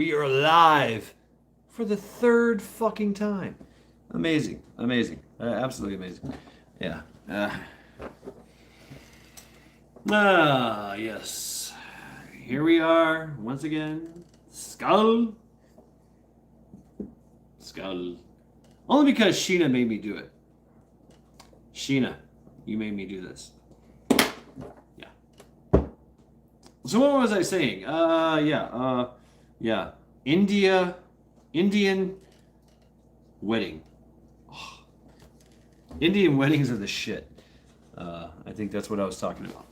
We are live for the third fucking time. Amazing. Amazing. Absolutely amazing. Yeah. Yes. Here we are once again. Skull. Skull. Only because Sheena made me do it. Sheena, you made me do this. Yeah. So what was I saying? Yeah. Indian wedding. Oh, Indian weddings are the shit. I think that's what I was talking about.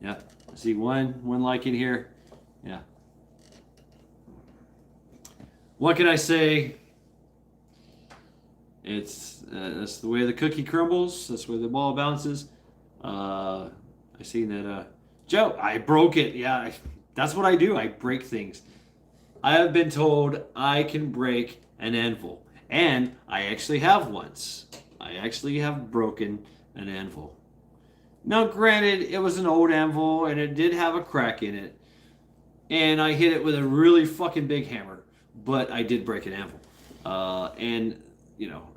Yeah. I see one like in here. Yeah. What can I say? It's that's the way the cookie crumbles. That's where the ball bounces. I seen that. Joe, I broke it. Yeah, that's what I do. I break things. I have been told I can break an anvil, and I actually have once. I actually have broken an anvil. Now, granted, it was an old anvil, and it did have a crack in it, and I hit it with a really fucking big hammer, but I did break an anvil. And you know,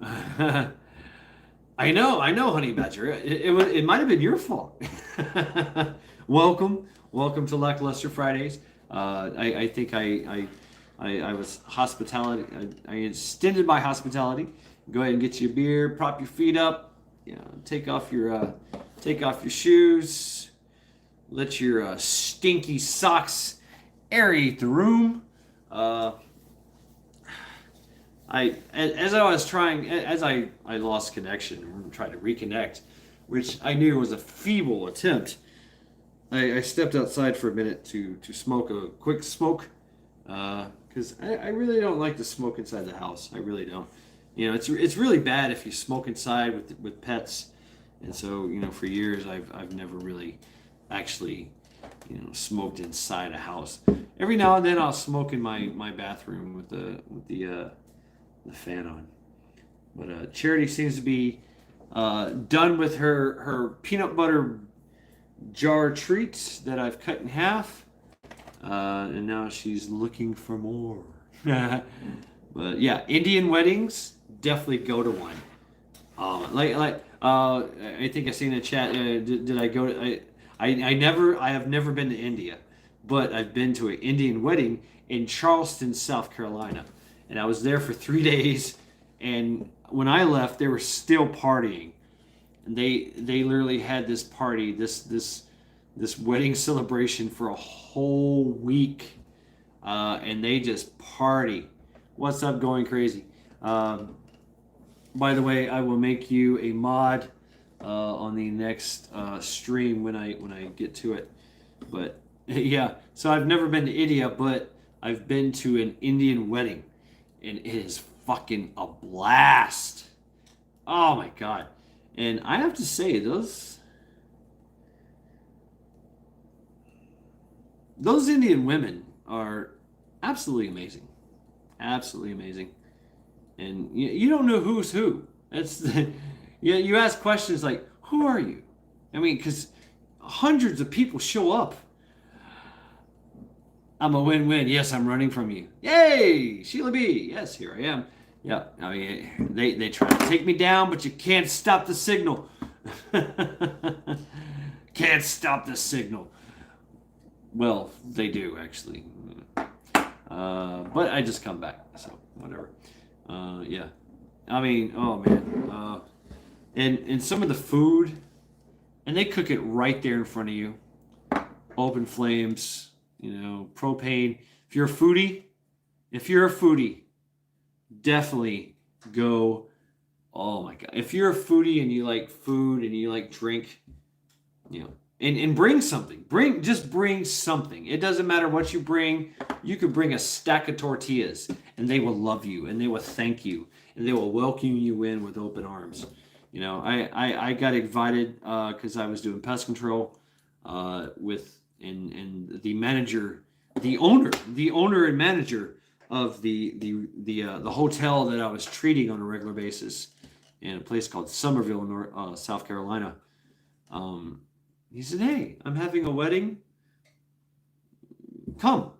I know, Honey Badger. It might have been your fault. Welcome to Lackluster Fridays. I think I was hospitality. I extended my hospitality. Go ahead and get you a beer. Prop your feet up. You know, take off your shoes. Let your stinky socks aerate the room. Uh, I lost connection and tried to reconnect, which I knew was a feeble attempt. I stepped outside for a minute to smoke a quick smoke, because I really don't like to smoke inside the house. I really don't. You know, it's really bad if you smoke inside with pets, and so for years I've never really actually smoked inside a house. Every now and then I'll smoke in my bathroom with the fan on. But Charity seems to be done with her peanut butter jar treats that I've cut in half, and now she's looking for more. But yeah, Indian weddings, definitely go to one. I think I seen in the chat. Did I go? I have never been to India, but I've been to an Indian wedding in Charleston, South Carolina, and I was there for 3 days. And when I left, they were still partying, and they literally had this party, this wedding celebration for a whole week, and they just party. What's up, going crazy? By the way, I will make you a mod on the next stream when I get to it. But yeah, so I've never been to India, but I've been to an Indian wedding, and it is fucking a blast. Oh my god! And I have to say, those Indian women are absolutely amazing, absolutely amazing. And you don't know who's who. It's you ask questions like, "Who are you?" I mean, because hundreds of people show up. I'm a win-win. Yes, I'm running from you. Yay, Sheila B. Yes, here I am. Yeah, I mean, they try to take me down, but you can't stop the signal. Can't stop the signal. Well, they do actually, but I just come back, so whatever. Yeah, I mean, oh man, and some of the food, and they cook it right there in front of you, open flames, propane. If you're a foodie, definitely go. Oh my god, if you're a foodie and you like food and you like drink, and bring something. Bring something. It doesn't matter what you bring. You could bring a stack of tortillas, and they will love you, and they will thank you, and they will welcome you in with open arms. I got invited because I was doing pest control with and the manager, the owner and manager of the hotel that I was treating on a regular basis in a place called Somerville, South Carolina. He said, "Hey, I'm having a wedding. come.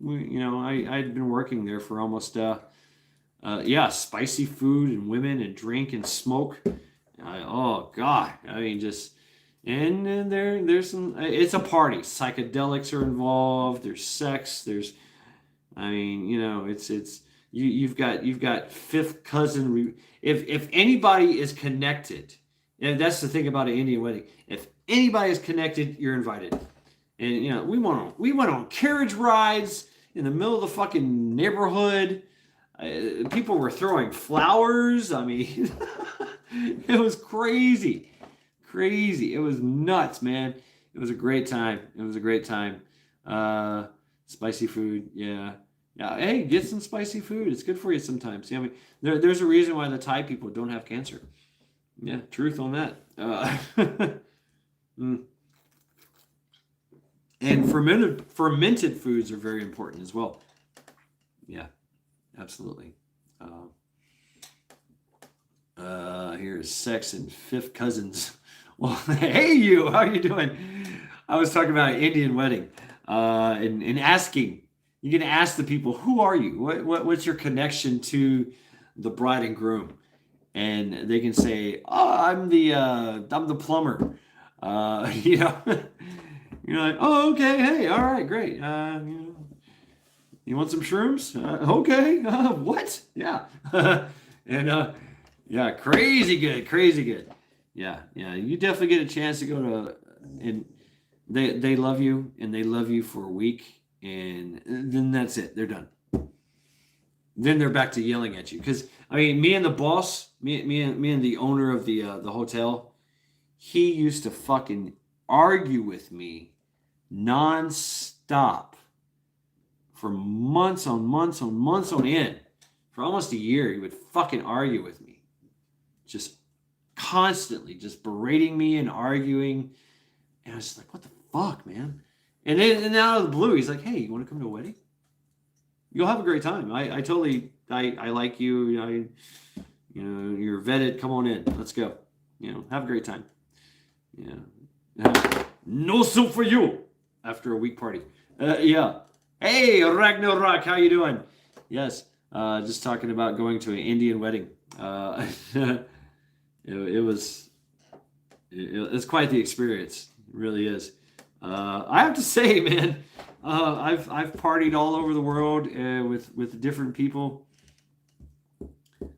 I'd been working there for almost, spicy food and women and drink and smoke. Oh God, I mean, just and then there's some. It's a party. Psychedelics are involved. There's sex. I mean, it's you've got fifth cousin. If anybody is connected, and that's the thing about an Indian wedding. If anybody is connected, you're invited. And we went on carriage rides in the middle of the fucking neighborhood. People were throwing flowers. I mean, it was crazy. It was nuts, man. It was a great time. Spicy food, yeah. Hey, get some spicy food. It's good for you sometimes. I mean, there's a reason why the Thai people don't have cancer. Yeah, truth on that. And fermented foods are very important as well. Yeah, absolutely. Here's sex and fifth cousins. Well, hey, how are you doing? I was talking about an Indian wedding, and asking. You can ask the people, who are you? What's your connection to the bride and groom? And they can say, oh, I'm the plumber. You're like, oh, okay, hey, all right, great. You want some shrooms? Okay. What? Yeah. And yeah, crazy good. Yeah. You definitely get a chance to go to, and they love you, and they love you for a week, and then that's it. They're done. Then they're back to yelling at you. Because I mean, me and the boss, me and the owner of the hotel, he used to fucking argue with me non-stop for months on end. For almost a year, he would fucking argue with me. Just constantly, just berating me and arguing. And I was just like, what the fuck, man? And then out of the blue, he's like, hey, you want to come to a wedding? You'll have a great time. I totally, I like you. You're vetted. Come on in. Let's go. Have a great time. No soup for you after a week party. Yeah. Hey, Ragnarok, how you doing? Yes. Just talking about going to an Indian wedding. It's quite the experience. It really is. I have to say, man, I've partied all over the world with different people.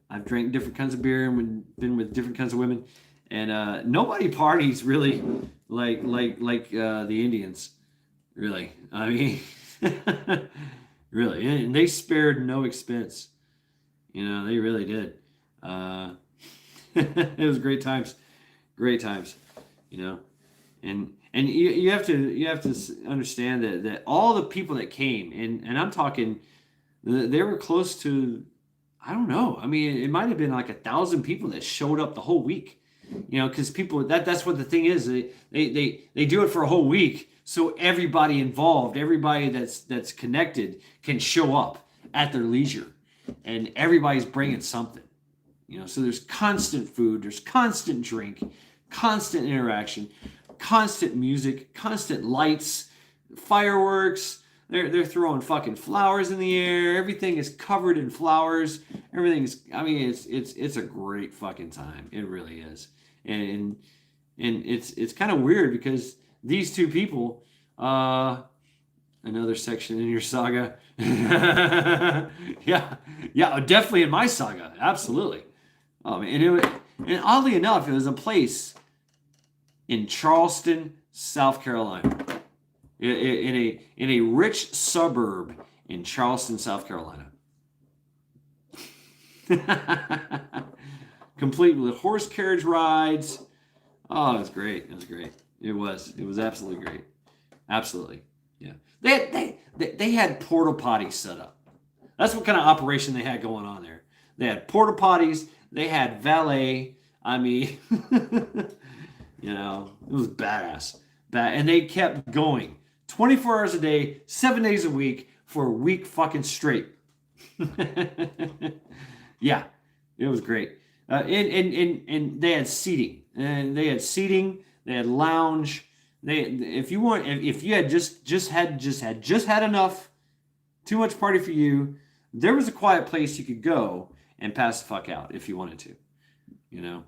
I've drank different kinds of beer and been with different kinds of women, and nobody parties really like the Indians. Really, I mean, really, and they spared no expense. They really did. It was great times. And you have to understand that all the people that came, and I'm talking, they were close to, I don't know. I mean, it might have been like 1,000 people that showed up the whole week. Because people, that's what the thing is. They do it for a whole week, so everybody involved, everybody that's connected, can show up at their leisure, and everybody's bringing something. So there's constant food, there's constant drink, constant interaction, constant music, constant lights, fireworks. They're throwing fucking flowers in the air. Everything is covered in flowers. It's a great fucking time. It really is. And it's kind of weird because these two people, another section in your saga. yeah, definitely in my saga. Absolutely. And oddly enough, it was a place in Charleston, South Carolina, in a rich suburb in Charleston, South Carolina, complete with horse carriage rides. Oh, it was great. It was absolutely great. Absolutely, yeah. They had porta potties set up. That's what kind of operation they had going on there. They had porta potties. They had valet. I mean. It was badass. And they kept going 24 hours a day, 7 days a week for a week fucking straight. Yeah, it was great. And they had seating. They had lounge. if you had just had enough, too much party for you, there was a quiet place you could go and pass the fuck out if you wanted to. You know.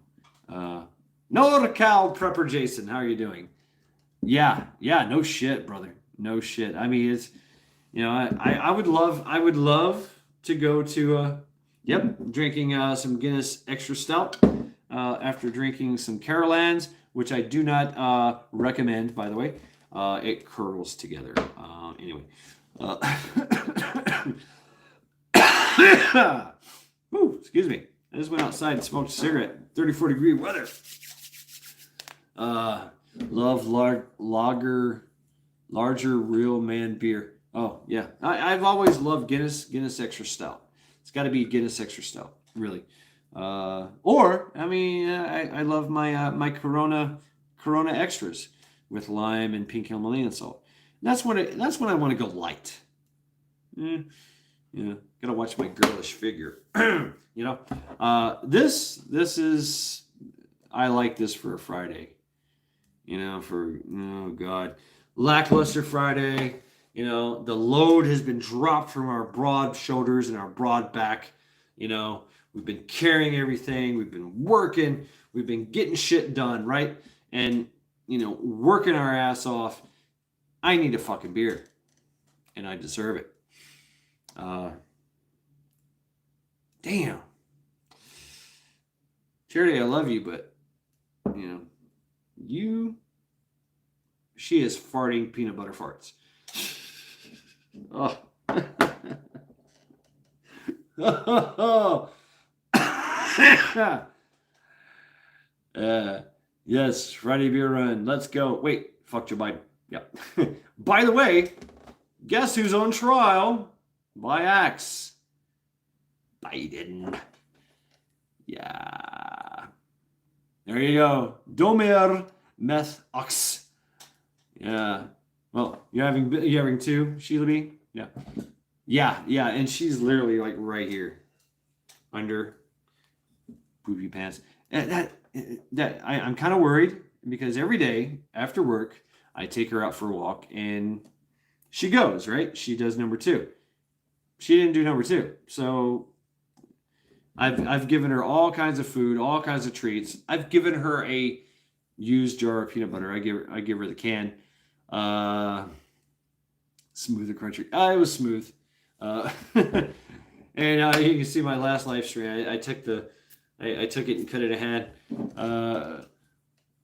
NorCal Prepper Jason, how are you doing? Yeah, no shit, brother. No shit. I mean, it's I would love to go to drinking some Guinness Extra Stout after drinking some Carolans, which I do not recommend, by the way. It curdles together. Anyway. Whew, excuse me. I just went outside and smoked a cigarette. 34-degree weather. Love larger real man beer. Oh, yeah. I've always loved Guinness Extra Stout. It's got to be Guinness Extra Stout, really. I love my Corona Extras with lime and pink Himalayan salt. That's when I want to go light. Gotta watch my girlish figure. This is, I like this for a Friday. Oh God, lackluster Friday. The load has been dropped from our broad shoulders and our broad back. We've been carrying everything. We've been working. We've been getting shit done, right? And, working our ass off. I need a fucking beer. And I deserve it. Damn. Charity, I love you, but, she is farting peanut butter farts. Oh. Yes, Friday beer run. Let's go. Wait, fuck Joe Biden. Yeah. By the way, guess who's on trial by axe? Biden. Yeah. There you go. Domer meth ox. Yeah. Well, you're having two, Sheila B? Yeah. Yeah, and she's literally like right here. Under poopy pants. And I'm kind of worried because every day after work, I take her out for a walk and she goes, right? She does number 2. She didn't do number 2. So I've given her all kinds of food, all kinds of treats. I've given her a used jar of peanut butter. I give her the can. Smooth and crunchy. It was smooth. And you can see my last live stream. I took it and cut it in half.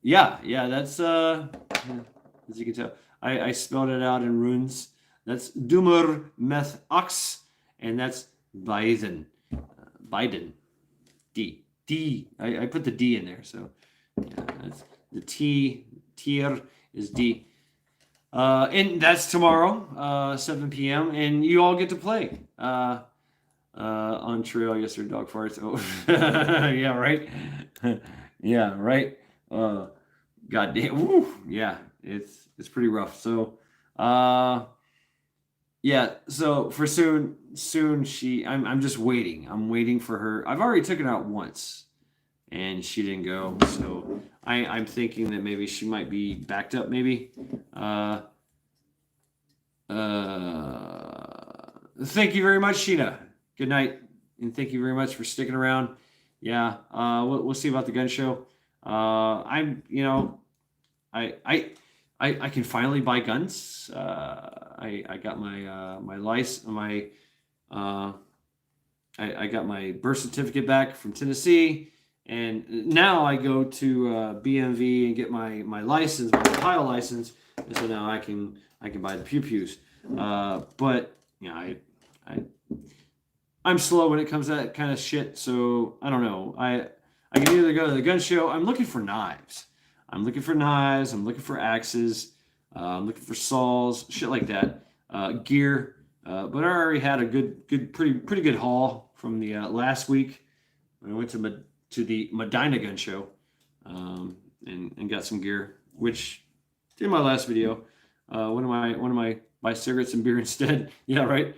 That's as you can tell. I spelled it out in runes. That's Dumur Meth Ox, and that's Biden. Biden. D. I put the D in there, so that's the tier is D. And that's tomorrow, 7 p.m. And you all get to play on trail. Yes, sir. Dog farts. Oh, yeah, right. Yeah, right. Goddamn. Woo. Yeah, it's pretty rough. So, yeah. So for soon I'm just waiting. I'm waiting for her. I've already taken her out once, and she didn't go. So I'm thinking that maybe she might be backed up. Maybe. Thank you very much, Sheena. Good night, and thank you very much for sticking around. Yeah, we'll see about the gun show. I can finally buy guns. I got my license, I got my birth certificate back from Tennessee, and now I go to BMV and get my license, my Ohio license, and so now I can buy the pew-pews. But I'm slow when it comes to that kind of shit, so I don't know. I can either go to the gun show. I'm looking for knives. I'm looking for axes. I'm looking for saws, shit like that. Gear. But I already had a pretty good haul from the last week when I went to the Medina gun show, and got some gear, which in my last video. When am I buy cigarettes and beer instead? Yeah, right.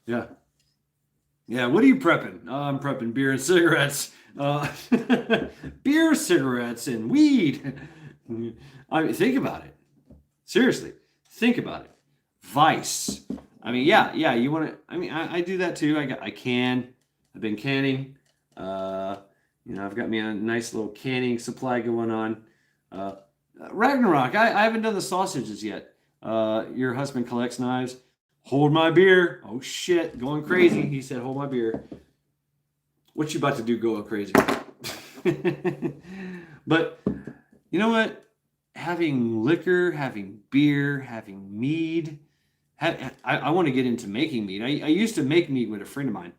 Yeah. What are you prepping? I'm prepping beer and cigarettes. Beer, cigarettes, and weed. I mean, think about it. Seriously, think about it. Vice. I mean, yeah. You want to? I mean, I do that too. I can. I've been canning. Uh, I've got me a nice little canning supply going on. Uh, Ragnarok. I haven't done the sausages yet. Your husband collects knives. Hold my beer. Oh shit, going crazy. He said, "Hold my beer." What you about to do? Going crazy? But you know what? Having liquor, having beer, having mead. I want to get into making mead. I used to make mead with a friend of mine.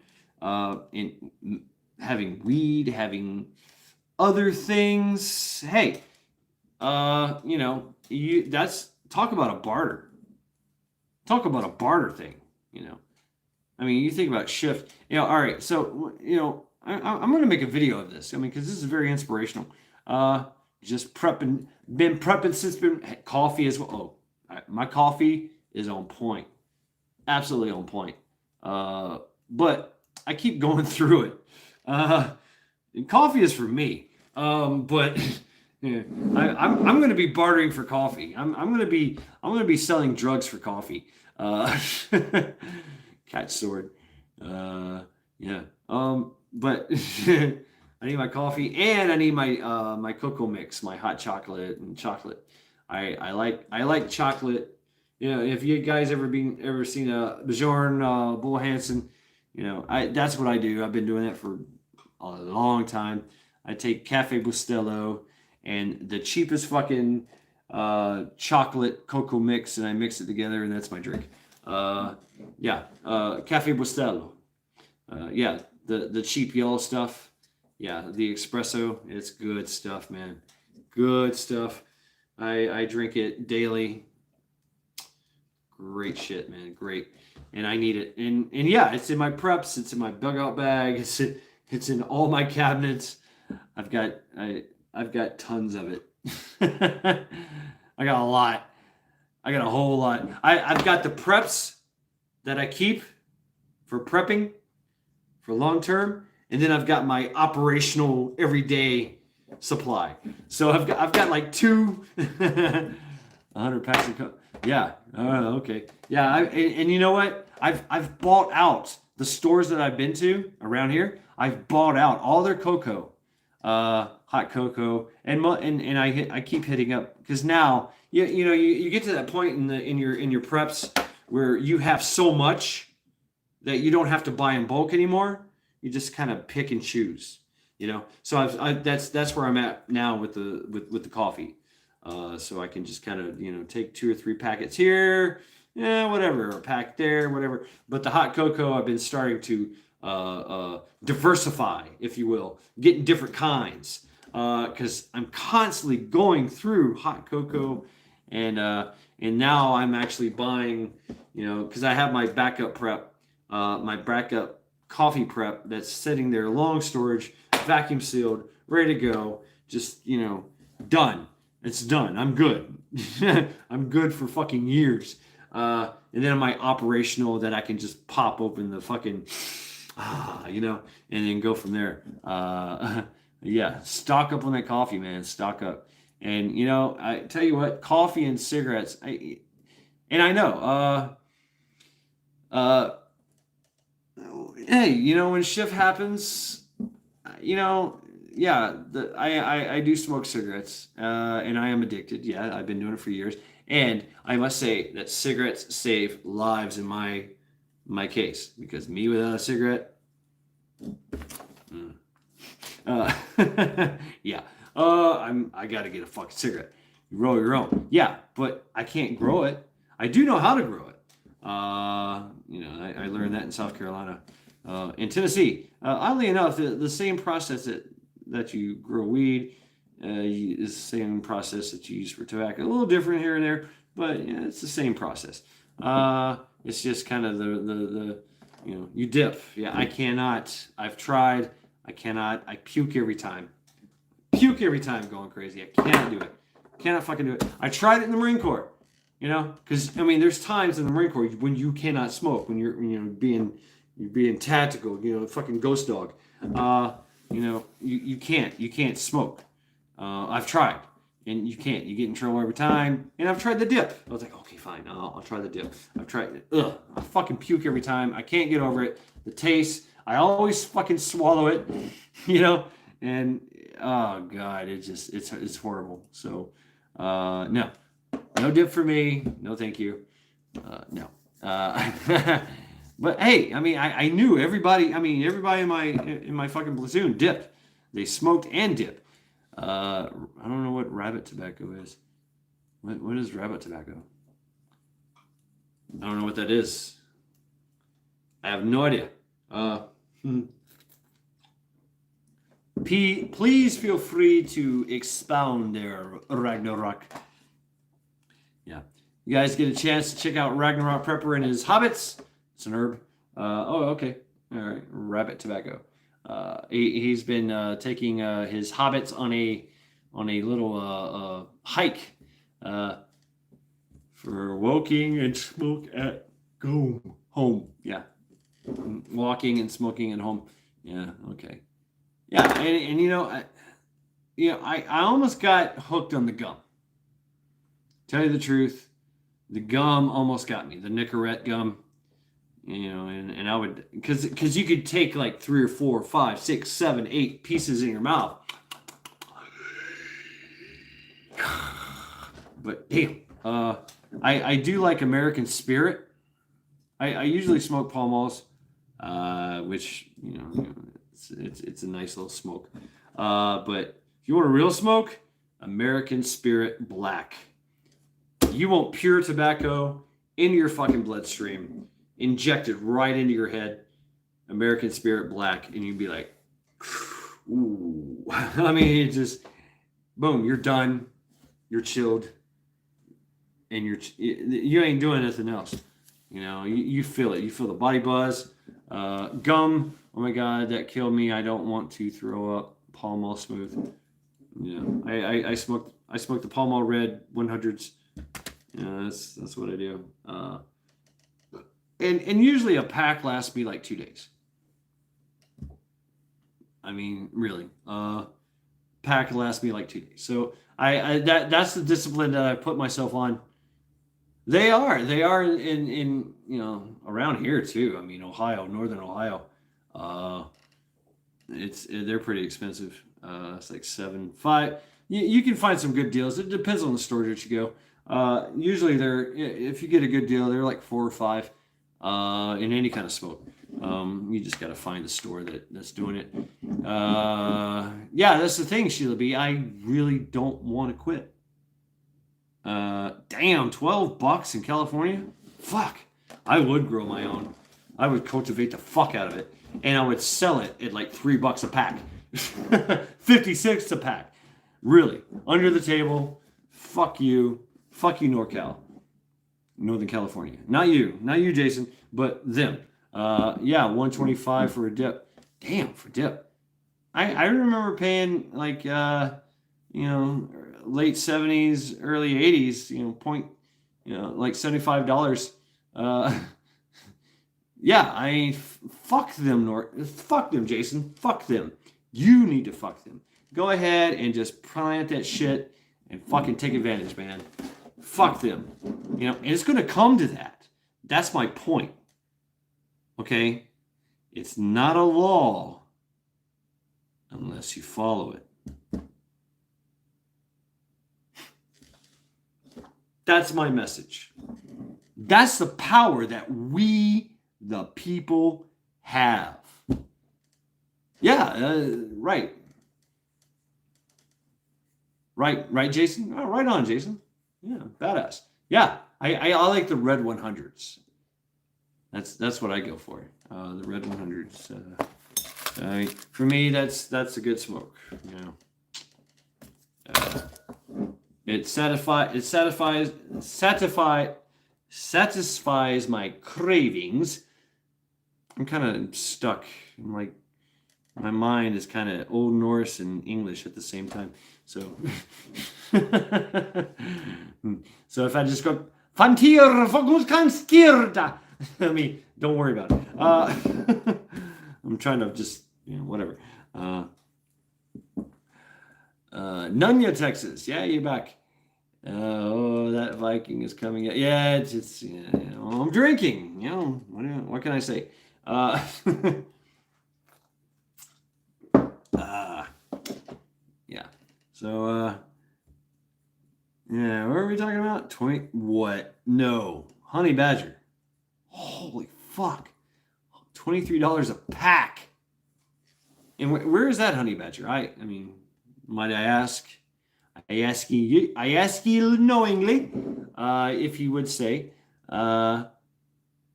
And having weed, having other things. Hey, that's talk about a barter. Talk about a barter thing. I mean, you think about shift. All right. So, I'm going to make a video of this. I mean, because this is very inspirational. Just prepping, been prepping since coffee as well. Oh, my coffee is on point, absolutely on point. But I keep going through it. Coffee is for me. But yeah, I'm going to be bartering for coffee. I'm going to be selling drugs for coffee. Catch sword. Yeah. But I need my coffee and I need my cocoa mix, my hot chocolate and chocolate. I like chocolate. If you guys ever seen a Bjorn Bull Hansen, that's what I do. I've been doing that for a long time. I take Cafe Bustelo and the cheapest fucking chocolate cocoa mix, and I mix it together, and that's my drink. Cafe Bustelo. The cheap yellow stuff. Yeah, the espresso. It's good stuff, man. Good stuff. I drink it daily. Great shit, man. Great. And I need it. And yeah, it's in my preps. It's in my bug out bag. It's in all my cabinets. I've got tons of it. I got a lot. I got a whole lot. I've got the preps that I keep for prepping for long term, and then I've got my operational everyday supply. So I've got like 100 packs of yeah. Okay. Yeah. And you know what? I've bought out the stores that I've been to around here. I've bought out all their cocoa, hot cocoa, and I keep hitting up because now you get to that point in your preps where you have so much that you don't have to buy in bulk anymore. You just kind of pick and choose, So that's where I'm at now with the coffee. So I can just kind of take 2 or 3 packets here, whatever, a pack there, whatever. But the hot cocoa, I've been starting to diversify, if you will, getting different kinds, because I'm constantly going through hot cocoa, and now I'm actually buying, because I have my backup prep, my backup coffee prep that's sitting there, long storage, vacuum sealed, ready to go, just done. It's done. I'm good. I'm good for fucking years. And then my operational that I can just pop open the fucking, and then go from there. Yeah, stock up on that coffee, man. Stock up. And I tell you what, coffee and cigarettes. I know. Hey, when shift happens, yeah, I do smoke cigarettes, and I am addicted. Yeah, I've been doing it for years, and I must say that cigarettes save lives in my case, because me without a cigarette, yeah, I gotta get a fucking cigarette. You roll your own, yeah, but I can't grow it. I do know how to grow it. I learned that in South Carolina, in Tennessee. Oddly enough, the same process that you grow weed is the same process that you use for tobacco. A little different here and there, but yeah, it's the same process. It's just kind of the you dip. Yeah, I cannot. I've tried. I cannot. I puke every time. Puke every time, going crazy. I cannot do it. Cannot fucking do it. I tried it in the Marine Corps. Because there's times in the Marine Corps when you cannot smoke, when you're being tactical, fucking ghost dog. You can't smoke. I've tried. And you can't. You get in trouble every time. And I've tried the dip. I was like, okay, fine. I'll try the dip. I've tried it. Ugh. I fucking puke every time. I can't get over it. The taste. I always fucking swallow it. And oh god, it's horrible. So no dip for me. No, thank you. No. But hey, I mean, I knew everybody. I mean, everybody in my fucking platoon dipped. They smoked and dipped. I don't know what rabbit tobacco is. What is rabbit tobacco? I don't know what that is. I have no idea. Please feel free to expound there, Ragnarok. Yeah. You guys get a chance to check out Ragnarok Prepper and his hobbits. It's an herb. Okay. All right. Rabbit tobacco. He's been taking his hobbits on a little hike for walking and smoke at home. Yeah. Walking and smoking at home. Yeah. Okay. Yeah. And I almost got hooked on the gum. Tell you the truth, the gum almost got me. The Nicorette gum. And I would, because you could take like 3 or 4, 5, 6, 7, 8 pieces in your mouth. But damn, I do like American Spirit. I usually smoke Pall Malls, which it's a nice little smoke. But if you want a real smoke, American Spirit Black. You want pure tobacco in your fucking bloodstream. Injected right into your head, American Spirit Black, and you'd be like, ooh. I mean, it just, boom, you're done, you're chilled, and you ain't doing anything else. You feel it. You feel the body buzz. Gum, oh my God, that killed me. I don't want to throw up. Pall Mall Smooth. I smoked the Pall Mall Red 100s. That's what I do. And usually a pack lasts me like 2 days. I mean, really. Pack lasts me like 2 days. So that's the discipline that I put myself on. They are in around here too. I mean, Ohio, Northern Ohio. They're pretty expensive. It's like $7.5. You can find some good deals. It depends on the store that you go. Usually if you get a good deal, they're like $4 or $5. In any kind of smoke. You just got to find the store that's doing it. Yeah, that's the thing, Sheila B. I really don't want to quit. Damn, $12 in California? Fuck. I would grow my own. I would cultivate the fuck out of it. And I would sell it at like $3 a pack. 56 a pack. Really. Under the table. Fuck you. Fuck you, NorCal. Northern California. Not you, Jason, but them. Yeah, $125 for a dip. Damn, for dip. I remember paying like late 70s, early 80s, like $75. Yeah, fuck them, fuck them, Jason. Fuck them. You need to fuck them. Go ahead and just plant that shit and fucking take advantage, man. Fuck them. And it's going to come to that. That's my point. Okay? It's not a law unless you follow it. That's my message. That's the power that we, the people, have. Yeah, right. Right, Jason? Oh, right on, Jason. Yeah, badass. Yeah, I like the red 100s. That's what I go for. The red 100s. For me, that's a good smoke. It satisfies my cravings. I'm kind of stuck. I'm like, my mind is kind of Old Norse and English at the same time. So, so if I just go, Fantir Vogelskanskirda, I mean, don't worry about it. I'm trying to just, whatever. Nunya, Texas. Yeah, you're back. Oh, that Viking is coming. Yeah, it's I'm drinking. What can I say? Uh, yeah. So, yeah, what are we talking about? 20, what? No. Honey Badger. Holy fuck. $23 a pack. And where is that Honey Badger? I mean, might I ask? I ask you knowingly, if you would say. Yeah,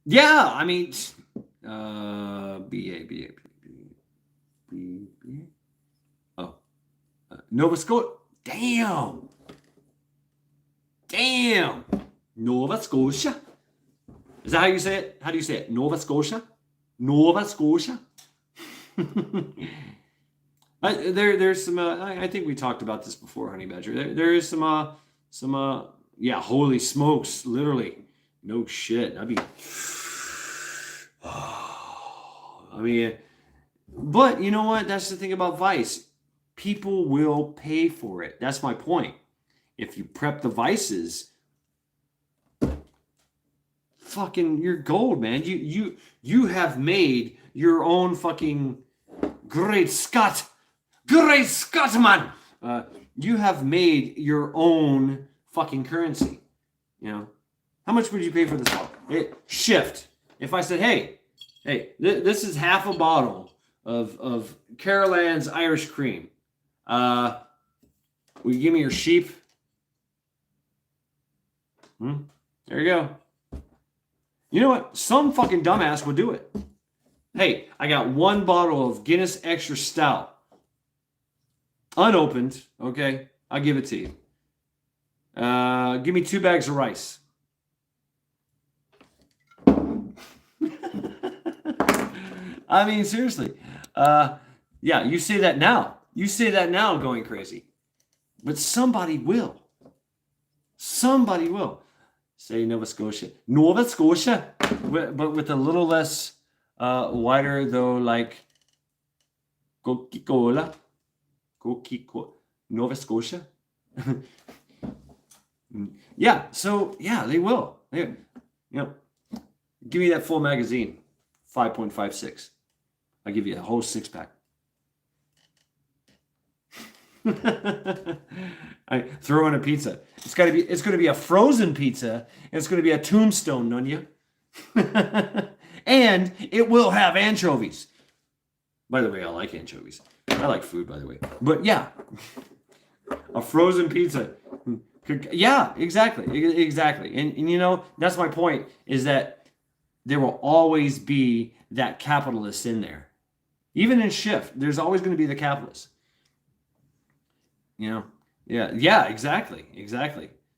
I mean, B. Oh, Nova Scotia. Damn. Nova Scotia. Is that how you say it? How do you say it? Nova Scotia? Nova Scotia? There's some. I think we talked about this before, Honey Badger. There is some. Yeah, holy smokes! Literally, no shit. I mean, I mean, but you know what? That's the thing about Vice. People will pay for it. That's my point. If you prep the vices, fucking, you're gold, man. You have made your own fucking great Scott, man. You have made your own fucking currency. How much would you pay for this bottle? Shift. If I said, hey, this is half a bottle of Carol Ann's Irish cream. Will you give me your sheep? There you go. You know what? Some fucking dumbass would do it. Hey, I got one bottle of Guinness Extra Stout. Unopened. Okay, I'll give it to you. Give me 2 bags of rice. I mean, seriously. Yeah, you say that now. You say that now going crazy. But somebody will. Somebody will. Say Nova Scotia. Nova Scotia, but with a little less wider, though, like Coca-Cola. Nova Scotia. Yeah, so, yeah, they will. Give me that full magazine, 5.56. I'll give you a whole 6-pack. I throw in a pizza. It's going to be a frozen pizza, and it's going to be a tombstone, Nunya. And it will have anchovies. By the way, I like anchovies. I like food, by the way. But yeah, a frozen pizza. Yeah, exactly. And that's my point, is that there will always be that capitalist in there. Even in Shift, there's always going to be the capitalist. Yeah, exactly.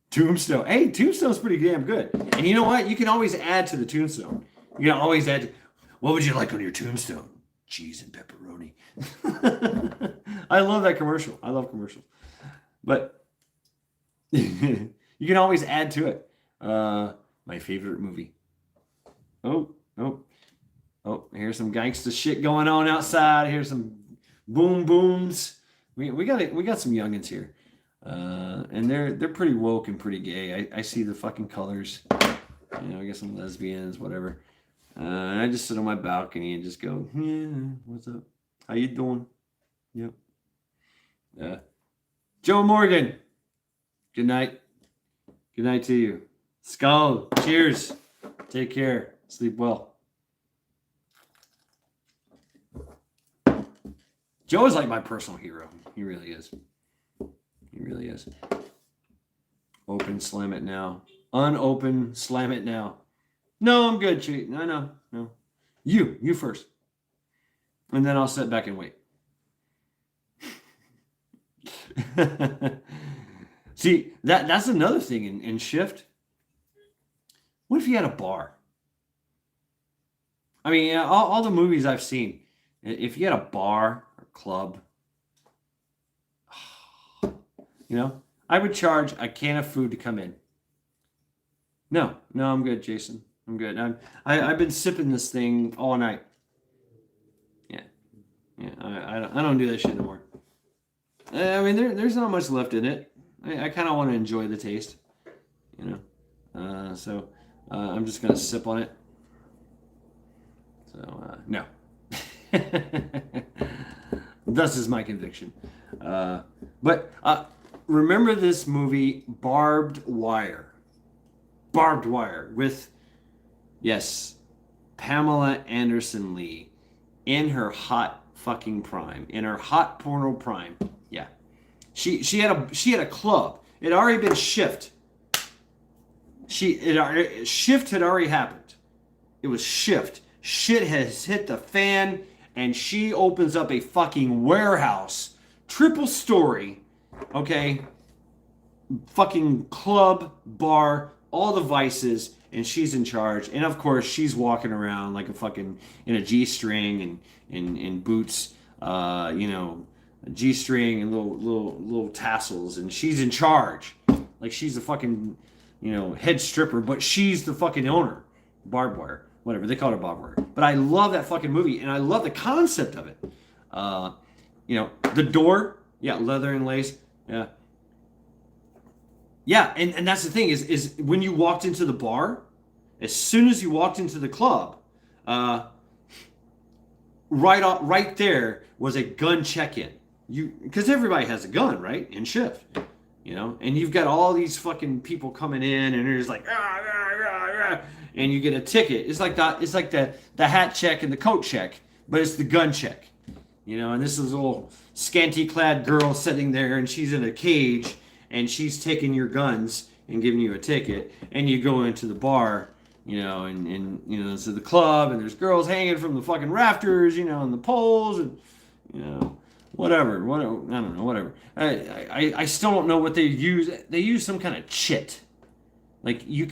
Tombstone. Hey, Tombstone's pretty damn good. And you know what? You can always add to the Tombstone. You can always add. What would you like on your Tombstone? Cheese and pepperoni. I love that commercial. I love commercials. But you can always add to it. My favorite movie. Oh, here's some gangsta shit going on outside. Here's some boom booms. We got some youngins here, and they're pretty woke and pretty gay. I see the fucking colors. I guess some lesbians, whatever. And I just sit on my balcony and just go, yeah, what's up? How you doing? Yep. Joe Morgan. Good night. Good night to you. Skull. Cheers. Take care. Sleep well. Joe is like my personal hero. He really is. Open, slam it now. Unopen, slam it now. No, I'm good, Cheat. No. You first. And then I'll sit back and wait. See, that's another thing in Shift. What if you had a bar? I mean, all the movies I've seen, if you had a bar or club, I would charge a can of food to come in. No, I'm good, Jason. I'm good. I've been sipping this thing all night. Yeah. I don't do that shit anymore. I mean, there's not much left in it. I kind of want to enjoy the taste, you know. So I'm just gonna sip on it. So no. Thus is my conviction. But remember this movie, Barbed Wire. Barbed Wire with, yes, Pamela Anderson Lee in her hot fucking prime, in her hot porno prime. Yeah, she had a club. It had already been shift. Shift had already happened. It was shift. Shit has hit the fan, and she opens up a fucking warehouse, triple story, okay, fucking club, bar, all the vices, and she's in charge. And of course, she's walking around like a fucking in a G-string and boots, you know, a G-string and little tassels, and she's in charge, like she's the fucking, you know, head stripper, but she's the fucking owner. Barbed Wire, whatever they call it, barbed wire. But I love that fucking movie, and I love the concept of it. You know, the door, yeah, leather and lace, yeah. Yeah, and that's the thing is when you walked into the bar, as soon as you walked into the club, right there was a gun check-in. Because everybody has a gun, right? In shift, you know, and you've got all these fucking people coming in, and they're just like, and you get a ticket. It's like the hat check and the coat check, but it's the gun check, you know. And this is a little scanty-clad girl sitting there, and she's in a cage. And she's taking your guns and giving you a ticket, and you go into the bar, you know, and you know, to the club, and there's girls hanging from the fucking rafters, you know, and the poles, and you know, whatever, I don't know, whatever. I still don't know what they use. They use some kind of chit, like you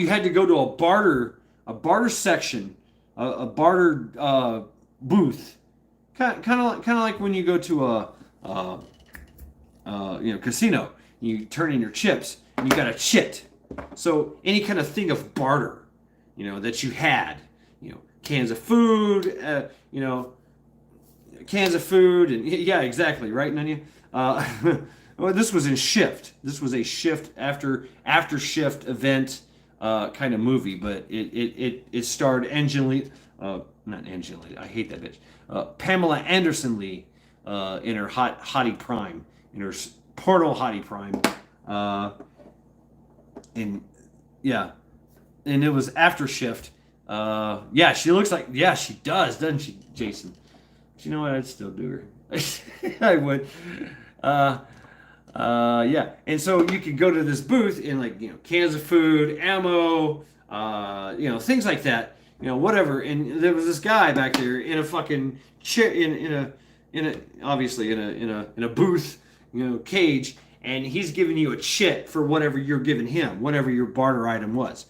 had to go to a barter section, a barter booth, kind of like when you go to a you know, casino, you turn in your chips, and you got a chit. So any kind of thing of barter, you know, that you had, you know, cans of food, you know, cans of food, and yeah, exactly, right, Nanya? Well, this was in shift. This was a shift after shift event kind of movie, but it starred not Angela Lee, I hate that bitch. Pamela Anderson Lee in her hottie prime. In her porno hottie prime, and yeah, and it was after shift. Yeah, she looks like, yeah, she does, doesn't she, Jason? But you know what? I'd still do her. I would. Yeah, and so you could go to this booth and, like, you know, cans of food, ammo, you know, things like that, you know, whatever. And there was this guy back there in a fucking chair, in a booth, you know, cage, and he's giving you a chit for whatever you're giving him, whatever your barter item was,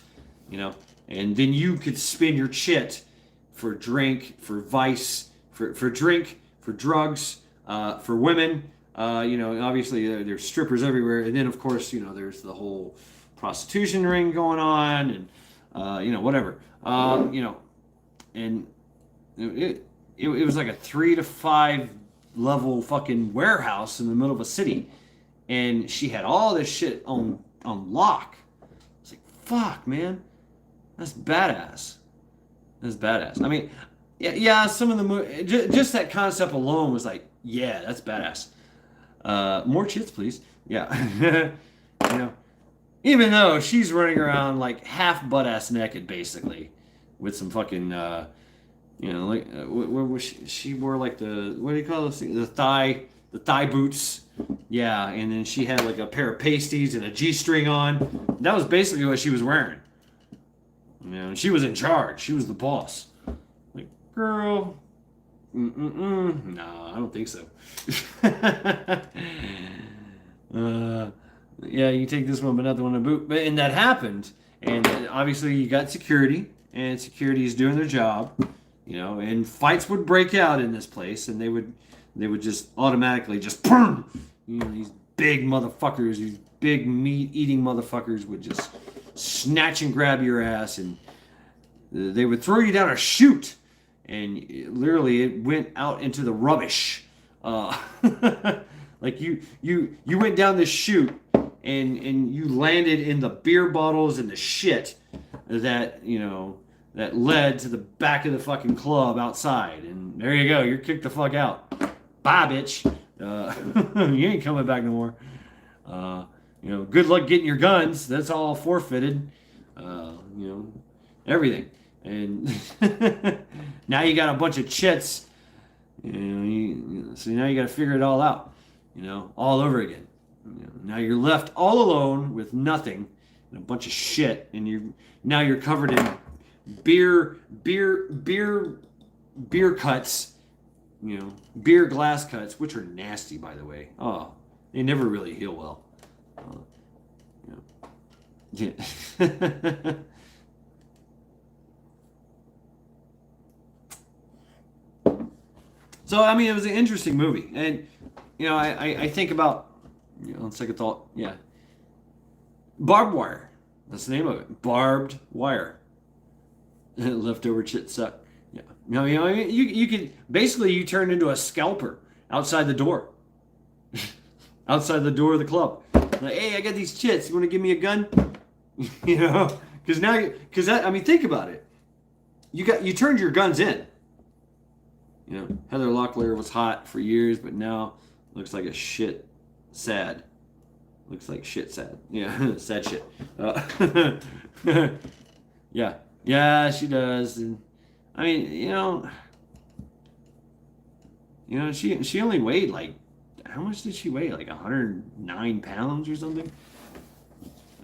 you know, and then you could spend your chit for drink, for vice, for drink, for drugs, for women, you know, obviously there's strippers everywhere, and then of course, you know, there's the whole prostitution ring going on, and you know, whatever, you know, and it was like a 3 to 5 level fucking warehouse in the middle of a city, and she had all this shit on lock. It's like, fuck, man, that's badass. That's badass. I mean, yeah, some of the just that concept alone was like, yeah, that's badass. More chits, please. Yeah. You know, even though she's running around like half butt ass naked, basically, with some fucking you know, like where was she wore like the, what do you call this thing? The thigh boots. Yeah, and then she had like a pair of pasties and a G-string on. That was basically what she was wearing. You know, and she was in charge. She was the boss. Like, girl, no, I don't think so. Yeah, you take this one, but not the one to boot. But and that happened, and obviously you got security, and security is doing their job. You know, and fights would break out in this place, and they would just automatically just boom. You know, these big motherfuckers, these big meat-eating motherfuckers would just snatch and grab your ass, and they would throw you down a chute, and literally it went out into the rubbish Uh, like you went down this chute and you landed in the beer bottles and the shit that that led to the back of the fucking club outside, and there you go. You're kicked the fuck out. Bye, bitch. You ain't coming back no more. Good luck getting your guns. That's all forfeited. Everything. And now you got a bunch of chits. So now you got to figure it all out. All over again. Now you're left all alone with nothing and a bunch of shit, and you're covered in beer cuts. Beer glass cuts, which are nasty, by the way. Oh, they never really heal well. Yeah. So, I mean, it was an interesting movie. And, I think about, on second thought, yeah. Barbed wire. That's the name of it. Barbed wire. Leftover chit suck. Yeah. You can, basically, you turn into a scalper outside the door. Outside the door of the club. Like, hey, I got these chits. You want to give me a gun? Because think about it. You turned your guns in. Heather Locklear was hot for years, but now looks like a shit sad. Looks like shit sad. Yeah, sad shit. Yeah, she does. And I mean, she only weighed like, how much did she weigh? Like 109 pounds or something?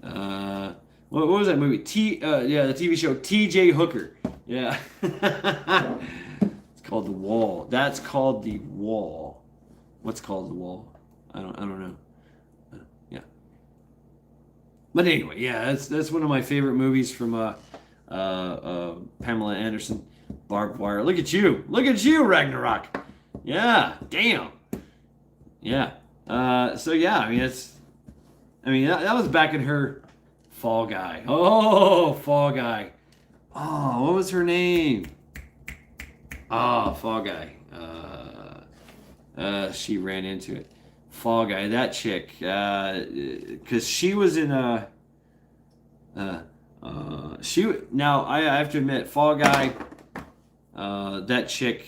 What was that movie? The TV show T.J. Hooker. Yeah. It's called The Wall. That's called The Wall. What's called The Wall? I don't know. Yeah. But anyway, yeah, that's one of my favorite movies from Pamela Anderson. Barbed Wire. Look at you, Ragnarok. Yeah, damn. Yeah. So yeah, that was back in her Fall Guy. Oh, Fall Guy. Oh, what was her name? Oh, Fall Guy. She ran into it. Fall Guy. That chick. Because she was in a. Now I have to admit, Fall Guy. That chick.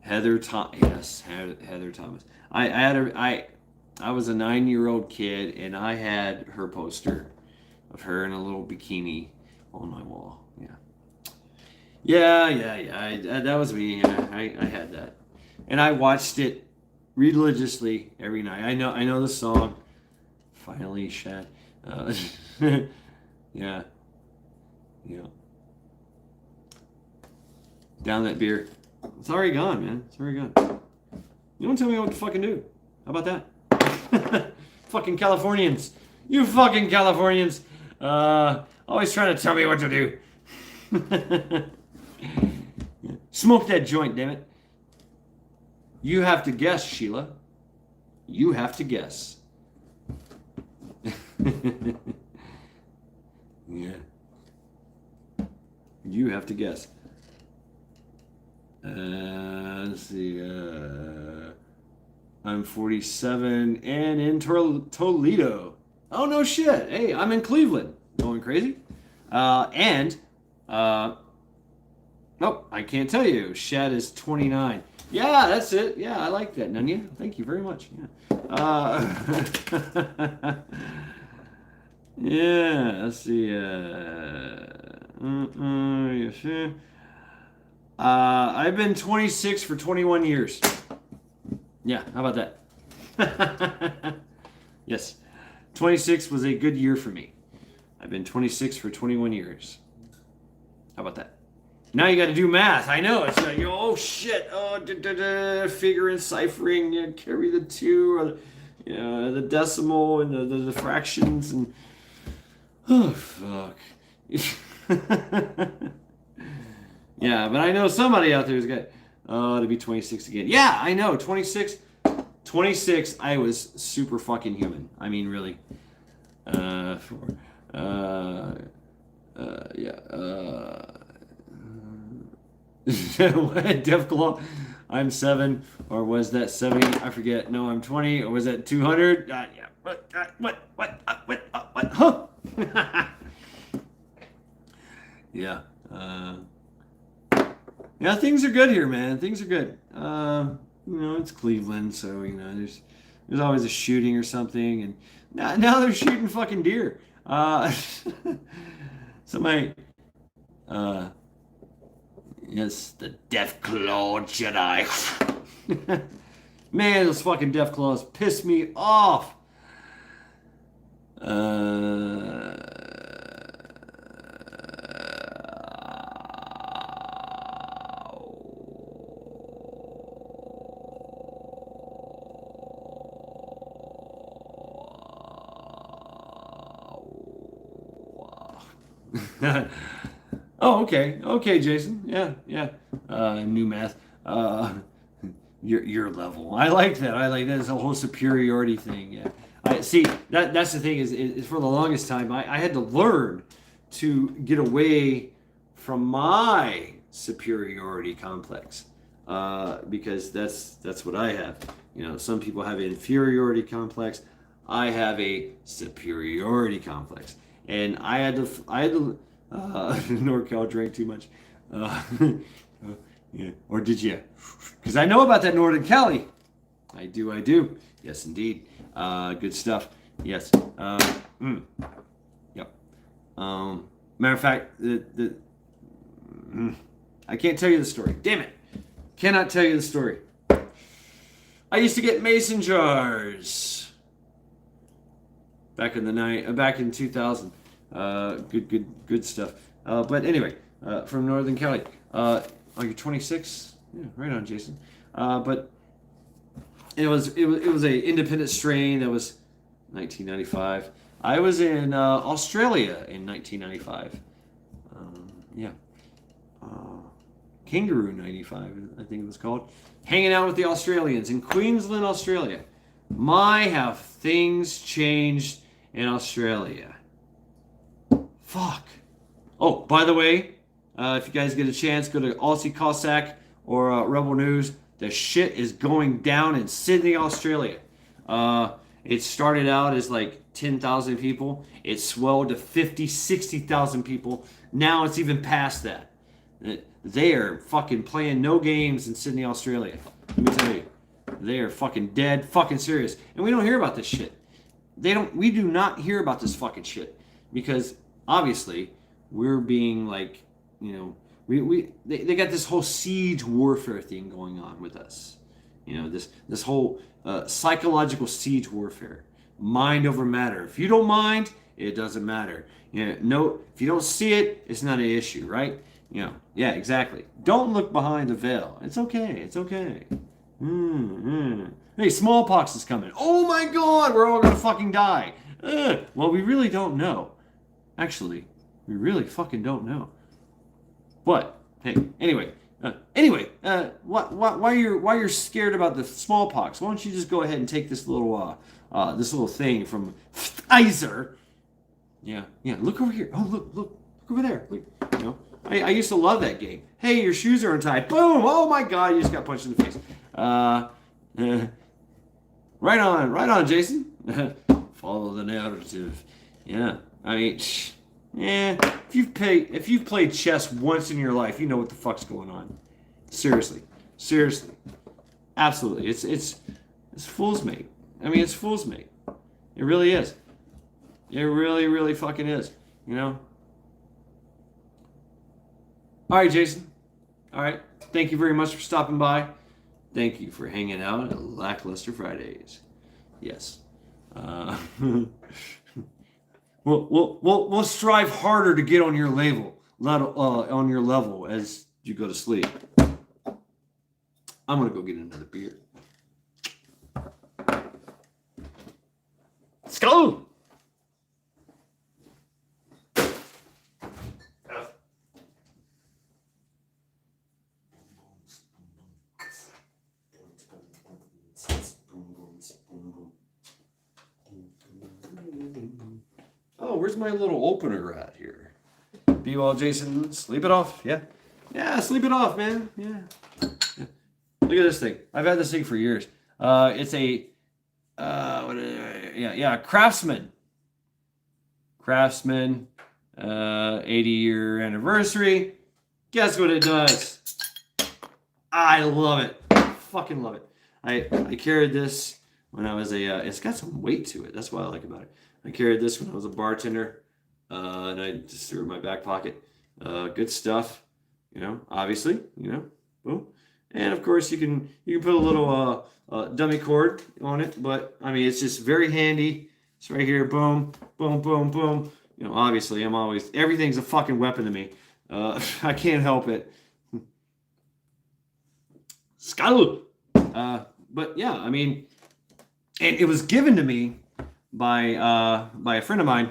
Heather Thomas. I was a 9-year-old kid, and I had her poster of her in a little bikini on my wall. Yeah. That was me. Yeah, I had that, and I watched it religiously every night. I know the song. Finally, Shad. Yeah. Down that beer. It's already gone, man. It's already gone. You don't tell me what to fucking do. How about that? Fucking Californians. You fucking Californians. Always trying to tell me what to do. Smoke that joint, damn it. You have to guess, Sheila. You have to guess. Yeah. You have to guess. Let's see. I'm 47 and in Toledo. Oh, no shit. Hey, I'm in Cleveland. Going crazy. Nope, I can't tell you. Shad is 29. Yeah, that's it. Yeah, I like that, Nunya. Thank you very much. Yeah. Yeah, let's see. I've been 26 for 21 years. Yeah, how about that? Yes, 26 was a good year for me. I've been 26 for 21 years. How about that? Now you got to do math. I know. It's like, oh shit. Oh, figuring, ciphering, carry the 2, or the decimal and the fractions and oh fuck. Yeah, but I know somebody out there who's got to be 26 again. Yeah, I know. 26. I was super fucking human. I mean, really. Yeah. Def Claw. I'm 7, or was that 70? I forget. No, I'm 20, or was that 200? Yeah. What? Huh? Yeah. Yeah, things are good here, man. Things are good. It's Cleveland, so there's always a shooting or something, and now they're shooting fucking deer. Somebody, uh, yes, the Death Claw Jedi. Man, those fucking Death Claws piss me off. Oh, okay, Jason. Yeah. New math. Your level. I like that. It's a whole superiority thing. Yeah. I see. That's the thing is for the longest time I had to learn to get away from my superiority complex because that's what I have. Some people have an inferiority complex. I have a superiority complex, and I had to. NorCal drank too much. Yeah. Or did you? Because I know about that Northern Cali. I do. Yes, indeed. Good stuff. Yes. Yep. Matter of fact, I can't tell you the story. Damn it. Cannot tell you the story. I used to get mason jars back in 2000. Good stuff. But anyway, from Northern Cali. You're 26? Yeah, right on, Jason. But it was a independent strain that was 1995. I was in Australia in 1995. Yeah. Kangaroo 95, I think it was called. Hanging out with the Australians in Queensland, Australia. My, have things changed in Australia. Fuck. Oh, by the way, if you guys get a chance, go to Aussie Cossack or Rebel News. The shit is going down in Sydney, Australia. It started out as like 10,000 people. It swelled to 50, 60,000 people. Now it's even past that. They are fucking playing no games in Sydney, Australia. Let me tell you. They are fucking dead, fucking serious. And we don't hear about this shit. We do not hear about this fucking shit. Because obviously we're being like, they got this whole siege warfare thing going on with us. This whole psychological siege warfare. Mind over matter. If you don't mind, it doesn't matter. No, if you don't see it, it's not an issue, right? Yeah, exactly. Don't look behind the veil. It's okay. Hey, smallpox is coming. Oh my God, we're all gonna fucking die. Well, we really don't know. Actually, we really fucking don't know. But hey, anyway, why you're scared about the smallpox? Why don't you just go ahead and take this little thing from Pfizer? Yeah. Look over here. Oh, look over there. Look, I used to love that game. Hey, your shoes are untied. Boom! Oh my God, you just got punched in the face. Right on, Jason. Follow the narrative. Yeah. I mean, yeah. If you've played chess once in your life, you know what the fuck's going on. Seriously, absolutely. It's fool's mate. I mean, it's fool's mate. It really is. It really, really fucking is. All right, Jason. All right. Thank you very much for stopping by. Thank you for hanging out at Lackluster Fridays. Yes. We'll strive harder to get on your level as you go to sleep. I'm gonna go get another beer. Let's go. Oh, where's my little opener at here? Be well, Jason. Sleep it off. Yeah, sleep it off, man. Yeah. Look at this thing. I've had this thing for years. It's a Craftsman. Craftsman, 80-year anniversary. Guess what it does? I love it. Fucking love it. I carried this when I was it's got some weight to it. That's what I like about it. I carried this when I was a bartender, and I just threw it in my back pocket. Good stuff, obviously, boom. And of course you can put a little dummy cord on it, but I mean, it's just very handy. It's right here, boom, boom, boom, boom. Obviously everything's a fucking weapon to me. I can't help it. Skull. But yeah, I mean, and it was given to me by a friend of mine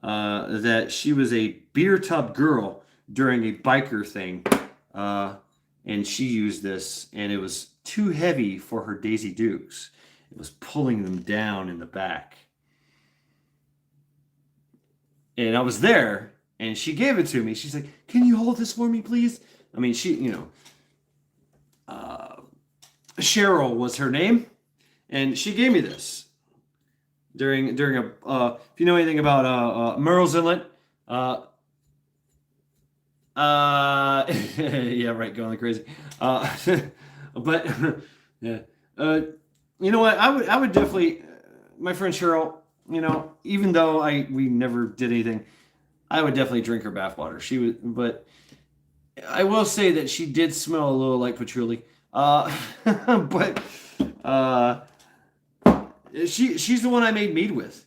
that she was a beer tub girl during a biker thing, and she used this, and it was too heavy for her Daisy Dukes. It was pulling them down in the back. And I was there, and she gave it to me. She's like, "Can you hold this for me, please?" I mean, Cheryl was her name, and she gave me this during a if you know anything about Merle's Inlet, yeah, right, going crazy. But yeah, you know what? I would definitely, my friend Cheryl. Even though we never did anything, I would definitely drink her bathwater. She would, but I will say that she did smell a little like patchouli. But she's the one I made mead with.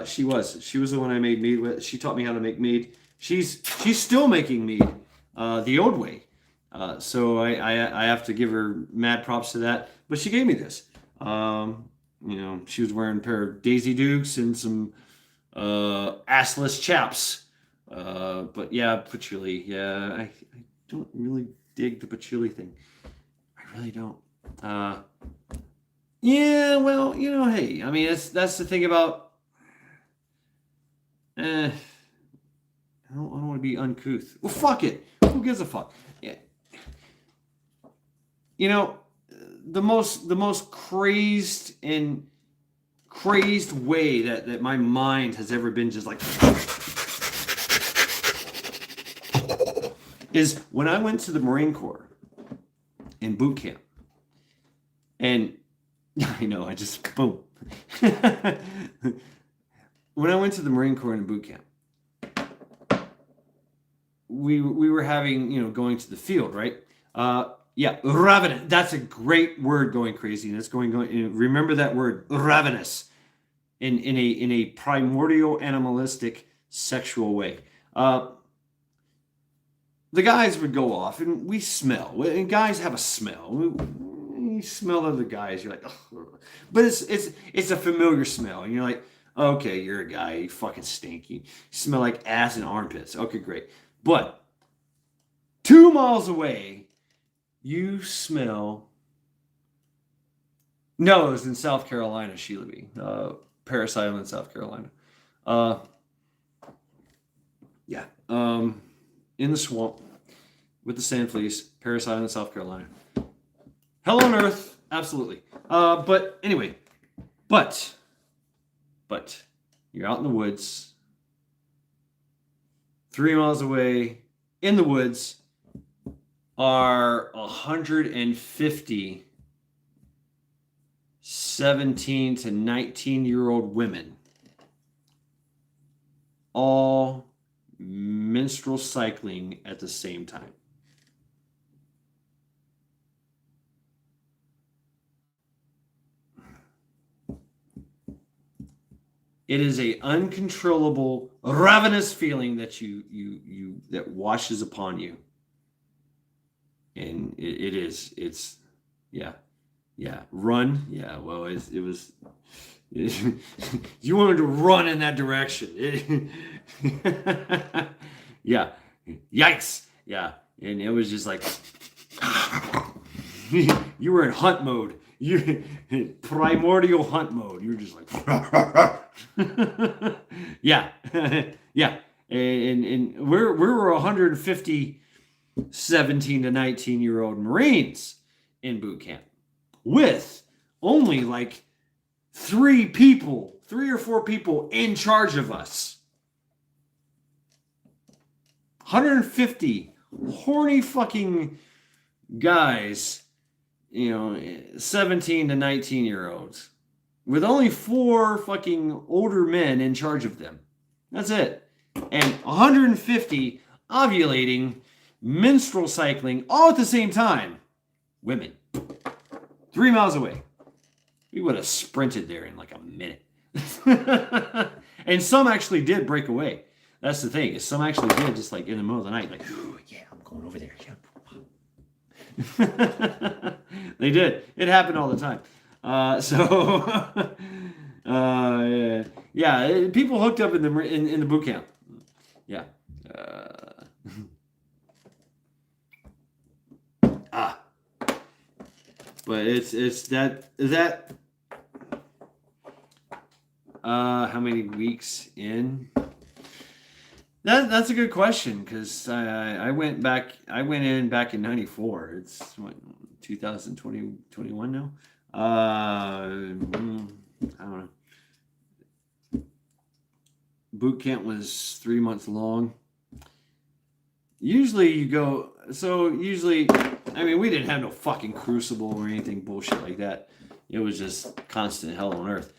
She was the one I made mead with. She taught me how to make mead. She's still making mead, the old way. So I have to give her mad props to that. But she gave me this. She was wearing a pair of Daisy Dukes and some assless chaps. But yeah, patchouli. Yeah, I don't really dig the patchouli thing. I really don't. Yeah, well, hey, I mean, that's the thing about. I don't want to be uncouth. Well, fuck it. Who gives a fuck? Yeah. The most crazed way that my mind has ever been just like is when I went to the Marine Corps in boot camp. And I know, I just boom. When I went to the Marine Corps in boot camp, we were having, going to the field, right? Yeah, ravenous. That's a great word, going crazy. And it's going. Remember that word, ravenous, in a primordial, animalistic, sexual way. The guys would go off, and we smell. And guys have a smell. You smell other guys, you're like, ugh. But it's a familiar smell, and you're like, okay, you're a guy, you fucking stinky. You smell like ass and armpits. Okay, great. But 2 miles away, you smell. No, it was in South Carolina, Sheila B. Paris Island, South Carolina. Yeah. In the swamp with the sand fleas, Paris Island, South Carolina. Hell on earth, absolutely. But anyway, but you're out in the woods, 3 miles away in the woods are 150 17 to 19-year-old women, all menstrual cycling at the same time. It is a uncontrollable, ravenous feeling that that washes upon you. And it's run. Yeah, well, it was, you wanted to run in that direction. Yeah, yikes. Yeah, and it was just like, you were in hunt mode. You primordial hunt mode. You're just like, yeah, yeah. And we were 150 17 to 19-year-old Marines, in boot camp with only like 3 or 4 people in charge of us. 150 horny fucking guys, 17 to 19-year-olds, with only 4 fucking older men in charge of them. That's it. And 150 ovulating, menstrual cycling, all at the same time. Women. 3 miles away. We would have sprinted there in like a minute. And some actually did break away. That's the thing. Is some actually did, just like in the middle of the night, like, yeah, I'm going over there. Yeah. They did. It happened all the time. Yeah, people hooked up in the boot camp. Yeah. But it's that. How many weeks in? That's a good question, because I went in back in '94. It's what, 2021 now. I don't know. Boot camp was 3 months long. Usually you go. So usually, I mean, we didn't have no fucking crucible or anything bullshit like that. It was just constant hell on earth.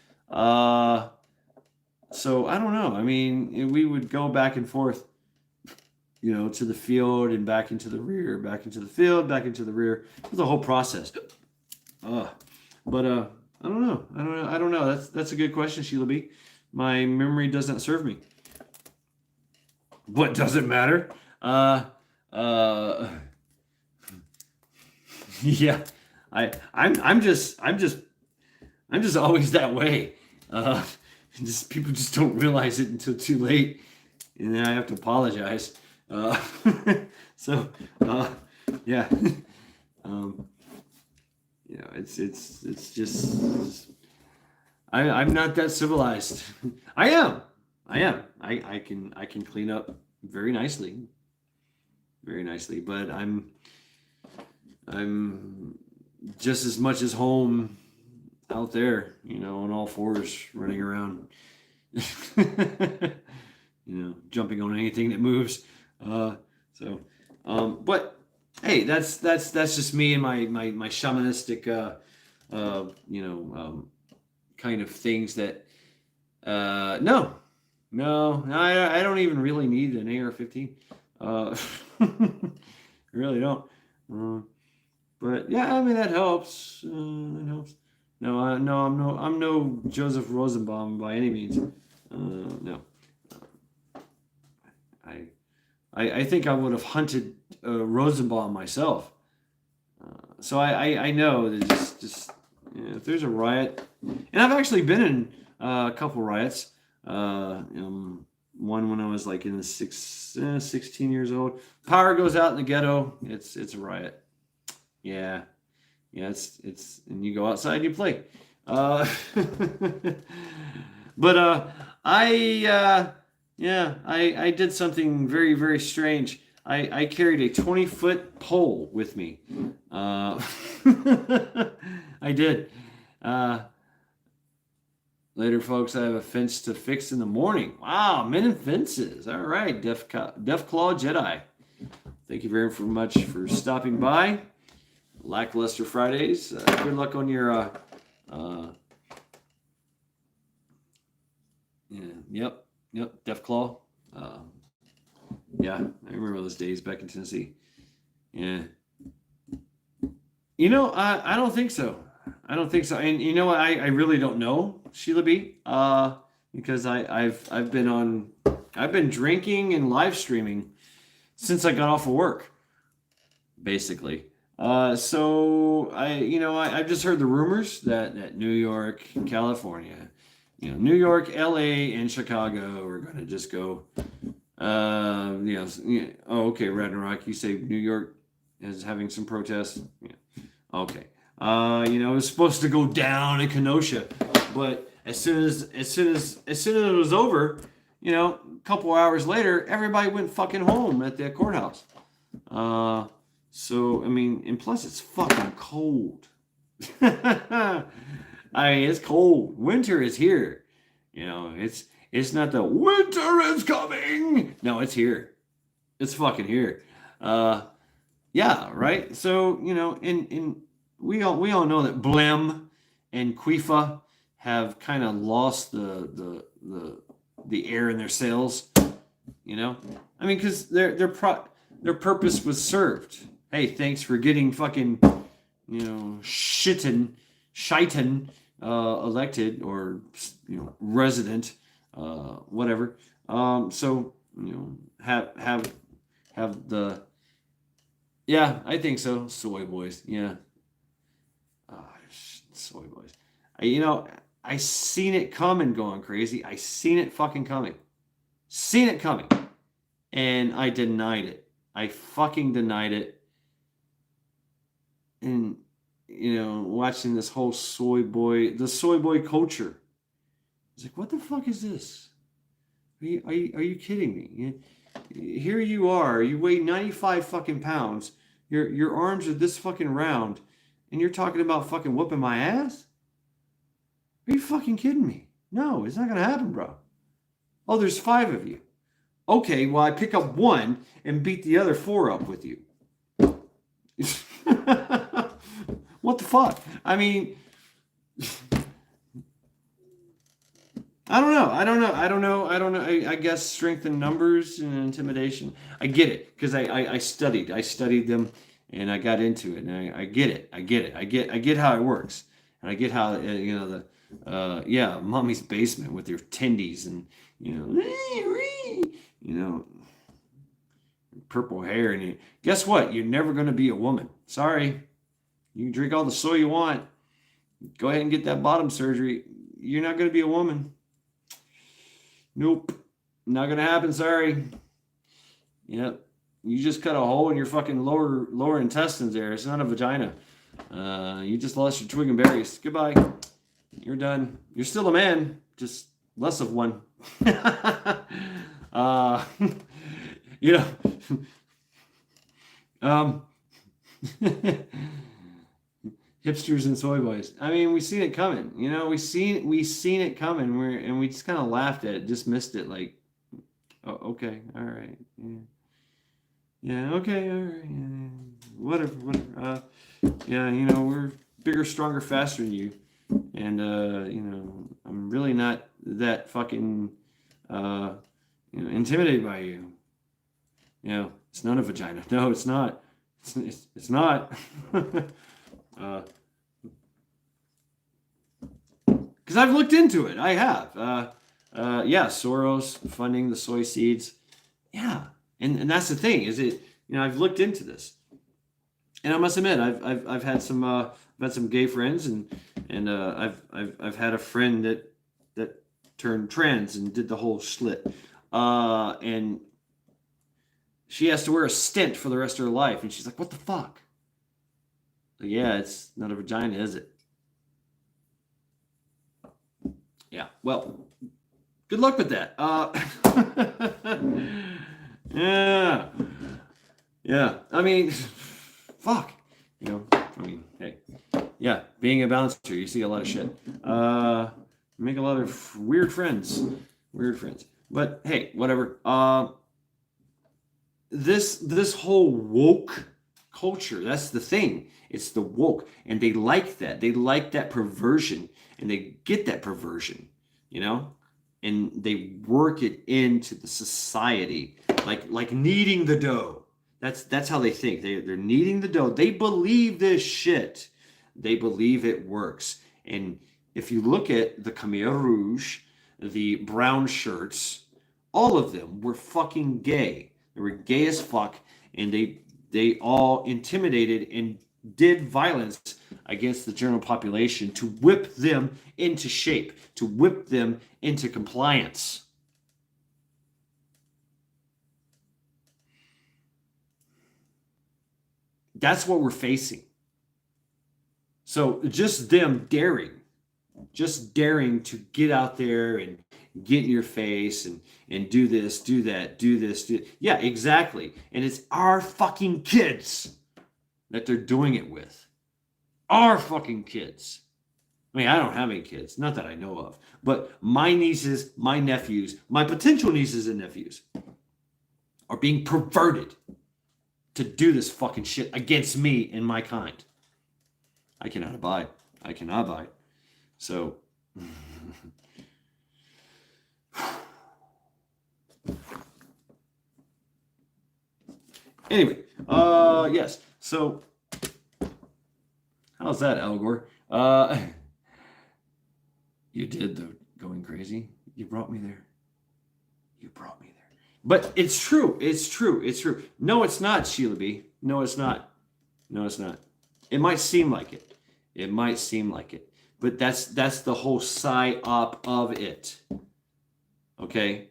So I don't know. I mean, we would go back and forth, to the field and back into the rear, back into the field, back into the rear. It was a whole process. But I don't know. I don't know. That's a good question, Sheila B. My memory doesn't serve me. What does it matter? Yeah. I'm just always that way. People just don't realize it until too late, and then I have to apologize. Yeah. It's just I'm not that civilized. I am. I can clean up very nicely, but I'm just as much as home out there, on all fours, running around, jumping on anything that moves. But hey, that's just me and my shamanistic, kind of things that, no, I don't even really need an AR-15. I really don't. But yeah, I mean, that helps. That helps. No, I'm no Joseph Rosenbaum by any means. No. I think I would have hunted Rosenbaum myself. So I know that just if there's a riot, and I've actually been in a couple riots. One when I was like in the 16 years old. Power goes out in the ghetto. It's a riot. Yeah, it's and you go outside and you play. But I did something very, very strange. I carried a 20-foot pole with me. I did. Later, folks, I have a fence to fix in the morning. Wow, men and fences. All right, Deaf Claw Jedi. Thank you very much for stopping by. Lackluster Fridays. Good luck on your yep, Deaf Claw. Yeah, I remember those days back in Tennessee. Yeah. I don't think so. And I really don't know, Sheila B. Because I've been drinking and live streaming since I got off of work, basically. So I've just heard the rumors that New York, California, New York, LA, and Chicago are going to just go, okay, Red and Rock, you say New York is having some protests. Yeah. Okay. It was supposed to go down in Kenosha, but as soon as it was over, a couple hours later, everybody went fucking home at the courthouse. So, I mean, and plus it's fucking cold. I mean, it's cold. Winter is here. You know, it's not the winter is coming. No, it's here. It's fucking here. Uh, yeah, right. So you know, in we all know that Blem and Quifa have kind of lost the air in their sails. You know, I mean, because their purpose was served. Hey, thanks for getting fucking shiten elected or resident, whatever. So have the yeah, I think so. Soy boys, yeah. Oh, soy boys. I seen it coming, going crazy. I seen it fucking coming. Seen it coming, and I denied it. I fucking denied it. And watching this whole the soy boy culture. It's like, what the fuck is this? Are you kidding me? Here you are. You weigh 95 fucking pounds. Your arms are this fucking round, and you're talking about fucking whooping my ass? Are you fucking kidding me? No, it's not gonna happen, bro. Oh, there's 5 of you. Okay, well, I pick up 1 and beat the other 4 up with you. What the fuck? I mean, I don't know. I guess strength in numbers and intimidation. I get it because I studied them, and I got into it, and I get it. I get how it works, and I get how mommy's basement with your tendies and purple hair, and guess what? You're never gonna be a woman. Sorry. You can drink all the soy you want. Go ahead and get that bottom surgery. You're not going to be a woman. Nope. Not going to happen. Sorry. Yep. You just cut a hole in your fucking lower intestines there. It's not a vagina. You just lost your twig and berries. Goodbye. You're done. You're still a man, just less of one. Hipsters and soy boys. I mean, we seen it coming. We seen it coming. And we just kind of laughed at it, dismissed it, like, oh, okay, all right, yeah, okay, all right, yeah, whatever. Yeah, we're bigger, stronger, faster than you, and I'm really not that fucking intimidated by you. It's not a vagina. No, it's not. It's not. Because I've looked into it. I have. Soros funding the soy seeds. Yeah, and that's the thing. Is it? I've looked into this, and I must admit, I've had some gay friends, and I've had a friend that turned trans and did the whole slit, and she has to wear a stent for the rest of her life, and she's like, "What the fuck?" Like, yeah, it's not a vagina, is it? Yeah. Well, good luck with that. Yeah. Yeah. I mean, fuck. Hey. Yeah, being a bouncer, you see a lot of shit. Make a lot of weird friends. But hey, whatever. This whole woke culture, that's the thing. It's the woke, and they like that. They like that perversion, and they get that perversion, and they work it into the society, like kneading the dough. That's how they think. They're kneading the dough. They believe this shit. They believe it works. And if you look at the Khmer Rouge, the brown shirts, all of them were fucking gay. They were gay as fuck, and they all intimidated and did violence against the general population to whip them into shape, to whip them into compliance. That's what we're facing. So just them daring to get out there and get in your face and do this, do that, do this. Yeah, exactly. And it's our fucking kids. that they're doing it with are fucking kids. I mean, I don't have any kids, not that I know of, but my nieces, my nephews, my potential nieces and nephews are being perverted to do this fucking shit against me and my kind. I cannot abide. I cannot abide. So, anyway, yes. So, how's that, Al Gore? You did the going crazy. You brought me there. You brought me there. But it's true. It's true. It's true. No, it's not, Sheila B. No, it's not. No, it's not. It might seem like it. It might seem like it. But that's the whole psyop of it. Okay?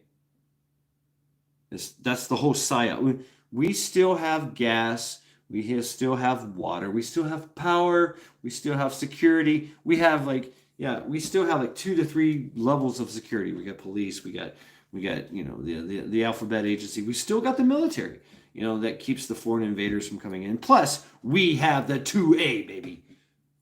That's the whole psyop. We still have gas. We still have water. We still have power. We still have security. We have we still have 2 to 3 levels of security. We got police. We got the alphabet agency. We still got the military. That keeps the foreign invaders from coming in. Plus, we have the 2A, baby.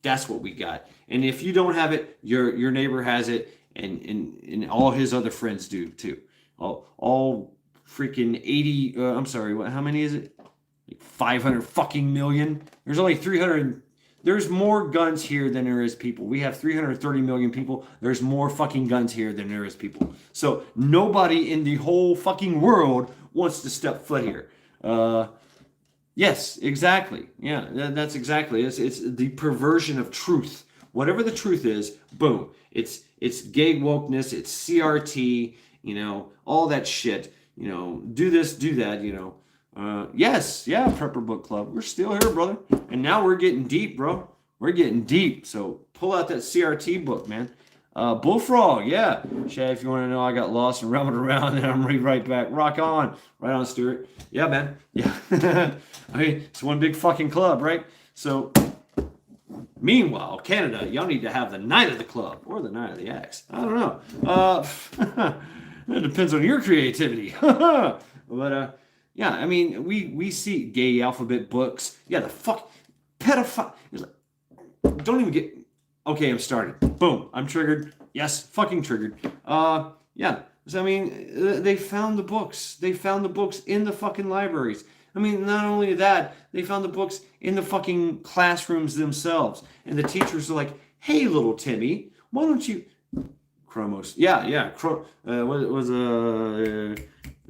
That's what we got. And if you don't have it, your neighbor has it, and all his other friends do too. All freaking 80. I'm sorry. How many is it? 500 fucking million. There's only 300. There's more guns here than there is people. We have 330 million people. There's more fucking guns here than there is people. So nobody in the whole fucking world wants to step foot here. Yes, exactly. Yeah, that's exactly. It's the perversion of truth. Whatever the truth is, boom. It's gay wokeness. It's CRT. All that shit. Do this, do that. Yes, yeah, Prepper Book Club. We're still here, brother. And now we're getting deep, bro. We're getting deep. So pull out that CRT book, man. Bullfrog, yeah. Shay, if you want to know, I got lost and rumbled around, and I'm right back. Rock on. Right on, Stuart. Yeah, man. Yeah. I mean, it's one big fucking club, right? So, meanwhile, Canada, y'all need to have the night of the club or the night of the axe. I don't know. It depends on your creativity. But, yeah, I mean, we see gay alphabet books. Yeah, the fuck pedophile. Don't even get. Okay, I'm started. Boom, I'm triggered. Yes, fucking triggered. Yeah. So I mean, they found the books. They found the books in the fucking libraries. I mean, not only that, they found the books in the fucking classrooms themselves. And the teachers are like, "Hey, little Timmy, why don't you?" Chromos. Yeah. What was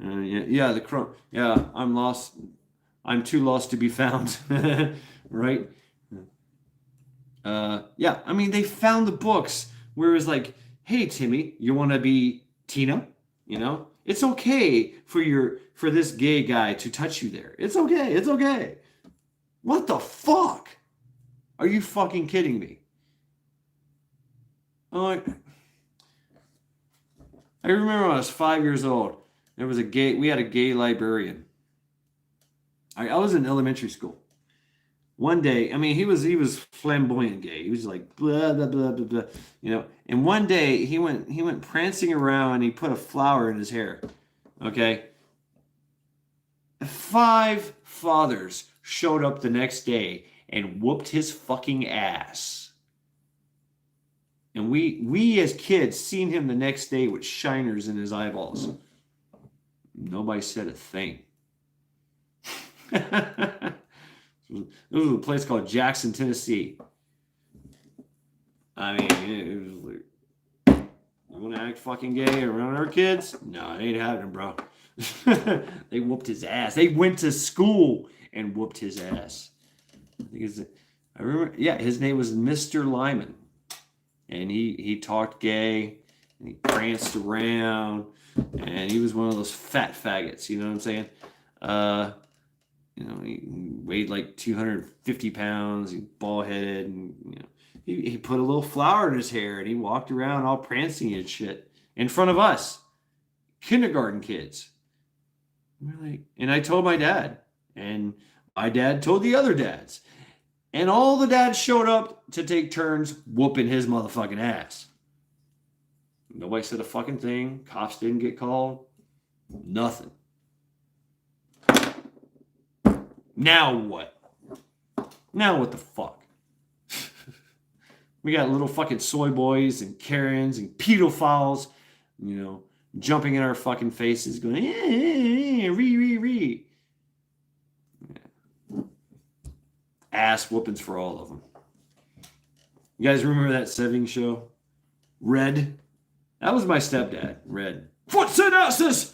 yeah, the Chrome. Yeah, I'm lost. I'm too lost to be found. Right? Yeah, I mean, they found the books where it was like, hey, Timmy, you want to be Tina? It's okay for this gay guy to touch you there. It's okay. It's okay. What the fuck? Are you fucking kidding me? I remember when I was 5 years old, we had a gay librarian. I was in elementary school. One day, I mean, he was flamboyant gay. He was like blah blah blah blah blah, And one day he went prancing around and he put a flower in his hair. Okay. 5 fathers showed up the next day and whooped his fucking ass. And we as kids seen him the next day with shiners in his eyeballs. Nobody said a thing. It was a place called Jackson, Tennessee. I mean, it was like, you want to act fucking gay around our kids? No, it ain't happening, bro. They whooped his ass. They went to school and whooped his ass. I remember, yeah, his name was Mr. Lyman. And he talked gay, and he pranced around, and he was one of those fat faggots, you know what I'm saying? He weighed like 250 pounds, he bald-headed, and he put a little flower in his hair, and he walked around all prancing and shit in front of us, kindergarten kids. And I told my dad, and my dad told the other dads, and all the dads showed up to take turns whooping his motherfucking ass. Nobody said a fucking thing. Cops didn't get called. Nothing. Now what? Now what the fuck? We got little fucking soy boys and Karens and pedophiles, jumping in our fucking faces, going, re. Yeah. Ass whoopings for all of them. You guys remember that 70s show? Red? That was my stepdad, Red. What's an asses?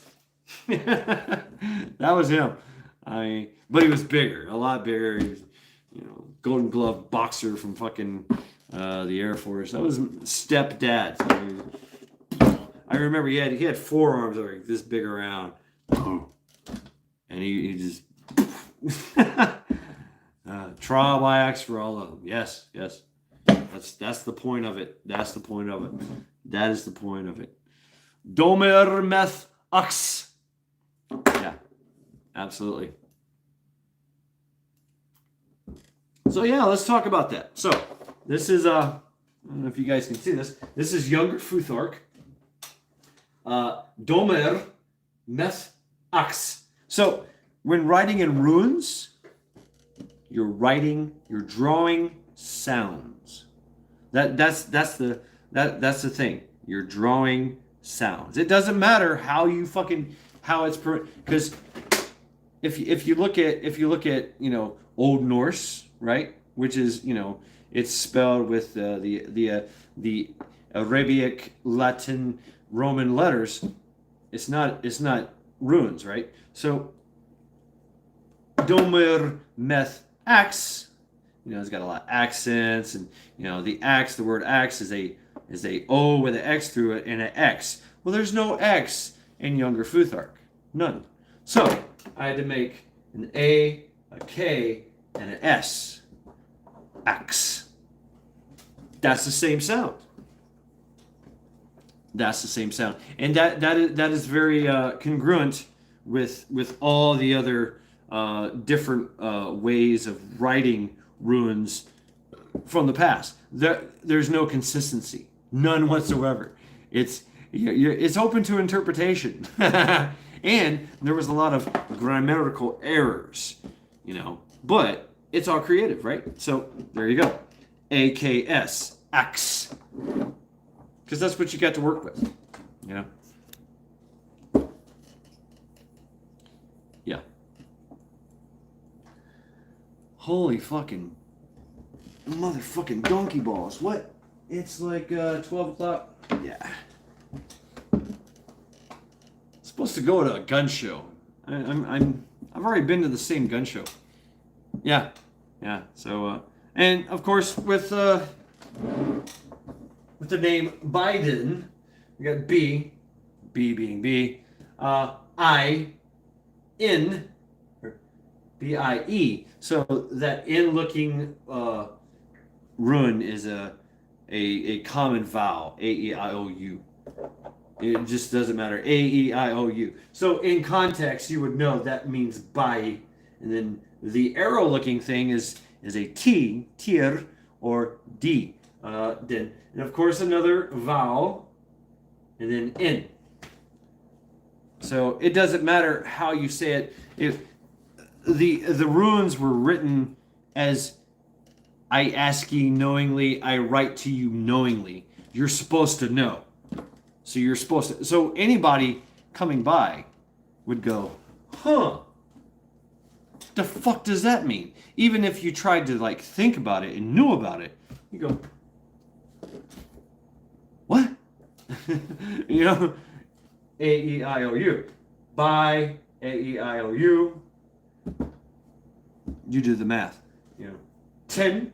That was him. But he was bigger, a lot bigger. He was, Golden Glove boxer from fucking the Air Force. That was stepdad. I remember he had forearms that were this big around, and he just trial by axe for all of them. Yes. That's the point of it. That's the point of it. That is the point of it. Domer meth ax. Yeah, absolutely. So yeah, let's talk about that. So this is I don't know if you guys can see this. This is younger Futhark. Domer meth ax. So when writing in runes, you're drawing sounds. That's the thing. You're drawing sounds. It doesn't matter how it's because if you look at Old Norse, right, which is it's spelled with the Arabic, Latin, Roman letters. It's not runes, right? So Domer meth ax. It's got a lot of accents, and the word axe is a O with an X through it and an X. Well, there's no X in younger Futhark. None. So I had to make an A, a K, and an S. Axe. That's the same sound. That's the same sound. And that is very congruent with all the other different ways of writing runes from the past. There's no consistency, none whatsoever. It's open to interpretation, and there was a lot of grammatical errors, but it's all creative, right? So there you go, AKS axe, because that's what you got to work with, Yeah. Holy fucking motherfucking donkey balls. What? It's like 12 o'clock. Yeah. Supposed to go to a gun show. I've already been to the same gun show. Yeah. So and of course with the name Biden, we got B being B, I, in, B-I-E. So that in-looking rune is a common vowel, A-E-I-O-U. It just doesn't matter, A-E-I-O-U. So in context, you would know that means by, and then the arrow-looking thing is a T, tir, or D. And of course another vowel, and then in. So it doesn't matter how you say it. If the runes were written as I ask ye knowingly, I write to you knowingly. You're supposed to know. So anybody coming by would go, huh? The fuck does that mean? Even if you tried to think about it and knew about it, you go, what? A-E-I-O-U. By A-E-I-O-U. You do the math. 10.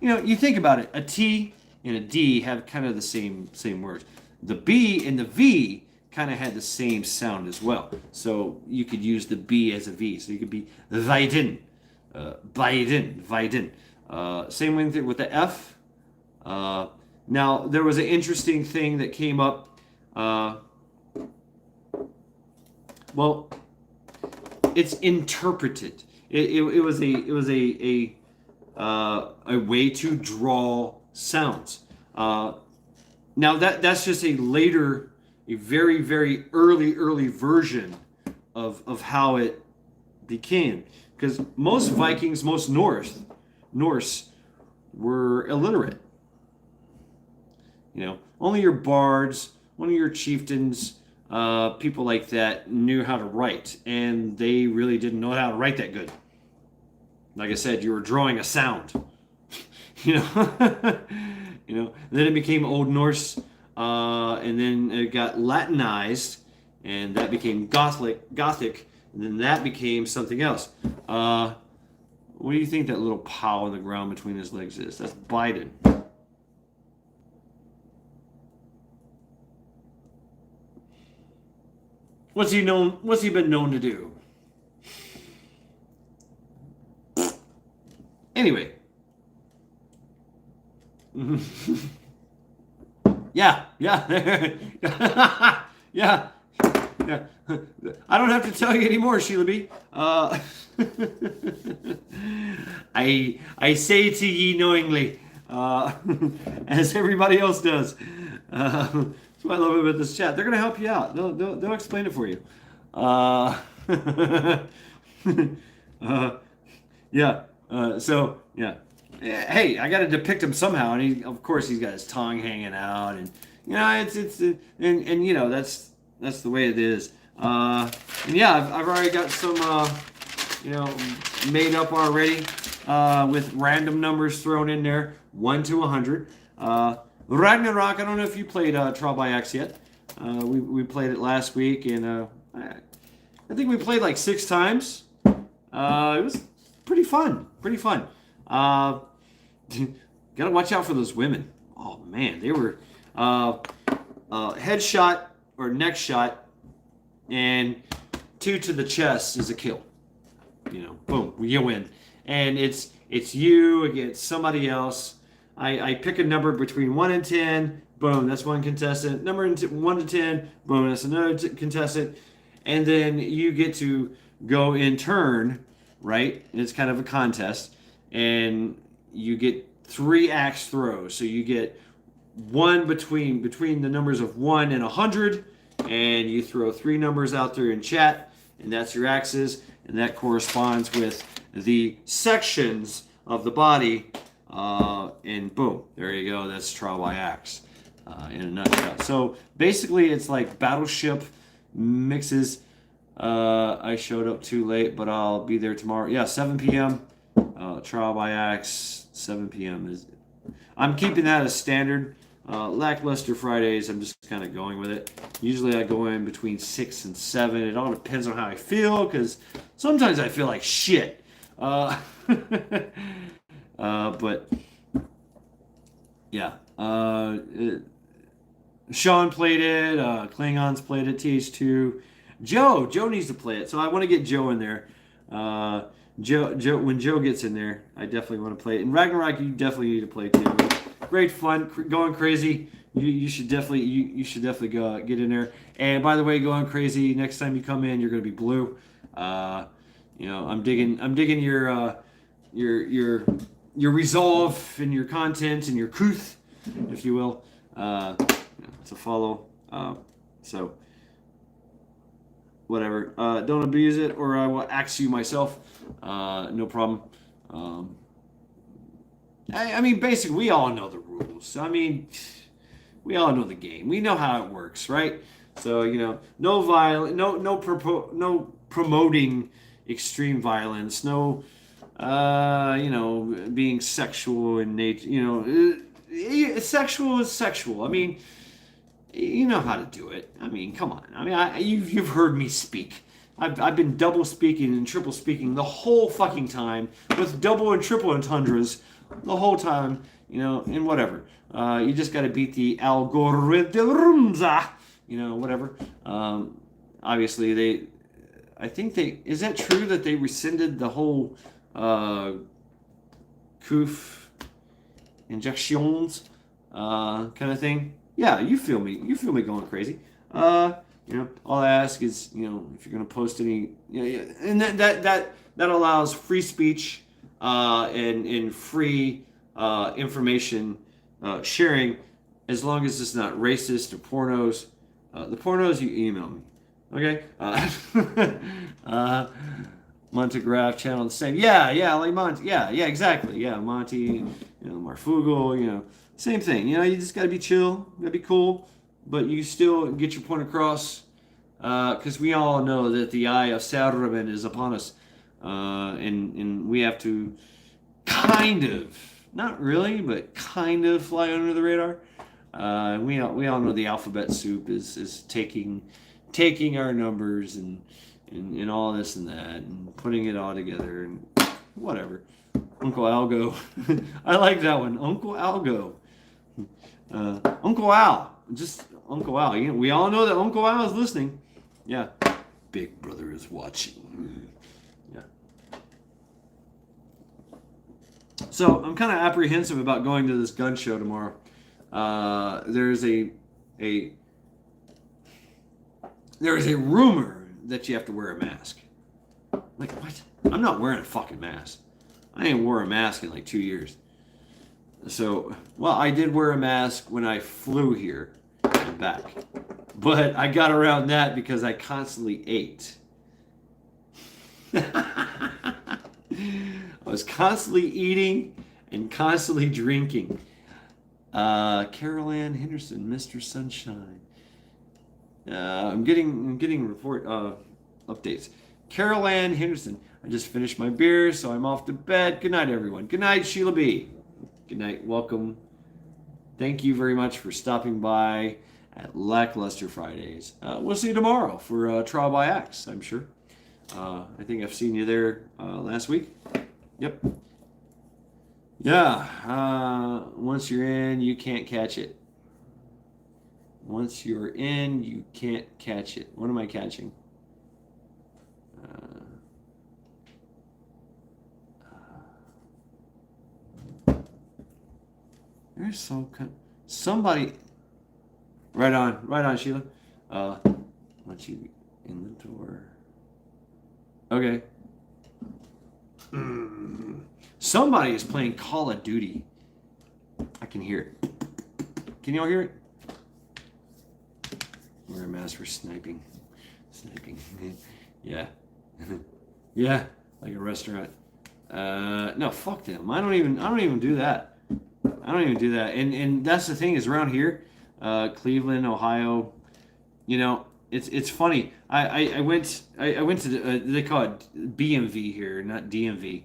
You think about it. A T and a D have kind of the same words. The B and the V kind of had the same sound as well. So you could use the B as a V. So you could be Weiden, Weiden. Same with the F. Now, there was an interesting thing that came up. Well, it's interpreted. It was a way to draw sounds. Now that's just a very, very early version of how it became. Because most Vikings, most Norse, Norse were illiterate. Only your bards, only your chieftains, people like that knew how to write, and they really didn't know how to write that good. Like I said, you were drawing a sound. Then it became Old Norse, and then it got Latinized, and that became Gothic, and then that became something else. What do you think that little pile on the ground between his legs is? That's Biden. What's he been known to do? Anyway. Yeah. Yeah. Yeah. I don't have to tell you anymore, Sheila B. I say to ye knowingly, as everybody else does. That's what I love about this chat. They're going to help you out. They'll explain it for you. Yeah. So yeah. Hey, I got to depict him somehow, and of course he's got his tongue hanging out, and that's the way it is. And yeah, I've already got some made up already with random numbers thrown in there, 1 to 100. Ragnarok, I don't know if you played Trial by Axe yet. We played it last week, and I think we played like 6 times. It was pretty fun. Gotta watch out for those women. Oh man, they were headshot or neck shot, and 2 to the chest is a kill. Boom, you win. And it's you against somebody else. I pick a number between 1 and 10. Boom, that's one contestant. Number 1 to 10. Boom, that's another contestant. And then you get to go in turn, right? And it's kind of a contest. And you get 3 axe throws. So you get one between the numbers of 1 and 100. And you throw 3 numbers out there in chat. And that's your axes. And that corresponds with the sections of the body. And boom, there you go. That's Trial by Axe in a nutshell. So basically, it's like Battleship mixes. I showed up too late, but I'll be there tomorrow. Yeah, 7 p.m. Trial by Axe, 7 p.m. I'm keeping that as standard. Lackluster Fridays, I'm just kind of going with it. Usually I go in between 6 and 7. It all depends on how I feel, because sometimes I feel like shit. But yeah, Sean played it. Klingons played it. TH2. Joe needs to play it, so I want to get Joe in there. Joe, when Joe gets in there, I definitely want to play it. And Ragnarok, you definitely need to play too. Great fun, going crazy. You should definitely go get in there. And by the way, going crazy. Next time you come in, you're gonna be blue. I'm digging your resolve and your content and your couth, if you will. To follow. So whatever. Don't abuse it, or I will axe you myself. No problem. I mean, basically, we all know the rules. I mean, we all know the game. We know how it works, right? So no violence, no promoting extreme violence, no being sexual in nature. Sexual is sexual. I mean, you know how to do it. I mean, come on. I mean, you've heard me speak. I've been double speaking and triple speaking the whole fucking time, with double and triple entendres the whole time, and whatever. You just got to beat the algorithms, whatever. Obviously, is that true that they rescinded the whole coof injections kind of thing? Yeah, you feel me going crazy. All I ask is, if you're gonna post any, and that allows free speech and free information sharing, as long as it's not racist or pornos. The pornos, you email me, okay? Montegraph channel the same. Yeah, like Monty. Yeah, exactly. Yeah, Monty, Marfugal, same thing. You just gotta be chill, gotta be cool, but you still get your point across. Because we all know that the eye of Saruman is upon us, and we have to kind of, not really, but kind of fly under the radar. We all know the alphabet soup is taking our numbers and all this and that and putting it all together and whatever. Uncle Algo, I like that one. Uncle Algo, Uncle Al, just Uncle Al. We all know that Uncle Al is listening. Yeah, Big Brother is watching. Yeah. So I'm kind of apprehensive about going to this gun show tomorrow. There's a rumor that you have to wear a mask. Like, what? I'm not wearing a fucking mask. I ain't wore a mask in like 2 years. So, well, I did wear a mask when I flew here and back. But I got around that because I constantly ate. I was constantly eating and constantly drinking. Carol Ann Henderson, Mr. Sunshine. I'm getting report updates. Carol Ann Henderson. I just finished my beer, so I'm off to bed. Good night, everyone. Good night, Sheila B. Good night. Welcome. Thank you very much for stopping by at Lackluster Fridays. We'll see you tomorrow for Trial by Axe, I'm sure. I think I've seen you there last week. Yep. Yeah. Once you're in, you can't catch it. Once you're in, you can't catch it. What am I catching? There's somebody. Right on, Sheila. Once you in the door. Okay. Somebody is playing Call of Duty. I can hear it. Can y'all hear it? Wear a mask for sniping. Yeah. Yeah, like a restaurant. No, fuck them. I don't even do that. And that's the thing is around here, Cleveland, Ohio, it's funny. I went to they call it BMV here, not DMV,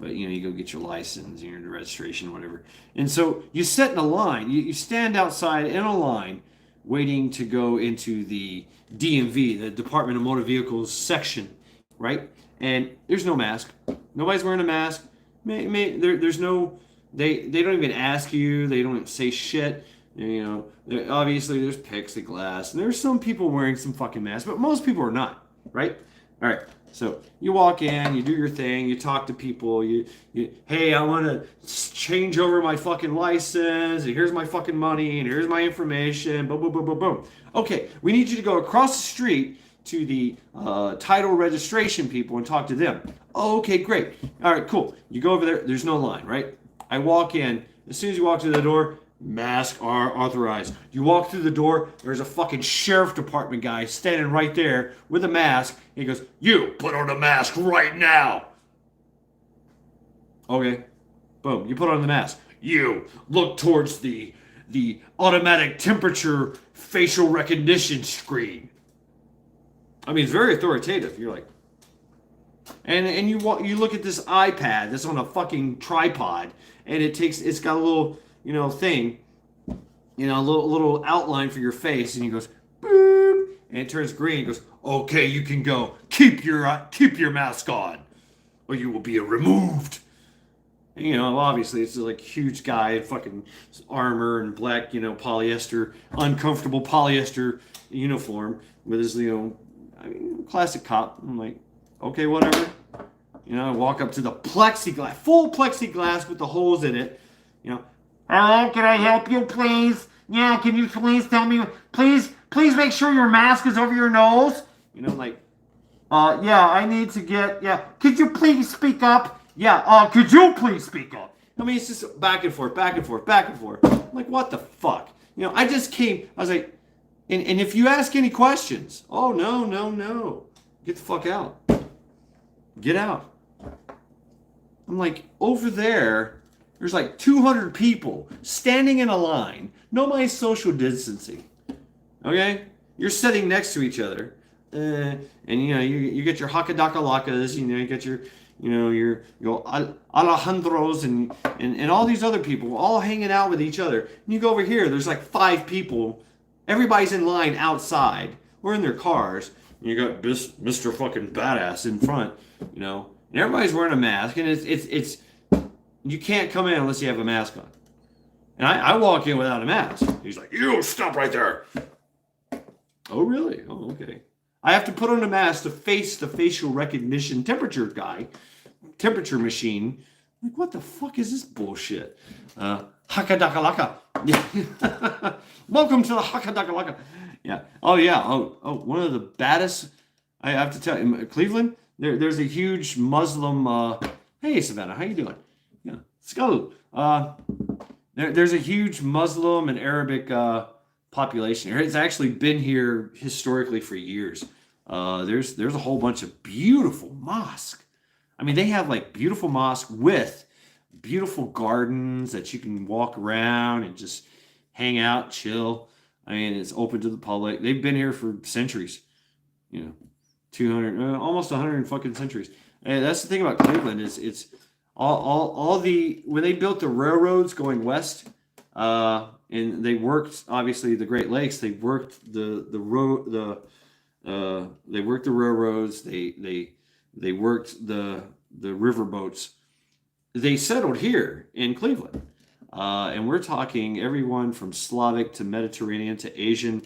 but you go get your license, your registration, whatever. And so you sit in a line, you stand outside in a line, waiting to go into the DMV, the Department of Motor Vehicles section, right? And there's no mask. Nobody's wearing a mask. There's no. They don't even ask you. They don't say shit. Obviously there's plexiglass, and there's some people wearing some fucking masks, but most people are not, right? All right. So you walk in, you do your thing, you talk to people. Hey, I want to change over my fucking license, and here's my fucking money, and here's my information. Boom, boom, boom, boom, boom. Okay, we need you to go across the street to the title registration people and talk to them. Oh, okay, great. All right, cool. You go over there. There's no line, right? I walk in. As soon as you walk through the door, masks are authorized. You walk through the door, there's a fucking sheriff department guy standing right there with a mask. He goes, "You put on a mask right now." Okay. Boom. You put on the mask. You look towards the automatic temperature facial recognition screen. I mean, it's very authoritative. You're like, and you look at this iPad that's on a fucking tripod, and it's got a little thing, a little outline for your face, and he goes boop, and it turns green. He goes, "Okay, you can go. Keep your mask on, or you will be removed." And, obviously it's like huge guy in fucking armor and black, polyester, uncomfortable polyester uniform with his, classic cop. I'm like, okay, whatever. I walk up to the plexiglass, full plexiglass with the holes in it. Hello, can I help you, please? Yeah, can you please tell me, please make sure your mask is over your nose? Yeah, I need to yeah, could you please speak up? Yeah, could you please speak up? I mean, it's just back and forth, back and forth, back and forth. I'm like, what the fuck? I just came, I was like, and if you ask any questions, oh, no. Get the fuck out. Get out. I'm like, over there, there's like 200 people standing in a line. No my social distancing. Okay? You're sitting next to each other. And you get your hakadakalakas, you get your Alejandros and all these other people all hanging out with each other. And you go over here, there's like 5 people. Everybody's in line outside. We're in their cars. And you got Mr. fucking Badass in front, and everybody's wearing a mask, and it's you can't come in unless you have a mask on. And I walk in without a mask. He's like, "You stop right there." Oh, really? Oh, okay. I have to put on a mask to face the facial recognition temperature temperature machine. Like, what the fuck is this bullshit? Hakadakalaka. Welcome to the Hakadakalaka. Yeah. Oh, yeah. Oh, one of the baddest, I have to tell you, Cleveland, there's a huge Muslim, hey, Savannah, how you doing? Yeah. Let's go. There's a huge Muslim and Arabic population here. It's actually been here historically for years. There's a whole bunch of beautiful mosques. I mean, they have like beautiful mosques with beautiful gardens that you can walk around and just hang out, chill. I mean, it's open to the public. They've been here for centuries, 200, almost 100 fucking centuries. And that's the thing about Cleveland is it's all the when they built the railroads going west, and they worked obviously the Great Lakes. They worked the road they worked the railroads. They worked the riverboats. They settled here in Cleveland. And we're talking everyone from Slavic to Mediterranean to Asian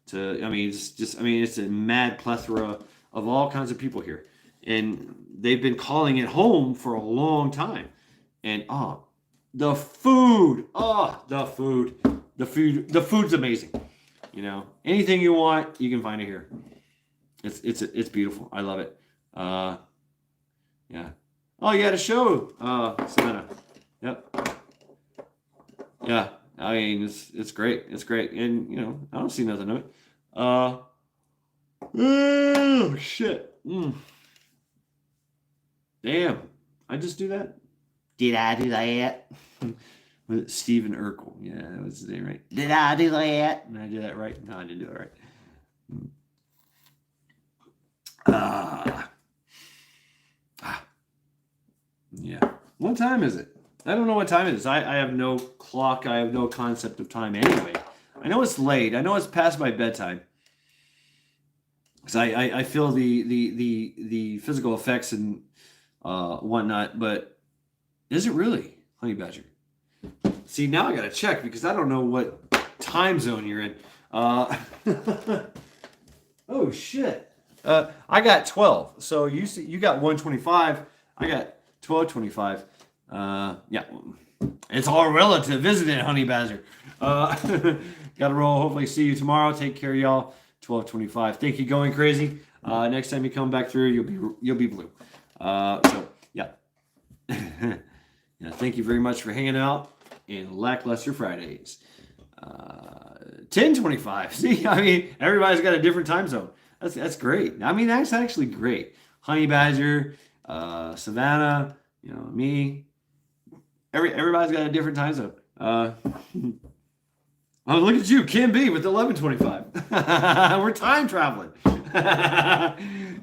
to, it's a mad plethora of all kinds of people here. And they've been calling it home for a long time. And, the food, the food's amazing. Anything you want, you can find it here. It's beautiful. I love it. Yeah. Oh, you had a show, Savannah. Yep. Yeah, I mean it's great. It's great, and I don't see nothing of it. Oh shit. Damn, I just do that. Did I do that? With Stephen Urkel. Yeah, that was his name, right? Did I do that? Did I do that right? No, I didn't do it right. Yeah. What time is it? I don't know what time it is. I have no clock. I have no concept of time anyway. I know it's late. I know it's past my bedtime. Because I feel the physical effects and whatnot. But is it really, Honey Badger? See, now I got to check because I don't know what time zone you're in. Oh, shit. I got 12. So you got 125. I got 12:25. Yeah, it's all relative, isn't it, Honey Badger? Gotta roll. Hopefully see you tomorrow. Take care, y'all. 12:25. Thank you, Going Crazy. Next time you come back through, you'll be blue. So yeah. Yeah, thank you very much for hanging out in Lackluster Fridays. 10:25. See, I mean, everybody's got a different time zone. That's great. I mean, that's actually great. Honey Badger, Savannah, me. Everybody's got a different time zone. Oh, look at you, Kim B with 11:25. We're time traveling.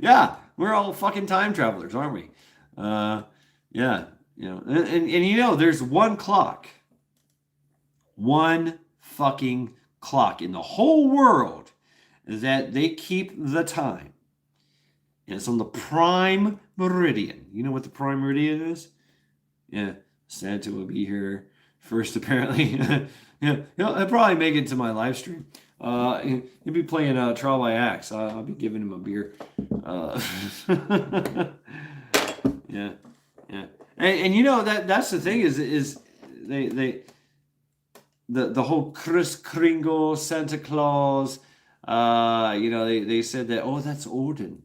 Yeah, we're all fucking time travelers, aren't we? Yeah, and there's one fucking clock in the whole world that they keep the time. And it's on the prime meridian. You know what the prime meridian is? Yeah, Santa will be here first, apparently. Yeah, he'll probably make it to my live stream. He'll be playing Trial by Axe. I'll be giving him a beer. Yeah. And that's the thing is they the whole Kris Kringle, Santa Claus. They said that, oh, that's Odin.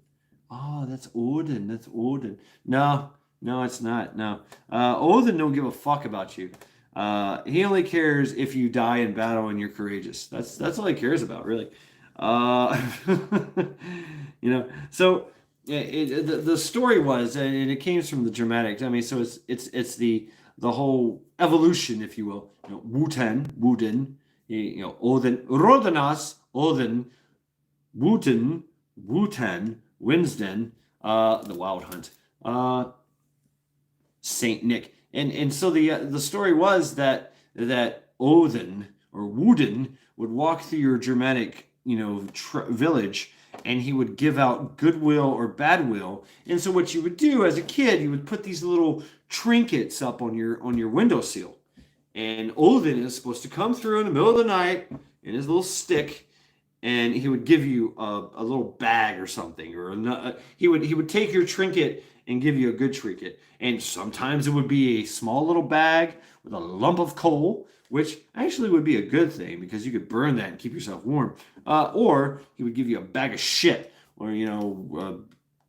Oh, that's Odin. That's Odin. No, it's not. No. Odin don't give a fuck about you. He only cares if you die in battle and you're courageous. That's all he cares about, really. So the story was, and it came from the dramatics. I mean, so it's the whole evolution, if you will. Wooten, Odin, Rodanas, Odin, Wooten, Winsden, the Wild Hunt, Saint Nick, and so the story was that Odin or Woden would walk through your Germanic village, and he would give out goodwill or bad will. And so what you would do as a kid, you would put these little trinkets up on your windowsill, and Odin is supposed to come through in the middle of the night in his little stick, and he would give you a little bag or something, or he would take your trinket and give you a good trinket. And sometimes it would be a small little bag with a lump of coal, which actually would be a good thing because you could burn that and keep yourself warm. Or he would give you a bag of shit, or a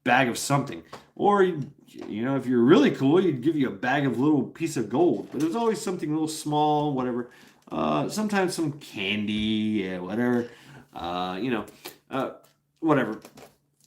bag of something. Or if you're really cool, he'd give you a bag of little piece of gold. But there's always something a little small, whatever. Sometimes some candy, yeah, whatever. Whatever.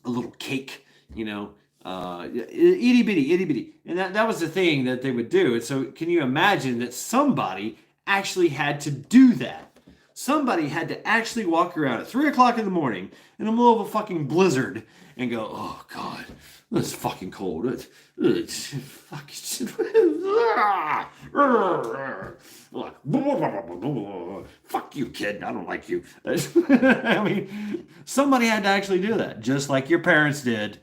A little cake, itty bitty. And that was the thing that they would do. And so can you imagine that somebody actually had to do that? Somebody had to actually walk around at 3 o'clock in the morning in the middle of a fucking blizzard and go, oh God, this is fucking cold. It's fucking fuck you, kid. I don't like you. I mean, somebody had to actually do that, just like your parents did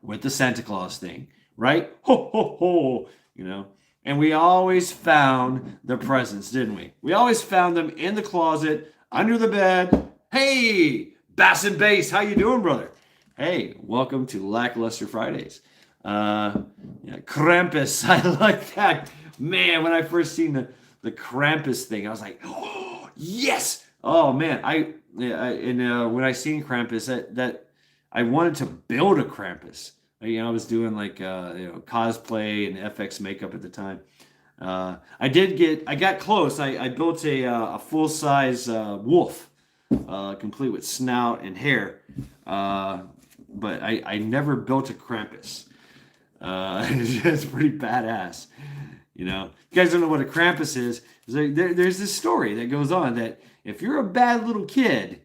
with the Santa Claus thing, right? Ho ho ho, And we always found the presents, didn't we? We always found them in the closet, under the bed. Hey, Bass and Bass, how you doing, brother? Hey, welcome to Lackluster Fridays. Krampus, I like that. Man, when I first seen the Krampus thing, I was like, oh, yes! Oh, man. When I seen Krampus, that I wanted to build a Krampus. I was doing like cosplay and FX makeup at the time. I got close. I built a full size wolf, complete with snout and hair. But I never built a Krampus. It's pretty badass. If you guys don't know what a Krampus is, there's this story that goes on that if you're a bad little kid,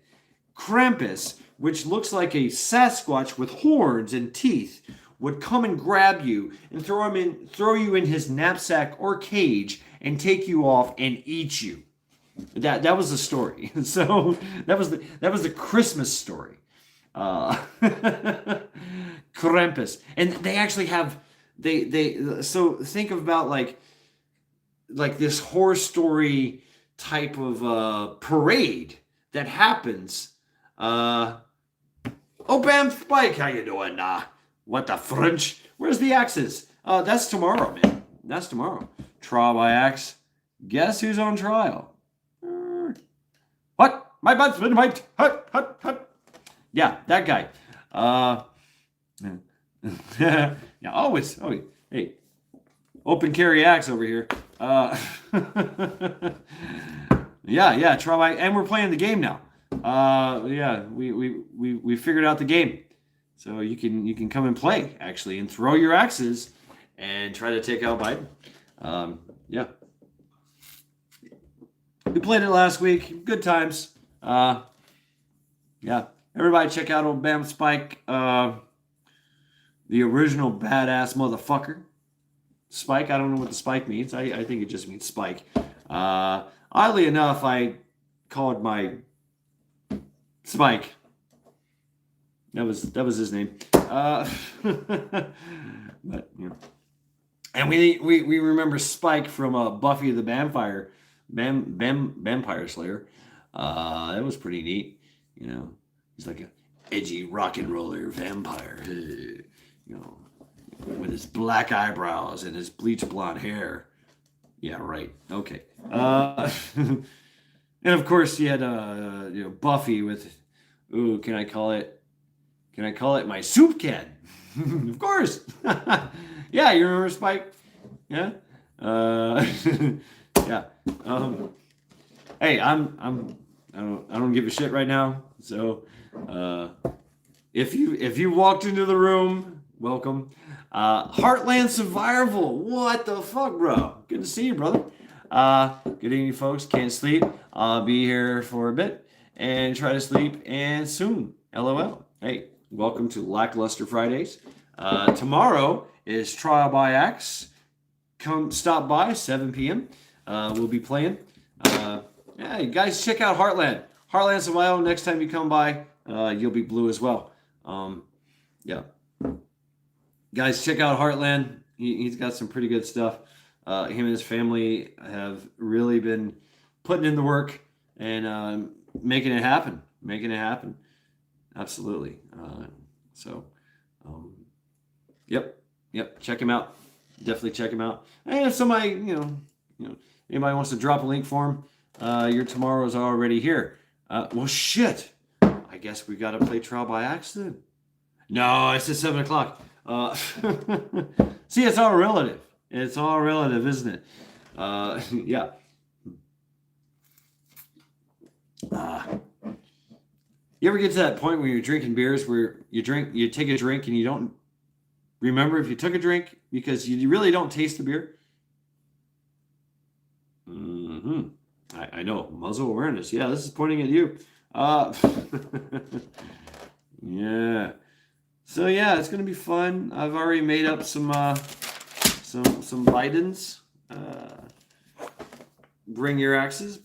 Krampus, which looks like a Sasquatch with horns and teeth, would come and grab you and throw you in his knapsack or cage and take you off and eat you. That was the story. So that was the Christmas story. Krampus, and they actually have so think about like this horror story type of parade that happens. Oh, Bam Spike, how you doing? What the French? Where's the axes? That's tomorrow, man. That's tomorrow. Trial by axe. Guess who's on trial? What? My butt's been wiped. Hut. Yeah, that guy. Yeah, always. Oh, hey, open carry axe over here. Yeah, trial by, and we're playing the game now. Yeah, we figured out the game. So you can come and play, actually, and throw your axes and try to take out Biden. Yeah. We played it last week. Good times. Yeah. Everybody check out old Bam Spike. The original badass motherfucker. Spike, I don't know what the spike means. I think it just means spike. Oddly enough, I called my Spike. That was his name. But and we remember Spike from Buffy the Vampire Slayer. That was pretty neat. He's like an edgy rock and roller vampire. With his black eyebrows and his bleach blonde hair. Yeah, right. Okay. And of course you had Buffy with, ooh, can I call it my soup can? Of course. Yeah, you remember Spike? Yeah. Yeah. Hey, I don't give a shit right now. So, if you walked into the room, welcome. Heartland Survival. What the fuck, bro? Good to see you, brother. Good evening, folks. Can't sleep. I'll be here for a bit and try to sleep and soon. LOL. Hey, welcome to Lackluster Fridays. Tomorrow is Trial by Axe. Come stop by 7 p.m. We'll be playing. Yeah, you guys check out Heartland. Heartland Survival. Next time you come by, you'll be blue as well. Yeah. Guys, check out Heartland. He's got some pretty good stuff. Him and his family have really been putting in the work and making it happen. Making it happen. Absolutely. Yep. Check him out. Definitely check him out. And if somebody, anybody wants to drop a link for him, your tomorrow's already here. Well, shit. I guess we got to play Trial by Accident. No, it's at 7 o'clock. See, it's all relative. It's all relative, isn't it? Yeah. You ever get to that point where you're drinking beers where you take a drink and you don't remember if you took a drink because you really don't taste the beer? Mm-hmm. I know. Muzzle awareness. Yeah, this is pointing at you. Yeah. So yeah, it's gonna be fun. I've already made up some Bidens. Bring your axes.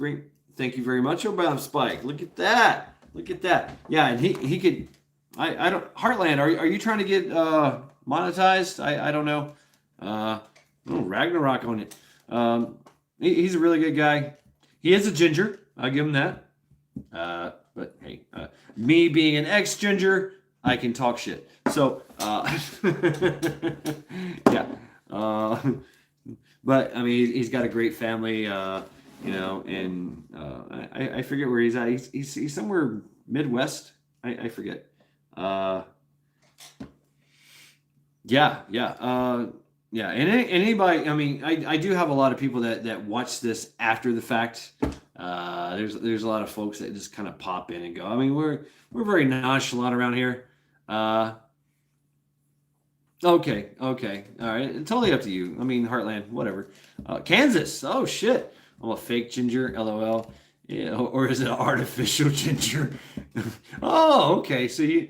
Thank you very much, Obama Spike. Look at that. Look at that. Yeah, and he could. I don't. Heartland, are you trying to get monetized? I don't know. Ragnarok on it. He's a really good guy. He is a ginger. I'll give him that. But hey, me being an ex-ginger, I can talk shit. So, yeah. But I mean, he's got a great family, and I forget where he's at. He's somewhere Midwest. I forget. Yeah. And anybody, I mean, I do have a lot of people that watch this after the fact. There's a lot of folks that just kind of pop in and go. I mean, we're very nonchalant around here. Okay, all right, totally up to you. I mean, Heartland, whatever. Kansas, oh shit, I'm a fake ginger, LOL. Yeah, or is it an artificial ginger? Oh, okay, so you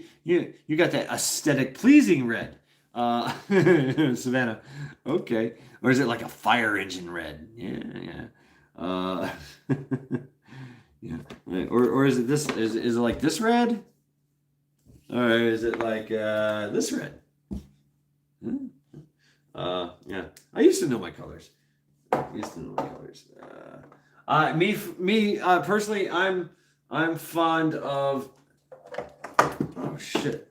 got that aesthetic pleasing red. Savannah, okay, or is it like a fire engine red? Yeah. Yeah, or is it this? Is it like this red? Or is it like this red? Yeah. I used to know my colors. Me personally, I'm fond of. Oh shit.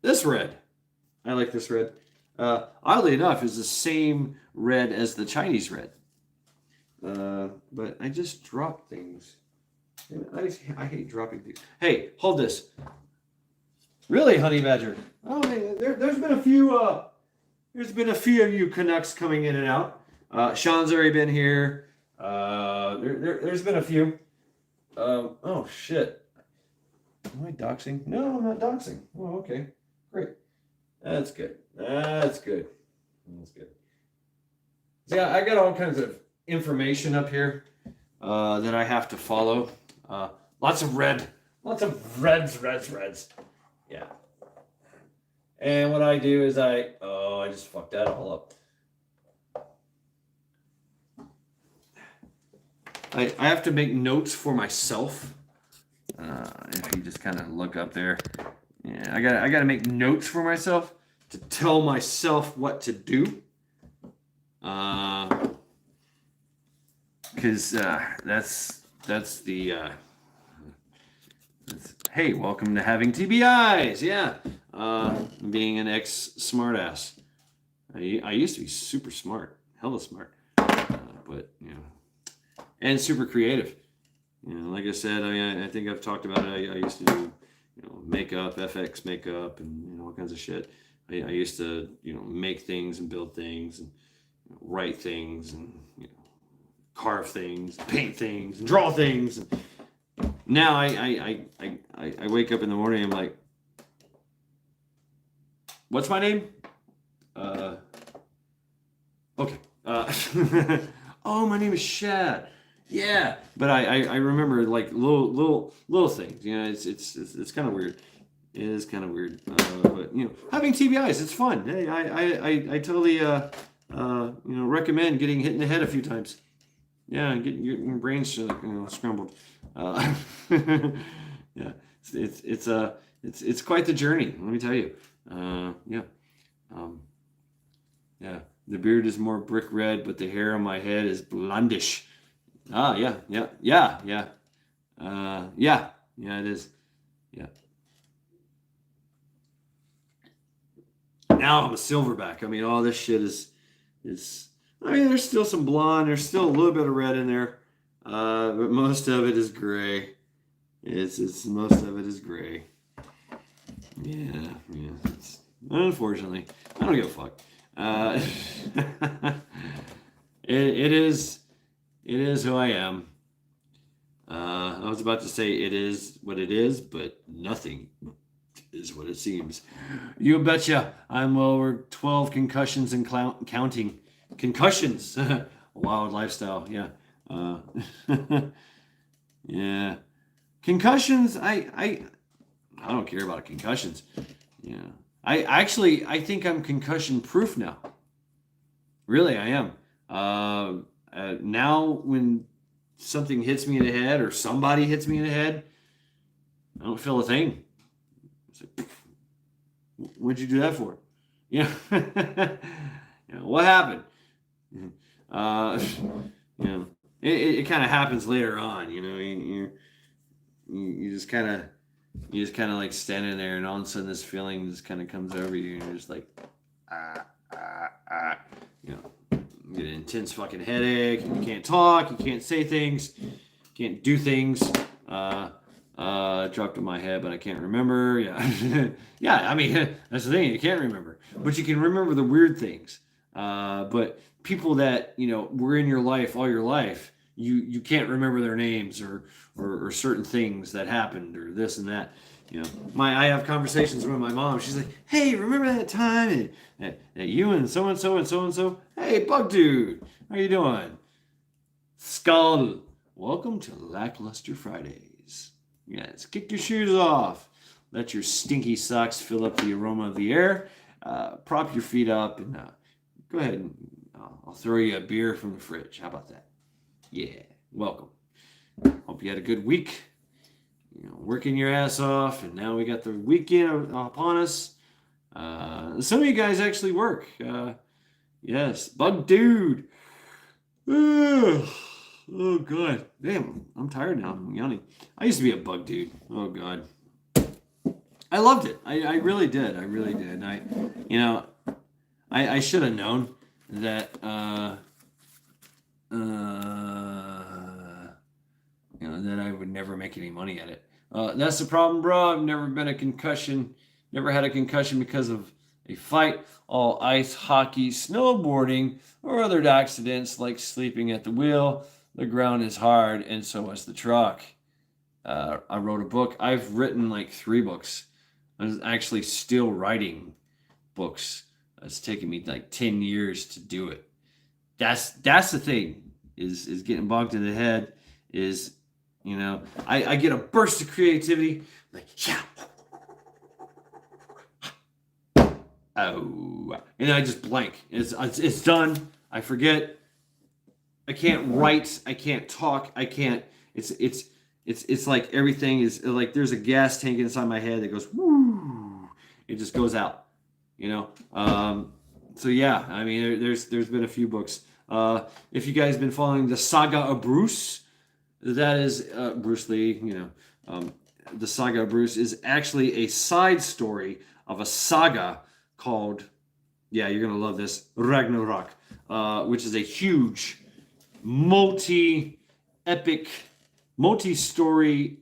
This red. I like this red. Oddly enough, is the same red as the Chinese red. But I just drop things. I hate dropping things. Hey, hold this. Really, Honey Badger? Oh, there's been a few. There's been a few of you Canucks coming in and out. Sean's already been here. There's been a few. Oh shit. Am I doxing? No, I'm not doxing. Oh, okay, great. That's good. Yeah, I got all kinds of information up here that I have to follow. Lots of reds. Yeah. And what I do is I just fucked that all up. I have to make notes for myself. If you just kind of look up there, yeah, I gotta make notes for myself to tell myself what to do. Because that's the. Hey, welcome to having TBIs. Yeah, being an ex-smartass. I used to be super smart, hella smart, but and super creative. Like I said, I think I've talked about it. I used to do, makeup, FX makeup, and all kinds of shit. I used to, make things and build things and write things and carve things, paint things, and draw things. And now I wake up in the morning. I'm like, What's my name? Okay. Oh, my name is Shad. Yeah, but I remember like little things. You know, it's kind of weird. It is kind of weird, but you know, having TBIs, it's fun. Hey, I totally recommend getting hit in the head a few times. Yeah, and getting your brains scrambled. Uh, yeah, it's quite the journey. Let me tell you. Yeah, um, yeah. The beard is more brick red, but the hair on my head is blondish. Ah, yeah. It is. Yeah. Now I'm a silverback. I mean, all this shit is. I mean, there's still some blonde. There's still a little bit of red in there, but most of it is gray. It's most of it is gray. Yeah. Unfortunately, I don't give a fuck. Uh, it is who I am. I was about to say it is what it is, but nothing is what it seems. You betcha. I'm over 12 concussions and counting. Concussions. Wild lifestyle. Yeah. Yeah. Concussions. I don't care about concussions. Yeah. I think I'm concussion proof now. Really, I am. Now when something hits me in the head or somebody hits me in the head, I don't feel a thing. It's like, what'd you do that for? Yeah. What happened? Uh, it kind of happens later on. You just kind of like standing there, and all of a sudden this feeling just kind of comes over you, and you're just like, you know, you get an intense fucking headache, and you can't talk, you can't say things, can't do things. It dropped in my head, but I can't remember. Yeah, yeah. I mean, that's the thing. You can't remember, but you can remember the weird things. But people that were in your life all your life, you can't remember their names or certain things that happened or this and that. I have conversations with my mom. She's like, "Hey, remember that time that you and so and so and so and so? Hey, Bug Dude, how you doing? Skull, welcome to Lackluster Fridays. Yes, kick your shoes off. Let your stinky socks fill up the aroma of the air. Prop your feet up and go ahead and I'll throw you a beer from the fridge. How about that? Yeah, welcome. Hope you had a good week. Working your ass off, and now we got the weekend upon us. Some of you guys actually work. Yes, Bug Dude. Oh god, damn! I'm tired now. I'm yawning. I used to be a Bug Dude. Oh god, I loved it. I really did. I really did. I should have known that. That I would never make any money at it. That's the problem, bro. I've never been a concussion. Never had a concussion because of a fight. All ice, hockey, snowboarding, or other accidents like sleeping at the wheel. The ground is hard, and so is the truck. I wrote a book. I've written like 3 books. I'm actually still writing books. It's taken me like 10 years to do it. That's the thing. Is getting bogged in the head. I get a burst of creativity, like, yeah. Oh, and I just blank. It's done. I forget. I can't write. I can't talk. I can't. It's like everything is like there's a gas tank inside my head that goes woo. It just goes out. So yeah, I mean, there's been a few books. If you guys have been following the saga of Bruce, that is Bruce Lee. The saga of Bruce is actually a side story of a saga called, yeah, you're gonna love this, Ragnarok, which is a huge, multi-story,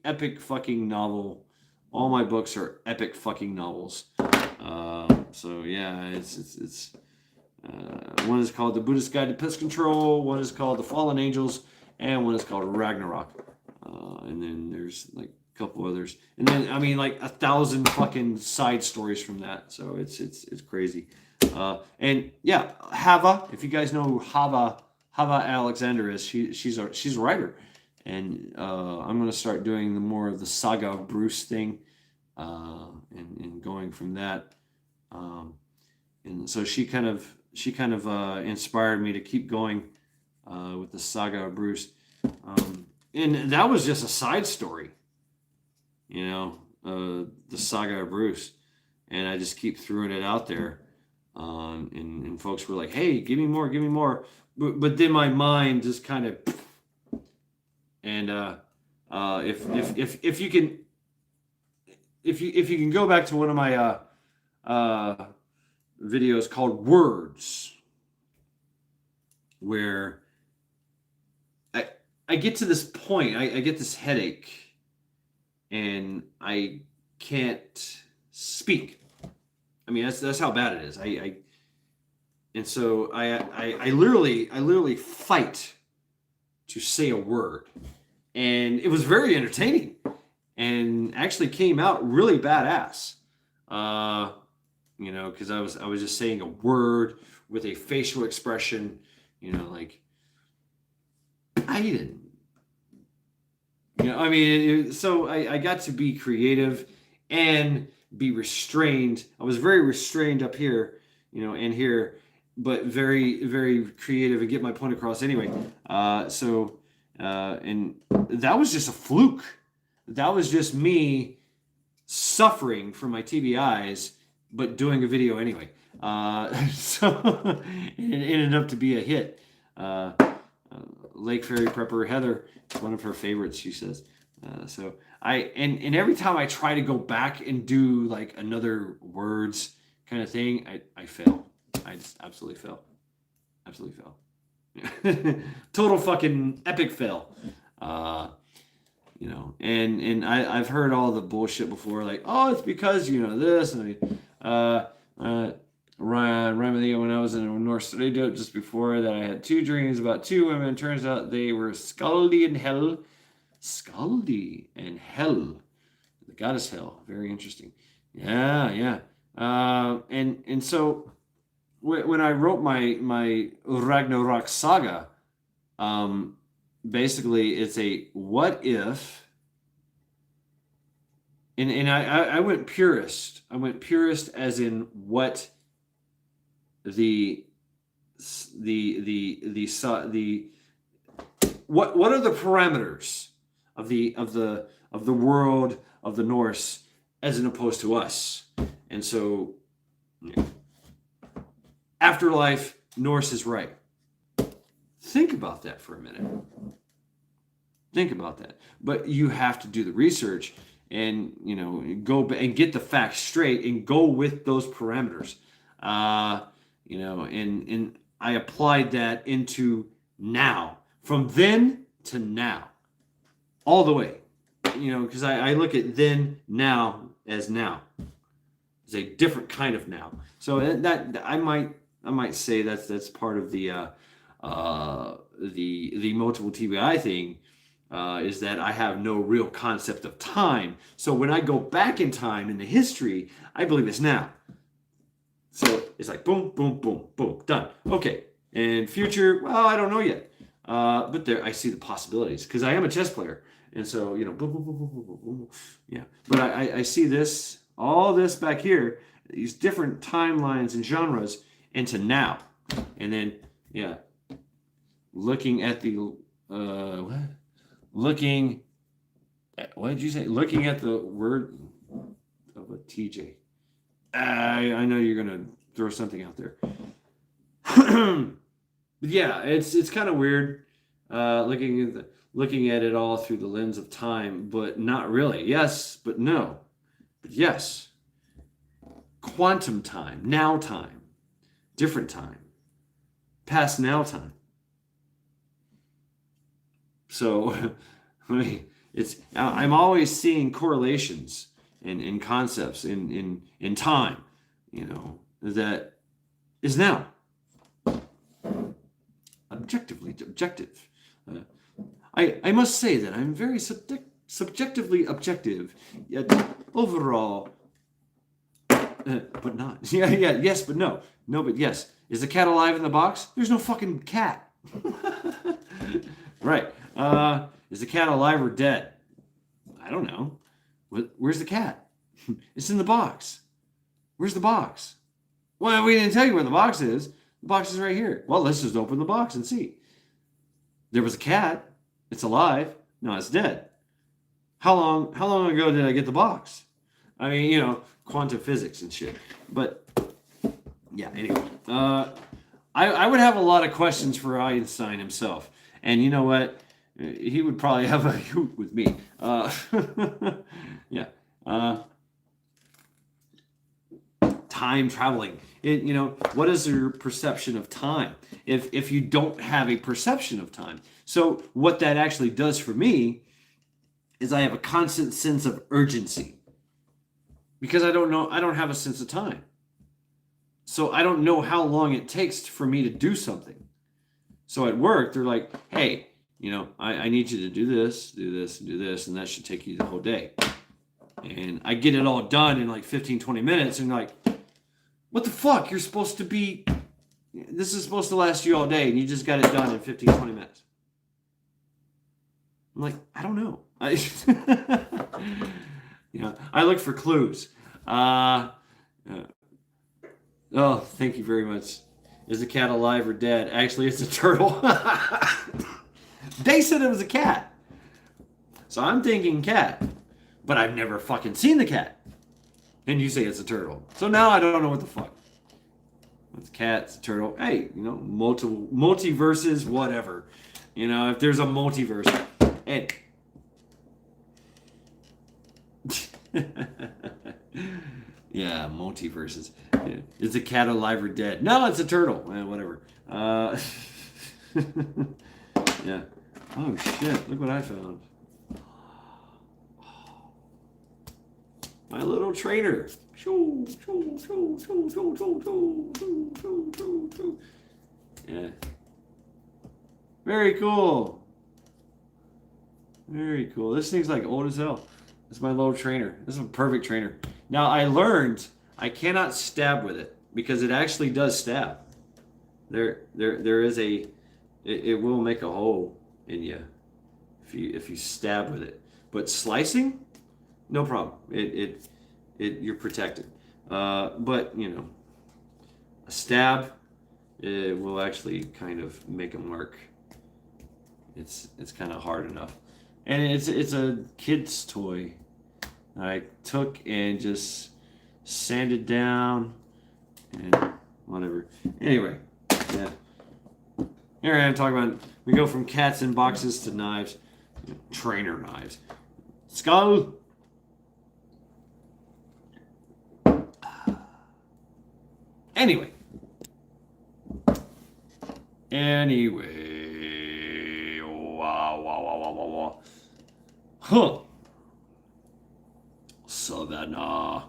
epic fucking novel. All my books are epic fucking novels. So yeah, it's one is called The Buddhist Guide to Pest Control, one is called The Fallen Angels, and one is called Ragnarok. And then there's like a couple others, and then I mean like 1,000 fucking side stories from that. So it's crazy. And yeah, Hava. If you guys know who Hava Alexander is, she's a writer, and I'm gonna start doing the more of the Saga of Bruce thing, and going from that. And so she kind of inspired me to keep going with the Saga of Bruce. And that was just a side story, the Saga of Bruce, and I just keep throwing it out there, and folks were like, "Hey, give me more," but then my mind just kind of, and if you can go back to one of my videos called Words, where I get to this point, I get this headache, and I can't speak. I mean, that's how bad it is. And so I literally fight to say a word, and it was very entertaining, and actually came out really badass. Because I was just saying a word with a facial expression, like I didn't. So I got to be creative and be restrained. I was very restrained up here, and here, but very, very creative and get my point across anyway. And that was just a fluke. That was just me suffering from my TBIs, but doing a video anyway. So it ended up to be a hit. Lake Fairy Prepper Heather, it's one of her favorites, she says. And every time I try to go back and do like another words kind of thing, I fail. I just absolutely fail. Absolutely fail. Total fucking epic fail. And I've heard all the bullshit before, like, oh, it's because this, and Ryan, when I was in North Radio just before that, I had 2 dreams about 2 women. Turns out they were Scaldi and Hel. Scaldi and Hel, the goddess Hel. Very interesting. Yeah. And so when I wrote my Ragnarok saga, basically it's a what if. And I went purist. I went purist as in what what are the parameters of the world of the Norse as opposed to us. And so afterlife, Norse is right. Think about that for a minute. Think about that. But you have to do the research and go and get the facts straight and go with those parameters. And I applied that into now, from then to now, all the way, because I look at then, now as now. It's a different kind of now. So that I might say that's part of the multiple TBI thing, is that I have no real concept of time. So when I go back in time in the history, I believe it's now. So it's like boom, boom, boom, boom, done. Okay, and future, well, I don't know yet, but there I see the possibilities because I am a chess player, and so boom, boom, boom, boom, boom, boom, boom. Yeah. But I see this, all this back here, these different timelines and genres into now, and then looking at the looking at, what did you say? Looking at the word of a TJ. I know you're gonna throw something out there. But yeah, it's kind of weird looking at it all through the lens of time, but not really. Yes, but no. But yes. Quantum time, now time, different time, past now time. So I'm always seeing correlations and concepts in time, that is now objective. I must say that I'm very subjectively objective, yet overall, but not. Yeah, yes, but no. No, but yes. Is the cat alive in the box? There's no fucking cat. Right. Is the cat alive or dead? I don't know. Where's the cat? It's in the box. Where's the box? Well, we didn't tell you where the box is. The box is right here. Well, let's just open the box and see. There was a cat. It's alive. No, it's dead. How long ago did I get the box? I mean, quantum physics and shit. But yeah, anyway. I would have a lot of questions for Einstein himself. And you know what? He would probably have a hoot with me. Yeah. Time traveling. What is your perception of time? If you don't have a perception of time. So what that actually does for me is I have a constant sense of urgency. Because I don't have a sense of time. So I don't know how long it takes for me to do something. So at work, they're like, hey, I need you to do this, and that should take you the whole day. And I get it all done in like 15, 20 minutes, and like, what the fuck? This is supposed to last you all day, and you just got it done in 15, 20 minutes. I'm like, I don't know. I look for clues. Oh, thank you very much. Is the cat alive or dead? Actually, it's a turtle. They said it was a cat. So I'm thinking cat. But I've never fucking seen the cat. And you say it's a turtle. So now I don't know what the fuck. It's a cat, it's a turtle. Hey, multiverses, whatever. If there's a multiverse. And yeah, multiverses. Yeah. Is the cat alive or dead? No, it's a turtle. Whatever. Yeah. Oh shit! Look what I found. My little trainer. Yeah. Very cool. Very cool. This thing's like old as hell. This is my little trainer. This is a perfect trainer. Now I learned I cannot stab with it because it actually does stab. There is it will make a hole in you if you stab with it. But slicing, no problem. You're protected. But a stab, it will actually kind of make a mark. It's kind of hard enough, and it's a kid's toy. I took and just sanded down and whatever. Anyway, yeah. Here I am talking about, we go from cats in boxes to knives, trainer knives. Skull. Anyway. Wow. Huh. Savannah.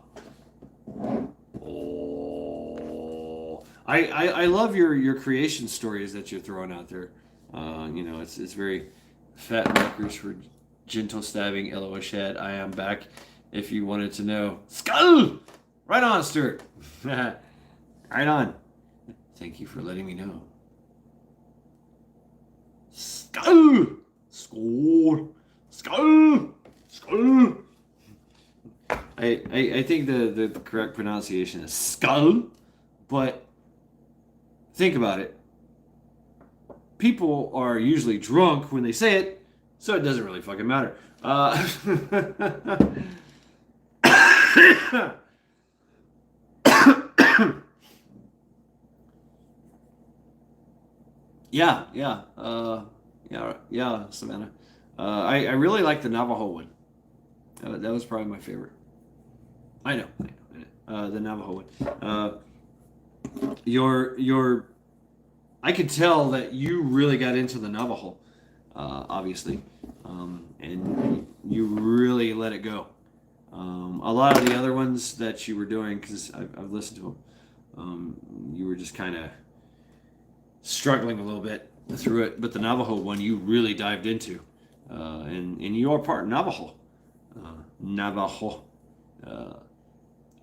Oh. I love your creation stories that you're throwing out there. It's very fat markers for gentle stabbing. LOL Shad. I am back. If you wanted to know. Skull! Right on, Stuart. Right on. Thank you for letting me know. Skull! Skull! Skull! Skull! I think the correct pronunciation is skull, but think about it. People are usually drunk when they say it, so it doesn't really fucking matter. Yeah, Savannah. I really like the Navajo one. That was probably my favorite. I know. The Navajo one. I could tell that you really got into the Navajo, obviously, and you really let it go. A lot of the other ones that you were doing, because I've listened to them, you were just kind of struggling a little bit through it, but the Navajo one you really dived into. and you are part Navajo. Navajo. Uh,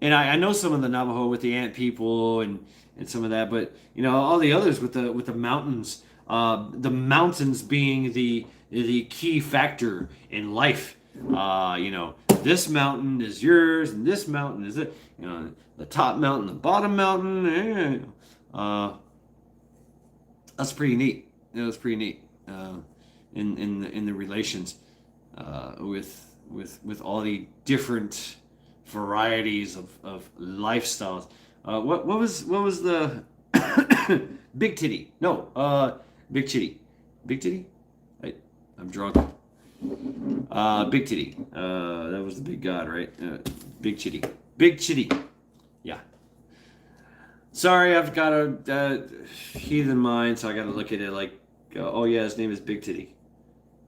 and I know some of the Navajo with the ant people and some of that, but all the others with the mountains, the mountains being the key factor in life. This mountain is yours, and this mountain is it. The top mountain, the bottom mountain. That's pretty neat. That's pretty neat. In the relations with all the different varieties of lifestyles. What was the big titty? No, big titty. Big titty? I'm drunk. Big titty. That was the big god, right? Big titty. Big titty. Yeah. Sorry, I've got a heathen mind, so I got to look at it like, oh yeah, his name is Big Titty,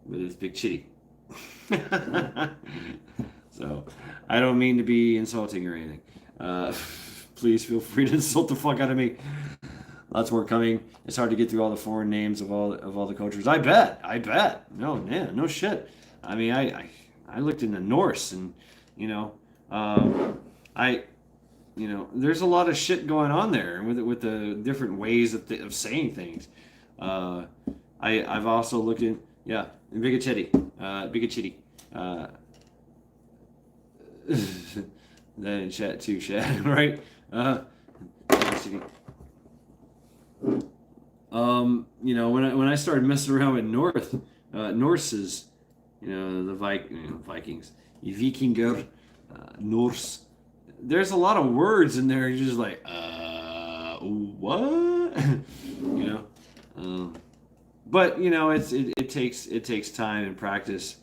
but it's Big Chitty. So, I don't mean to be insulting or anything. Please feel free to insult the fuck out of me. Lots more coming. It's hard to get through all the foreign names of all the cultures. I bet. No, yeah, no shit. I mean, I looked into Norse, and there's a lot of shit going on there with the different ways of saying things. I've also looked in Bigochetti. That in chat too, Shad, right? When I started messing around with Norse's, the Vikings, Vikinger, Norse. There's a lot of words in there. You're just like, what? But it takes time and practice.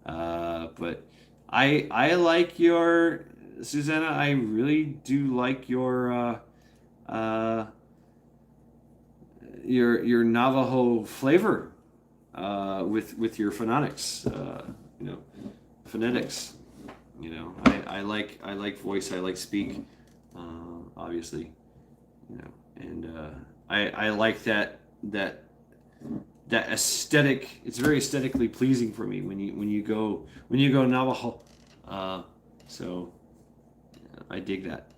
But I like your Susanna. I really do like your Navajo flavor with your phonetics. Phonetics. I like voice. I like speak. Obviously, and I like that aesthetic. It's very aesthetically pleasing for me when you go Navajo. So I dig that.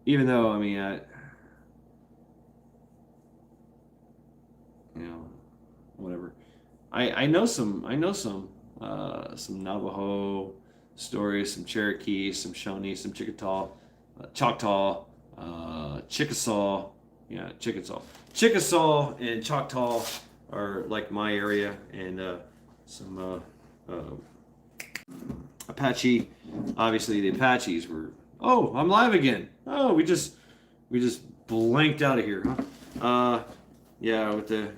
Even though whatever. I know some Navajo stories, some Cherokee, some Shawnee, some Chickasaw, Choctaw, Chickasaw. Yeah, Chickasaw and Choctaw are like my area, and some Apache. Obviously, the Apaches were. Oh, I'm live again. Oh, we just blanked out of here, huh? Yeah, with the.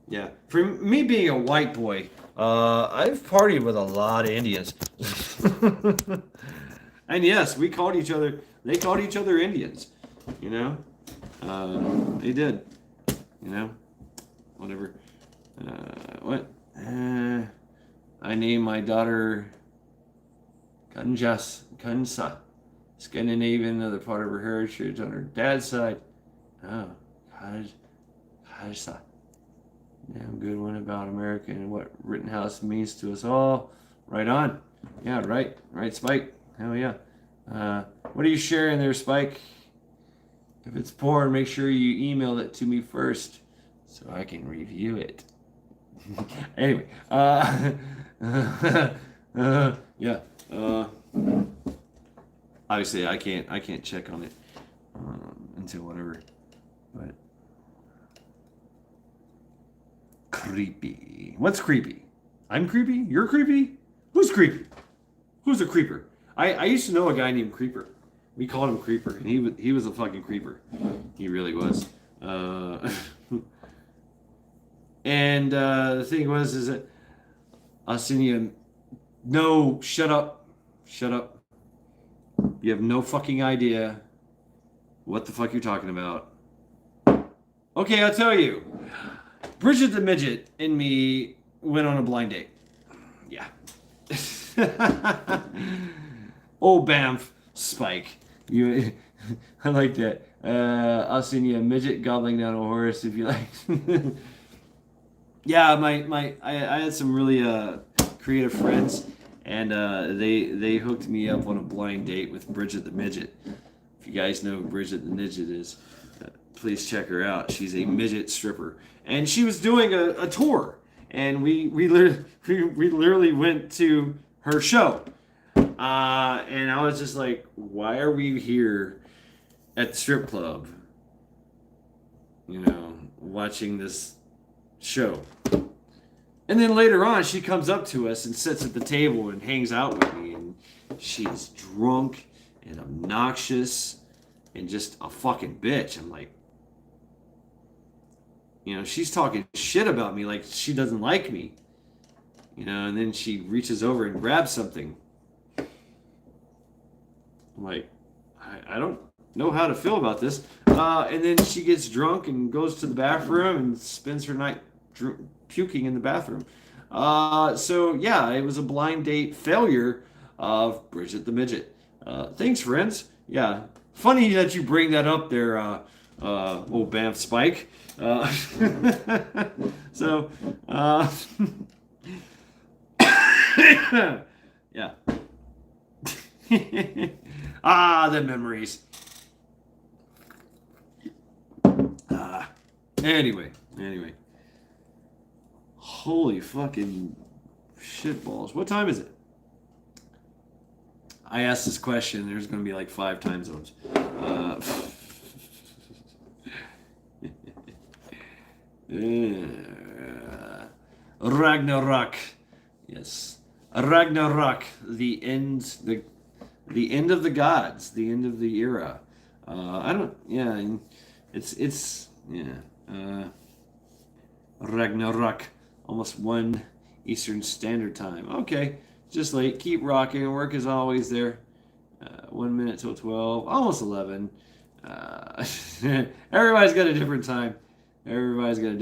Yeah, for me being a white boy, I've partied with a lot of Indians. And yes, we called each other. They called each other Indians. They did. Whatever. What? I named my daughter Kansa, Scandinavian, another part of her heritage on her dad's side. Oh, Kansa. Damn good one about America and what Rittenhouse means to us all. Right on. Yeah, right, Spike. Hell yeah. What are you sharing there, Spike? If it's porn, make sure you email it to me first so I can review it. Anyway, yeah. Obviously, I can't check on it until whatever. But creepy. What's creepy? I'm creepy? You're creepy? Who's creepy? Who's a creeper? I used to know a guy named Creeper. We called him Creeper, and he was a fucking creeper. He really was. And the thing is that I'll send you. No, shut up. You have no fucking idea what the fuck you're talking about. Okay, I'll tell you. Bridget the Midget and me went on a blind date. Yeah. Oh, Banff, Spike. I like that. I'll send you a midget gobbling down a horse if you like. Yeah, I had some really creative friends, and they hooked me up on a blind date with Bridget the Midget. If you guys know who Bridget the Midget is, please check her out. She's a midget stripper, and she was doing a tour, and we literally went to her show, and I was just like, why are we here at the strip club? You know, watching this show. And then later on, she comes up to us and sits at the table and hangs out with me. And she's drunk and obnoxious and just a fucking bitch. I'm like, you know, she's talking shit about me like she doesn't like me. You know, and then she reaches over and grabs something. I'm like, I don't know how to feel about this. And then she gets drunk and goes to the bathroom and spends her night puking in the bathroom. So yeah, it was a blind date failure of Bridget the Midget. Thanks, friends. Yeah, funny that you bring that up there, old Banff Spike. So, yeah. The memories. Anyway. Holy fucking shitballs. What time is it? I asked this question. There's going to be like 5 time zones. Ragnarok. Yes. Ragnarok. The end of the gods. The end of the era. I don't. Yeah. It's. Yeah. Ragnarok. Almost 1 Eastern Standard Time. Okay, just late. Keep rocking. Work is always there. 1 minute till 12. Almost 11. Everybody's got a different time. Totally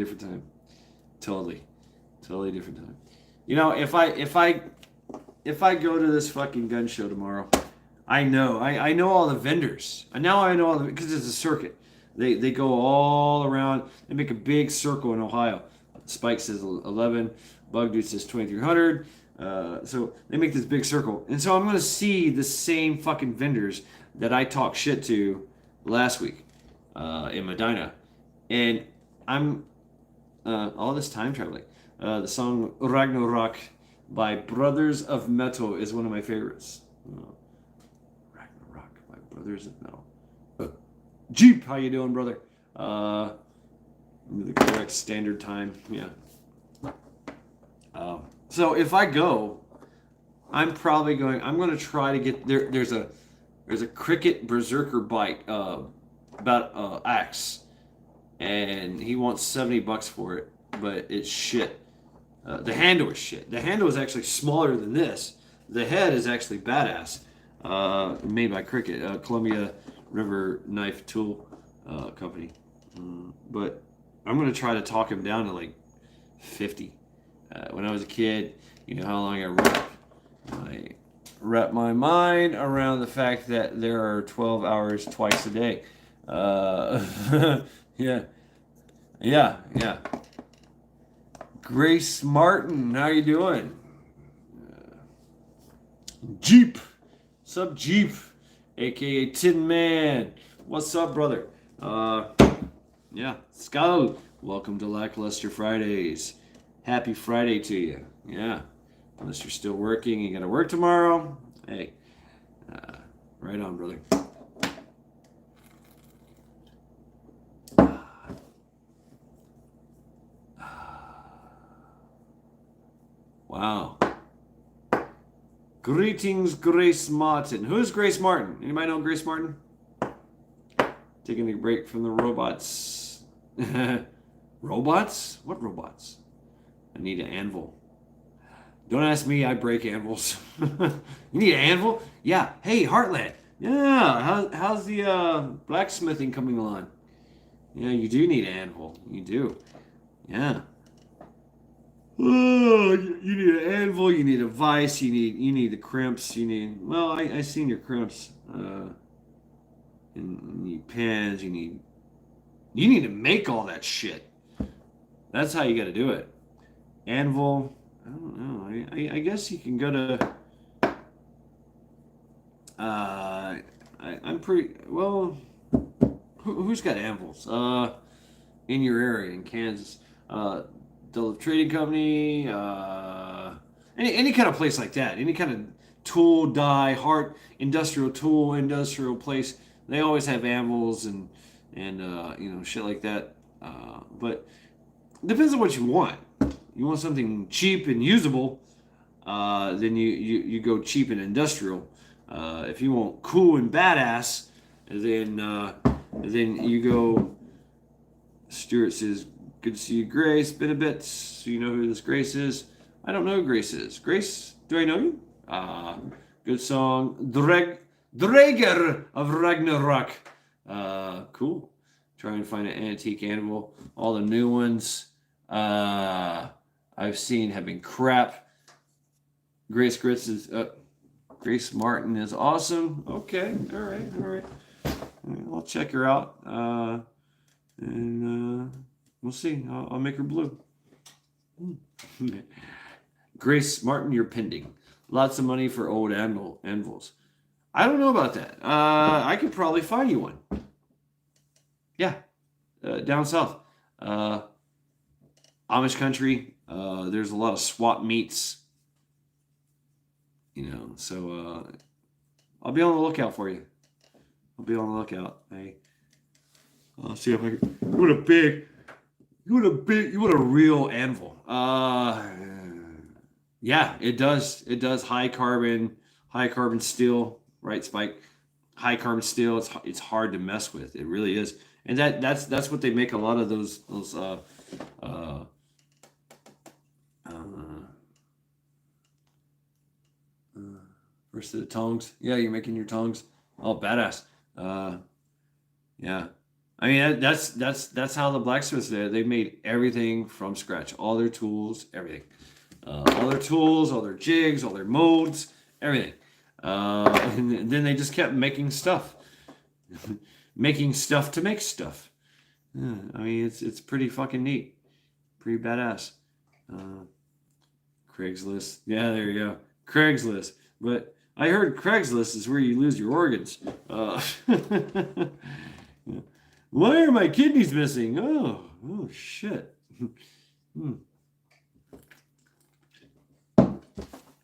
different time. You know, if I go to this fucking gun show tomorrow, I know all the vendors. Now I know all the, because it's a circuit. They go all around. They make a big circle in Ohio. Spike says 11. Bug Dude says 2300. So they make this big circle. And so I'm going to see the same fucking vendors that I talked shit to last week in Medina. And I'm all this time traveling. The song Ragnarok by Brothers of Metal is one of my favorites. Ragnarok by Brothers of Metal. Jeep, how you doing, brother? The correct standard time, yeah. So if I go, I'm going to try to get there. There's a cricket berserker bike about axe, and he wants $70 for it, but it's shit. The handle is shit. The handle is actually smaller than this. The head is actually badass. Made by Cricket, Columbia River Knife Tool Company. But I'm going to try to talk him down to like 50. When I was a kid, you know how long I wrap my mind around the fact that there are 12 hours twice a day. Yeah. Grace Martin, how you doing? Jeep. Sup, Jeep? AKA Tin Man. What's up, brother? Yeah. Skull. Welcome to Lackluster Fridays. Happy Friday to you. Yeah. Unless you're still working, you gotta work tomorrow. Hey. Right on, brother. Wow. Greetings, Grace Martin. Who's Grace Martin? Anybody know Grace Martin? Taking a break from the robots. Robots? What robots? I need an anvil. Don't ask me, I break anvils. You need an anvil? Yeah. Hey, Heartland. Yeah. How's the blacksmithing coming along? Yeah, you do need an anvil. You do. Yeah. Oh, you need an anvil, you need a vise, you need the crimps, well, I seen your crimps. And you need pens, you need to make all that shit. That's how you gotta do it. anvil. I don't know. I guess you can go to. I'm pretty well. Who's got anvils? In your area in Kansas, the trading company, any kind of place like that, any kind of tool, die, heart, industrial place. They always have anvils and shit like that. But it depends on what you want. You want something cheap and usable, then you go cheap and industrial. If you want cool and badass, then you go. Stuart says, "Good to see you, Grace. Been a bit. So you know who this Grace is? I don't know who Grace is. Grace, do I know you? Good song, Drager of Ragnarok. Cool. Try and find an antique anvil. All the new ones I've seen have been crap. Grace Martin is awesome. Okay, all right. I'll check her out. And we'll see. I'll make her blue. Grace Martin, you're pending. Lots of money for old anvils. I don't know about that. I could probably find you one. Yeah, down south. Amish country. There's a lot of swap meets. So I'll be on the lookout for you. I'll be on the lookout. I'll see if I can. You want a real anvil. Yeah, it does. It does high carbon steel, right, Spike? High carbon steel. It's hard to mess with. It really is. And that's what they make a lot of those first of the tongs. Yeah, you're making your tongs. Oh, badass. Yeah. I mean, that's how the blacksmiths did. They made everything from scratch. All their tools, everything. All their tools, all their jigs, all their molds, everything. And then they just kept making stuff. Making stuff to make stuff. Yeah, I mean, it's pretty fucking neat. Pretty badass. Craigslist. Yeah, there you go. Craigslist. But I heard Craigslist is where you lose your organs. Why are my kidneys missing? Oh shit.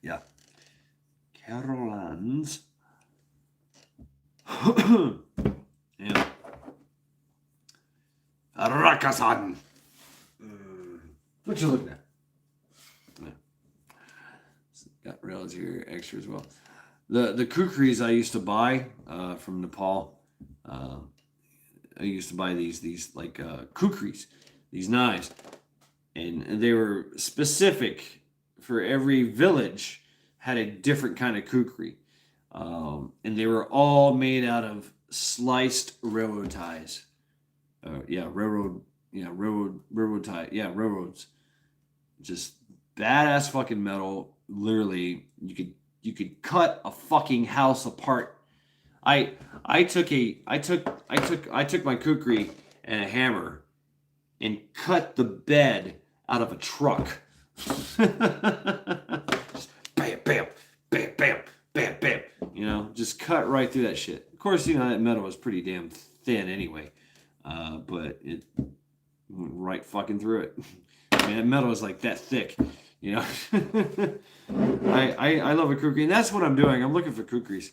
Yeah. Carolines. Yeah. Rakasan. What you looking at? Yeah. Got rails here extra as well. The kukris I used to buy from Nepal. I used to buy these like kukris, these knives, and they were specific for every village. Had a different kind of kukri, and they were all made out of sliced railroad ties. Railroad tie. Yeah, railroads. Just badass fucking metal. Literally, you could cut a fucking house apart. I took my kukri and a hammer and cut the bed out of a truck. Just bam, bam, bam, bam, bam, bam. Just cut right through that shit. Of course, that metal was pretty damn thin anyway, but it went right fucking through it. I mean, that metal is like that thick. I love a kukri, and that's what I'm doing. I'm looking for kukris.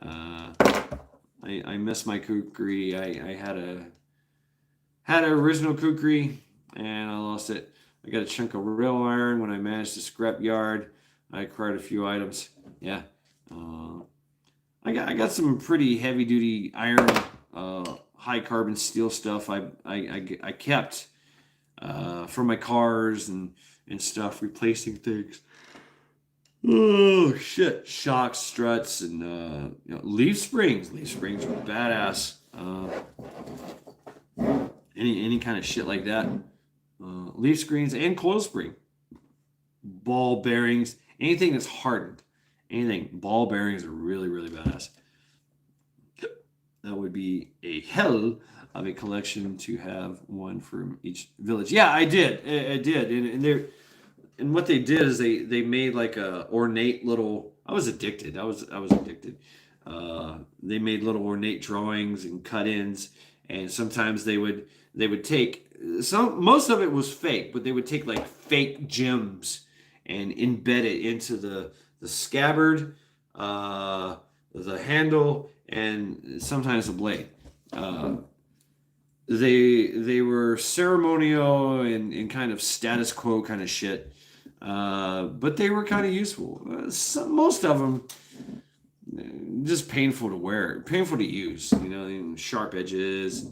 I miss my kukri. I had an original kukri, and I lost it. I got a chunk of rail iron when I managed to scrap yard. I acquired a few items. Yeah, I got some pretty heavy duty iron, high carbon steel stuff. I kept for my cars and stuff, replacing things. Oh shit! Shocks, struts, and leaf springs. Leaf springs are badass. Any kind of shit like that. Leaf springs and coil spring. Ball bearings. Anything that's hardened. Anything. Ball bearings are really, really badass. That would be a hell of a collection to have one from each village. Yeah, I did. I did, and and what they did is they made like a ornate little. I was addicted. I was addicted. They made little ornate drawings and cut-ins, and sometimes they would take some. Most of it was fake, but they would take like fake gems and embed it into the scabbard, the handle, and sometimes the blade. Uh, they were ceremonial and kind of status quo kind of shit, but they were kind of useful. Most of them just painful to wear, painful to use. Sharp edges,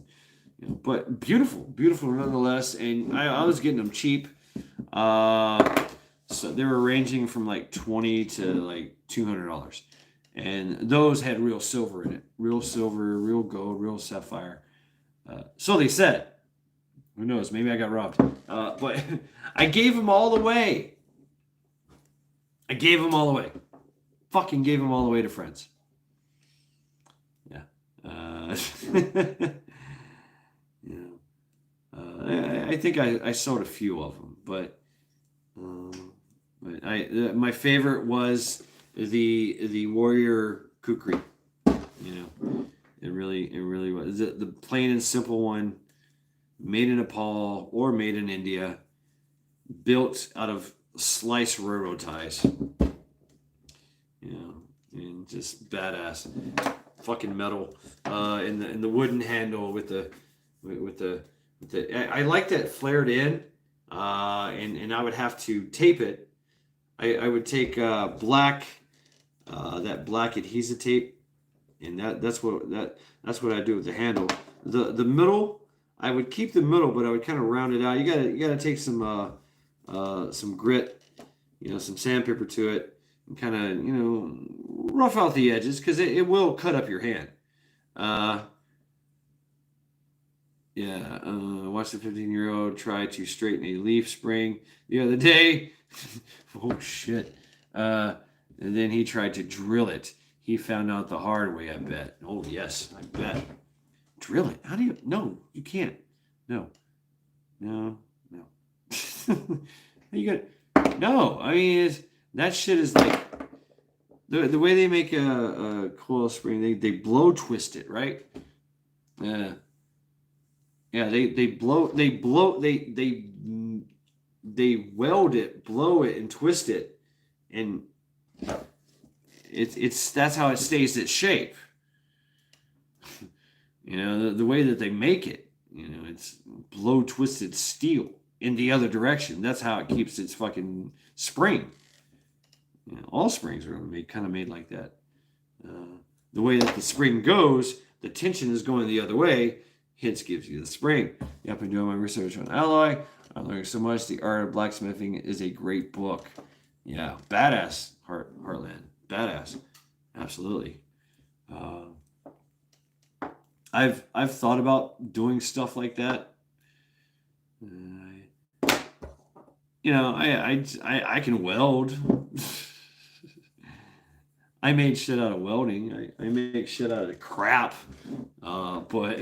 but beautiful nonetheless. And I was getting them cheap. So they were ranging from like $20 to like $200, and those had real silver in it, real silver, real gold, real sapphire. So they said. Who knows? Maybe I got robbed. But I gave them all away. I gave them all away. Fucking gave them all away to friends. Yeah. I think I sold a few of them, but my favorite was the warrior kukri. It really was the plain and simple one, made in Nepal or made in India, built out of sliced railroad ties. And just badass, fucking metal, in the wooden handle with the I like that flared in, and I would have to tape it. I would take black, that black adhesive tape, and that's what I do with the handle. The middle, I would keep the middle, but I would kind of round it out. You gotta take some grit, some sandpaper to it, and kind of rough out the edges because it will cut up your hand. Watch the 15-year-old try to straighten a leaf spring the other day. Oh shit! And then he tried to drill it. He found out the hard way, I bet. Oh, yes, I bet. Drill it. How do you... No, you can't. No. How you got... No, I mean, that shit is like... The way they make a coil spring, they blow twist it, right? Yeah, they weld it, blow it, and twist it. And... It's that's how it stays its shape. The way that they make it, it's blow twisted steel in the other direction. That's how it keeps its fucking spring. All springs are made like that. The way that the spring goes, the tension is going the other way. Hence gives you the spring. Yep, I'm doing my research on alloy. I'm learning so much. The Art of Blacksmithing is a great book. Yeah, badass, Heartland. Badass, absolutely. I've thought about doing stuff like that. I can weld. I made shit out of welding. I make shit out of crap. But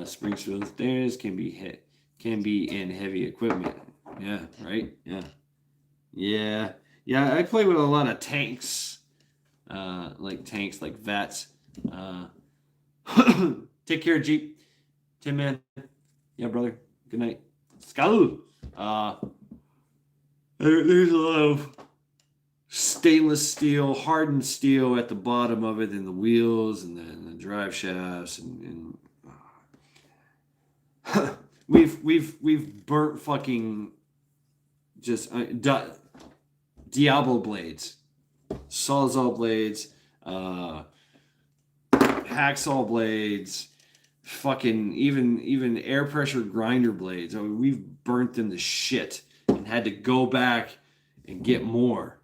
Springfield stairs can be in heavy equipment. Yeah, right. Yeah. I play with a lot of tanks, like VATs. Take care, Jeep. Tim, man. Yeah, brother. Good night. Skalu. There's a lot of stainless steel, hardened steel at the bottom of it, and the wheels, and the drive shafts, and we've burnt fucking just Diablo blades, Sawzall blades, hacksaw blades, fucking even air pressure grinder blades. I mean, we've burnt them to shit and had to go back and get more,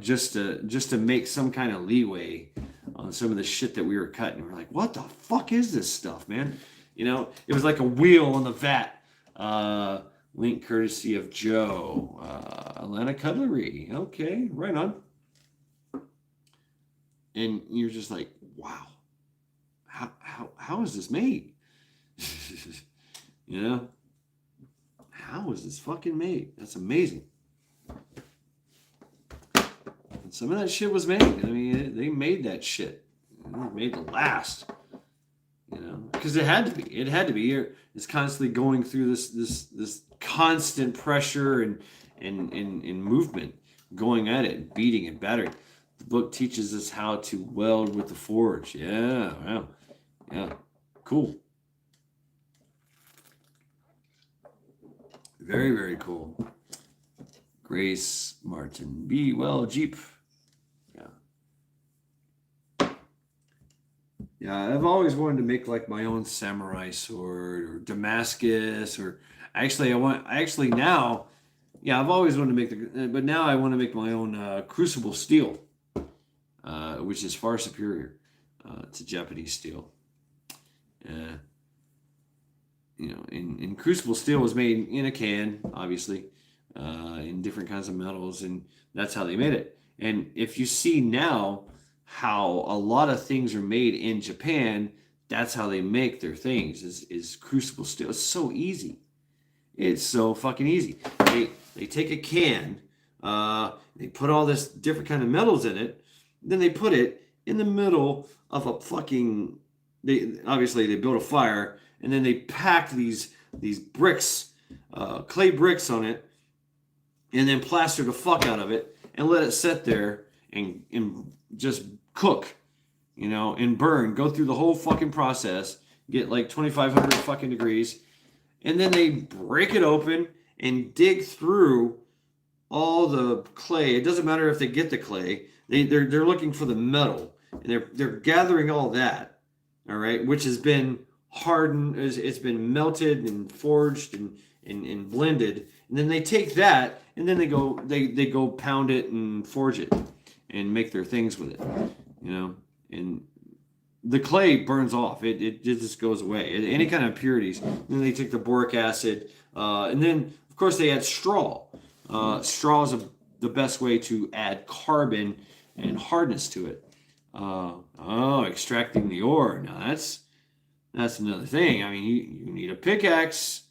just to make some kind of leeway on some of the shit that we were cutting. We're like, what the fuck is this stuff, man? It was like a wheel on the vat. Link courtesy of Joe. Atlanta Cutlery. Okay, right on. And you're just like, wow. How is this made? how is this fucking made? That's amazing. And some of that shit was made. I mean, they made that shit. It made to last. You know, because it had to be. It had to be. It's constantly going through this constant pressure and movement, going at it, beating it, battering. The book teaches us how to weld with the forge. Yeah, wow. Yeah, cool. Very, very cool. Grace Martin. Be well, Jeep. Yeah. Yeah, I've always wanted to make like my own samurai sword or Damascus or now, yeah, I've always wanted to make but now I want to make my own crucible steel, which is far superior to Japanese steel. You know, in crucible steel was made in a can, obviously, in different kinds of metals, and that's how they made it. And if you see now how a lot of things are made in Japan, that's how they make their things is crucible steel. It's so easy. It's so fucking easy. They take a can, they put all this different kind of metals in it, then they put it in the middle of a fucking. They build a fire, and then they pack these bricks, clay bricks on it, and then plaster the fuck out of it and let it sit there and just cook, you know, and burn. Go through the whole fucking process, get like 2,500 fucking degrees, and then they break it open and dig through all the clay. It doesn't matter if they get the clay. They're looking for the metal, and they're gathering all that. All right, which has been hardened, it's been melted and forged and blended, and then they take that and then they go pound it and forge it and make their things with it, you know. And the clay burns off; it just goes away. Any kind of impurities. And then they take the boric acid, and then of course they add straw. Straw is the best way to add carbon and hardness to it. Extracting the ore. Now that's another thing. I mean, you need a pickaxe,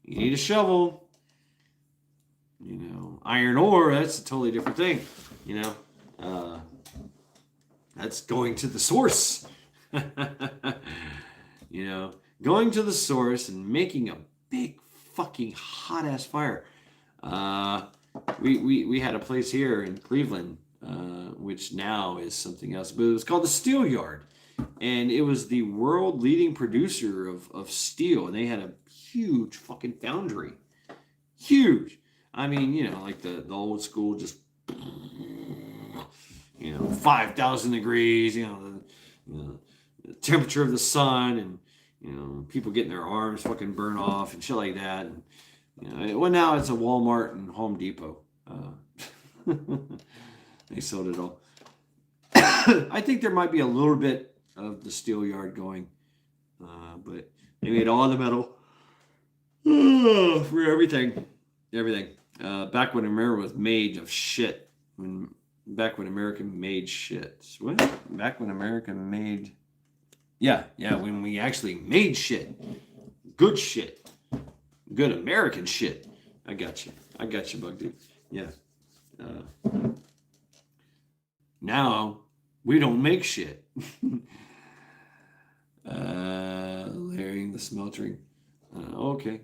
you need a shovel, you know, iron ore, that's a totally different thing, you know. That's going to the source. You know, going to the source and making a big fucking hot ass fire. We had a place here in Cleveland, which now is something else, but it was called the Steel Yard, and it was the world leading producer of steel, and they had a huge fucking foundry, huge. I mean, you know, like the old school, just, you know, 5,000 degrees, you know, the temperature of the sun, and you know, people getting their arms fucking burn off and shit like that. And you know, well, now it's a Walmart and Home Depot. They sold it all. I think there might be a little bit of the steel yard going, but they made all the metal for everything. Back when America was made of shit. Back when America made shit. What? Back when America made... Yeah, when we actually made shit. Good shit. Good American shit. I got you, bug dude. Yeah. Now, we don't make shit. Layering the smeltering. Okay.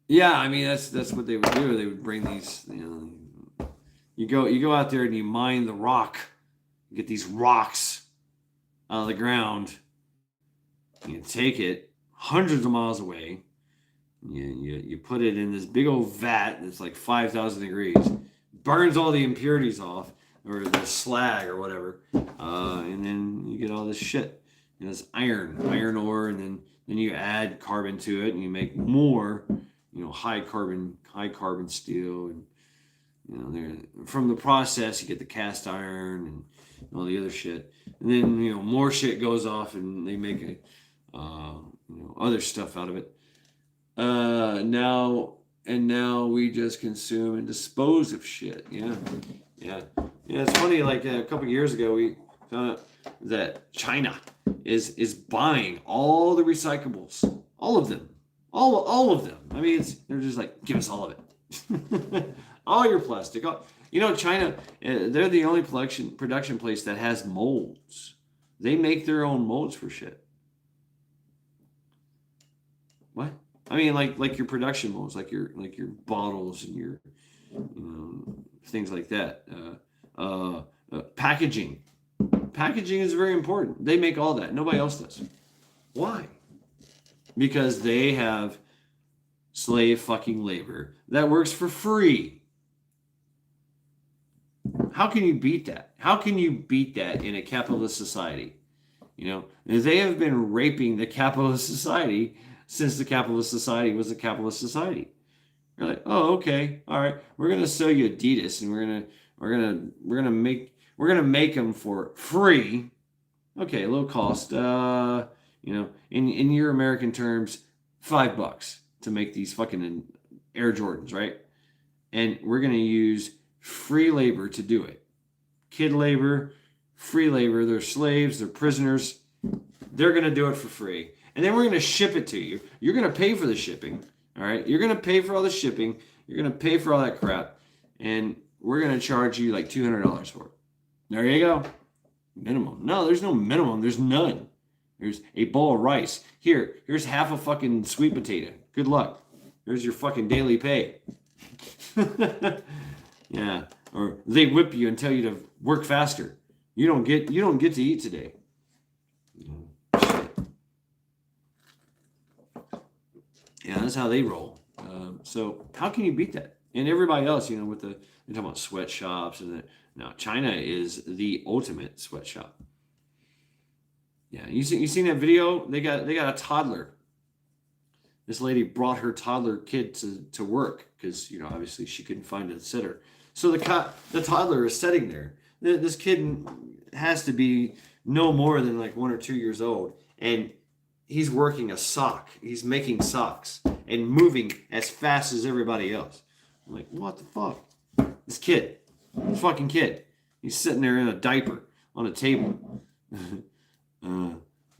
Yeah, I mean that's what they would do. They would bring these, you know, you go out there and you mine the rock. You get these rocks out of the ground. You take it hundreds of miles away. You put it in this big old vat that's like 5,000 degrees. Burns all the impurities off, or the slag or whatever, and then you get all this shit. And it's iron ore, and then you add carbon to it, and you make more, you know, high carbon steel, and you know, from the process you get the cast iron and all the other shit, and then you know more shit goes off, and they make you know, other stuff out of it. Now we just consume and dispose of shit. Yeah. It's funny. Like a couple of years ago, we found out that China is buying all the recyclables, all of them, All of them. I mean, they're just like, give us all of it. All your plastic. China, they're the only production place that has molds. They make their own molds for shit. What? I mean, like your production molds, like your bottles and your things like that. Packaging. Packaging is very important. They make all that. Nobody else does. Why? Because they have slave fucking labor that works for free. How can you beat that? How can you beat that in a capitalist society? They have been raping the capitalist society since the capitalist society was a capitalist society. You're like, oh, okay, all right, we're gonna sell you Adidas, and we're gonna make them for free. Okay, low cost. In your American terms, $5 to make these fucking Air Jordans, right? And we're gonna use free labor to do it. Kid labor, free labor. They're slaves. They're prisoners. They're gonna do it for free, and then we're gonna ship it to you. You're gonna pay for the shipping. All right, you're gonna pay for all the shipping. You're gonna pay for all that crap, and we're gonna charge you like $200 for it. There you go. Minimum. No, there's no minimum. There's none. There's a bowl of rice. Here's half a fucking sweet potato. Good luck. There's your fucking daily pay. Yeah. Or they whip you and tell you to work faster. You don't get to eat today. Shit. Yeah, that's how they roll. So how can you beat that? And everybody else, they're talking about sweatshops and now China is the ultimate sweatshop. Yeah, you seen that video? They got a toddler. This lady brought her toddler kid to work because obviously she couldn't find a sitter. So the toddler is sitting there. This kid has to be no more than like 1 or 2 years old, and he's working a sock. He's making socks and moving as fast as everybody else. I'm like, what the fuck? This fucking kid. He's sitting there in a diaper on a table.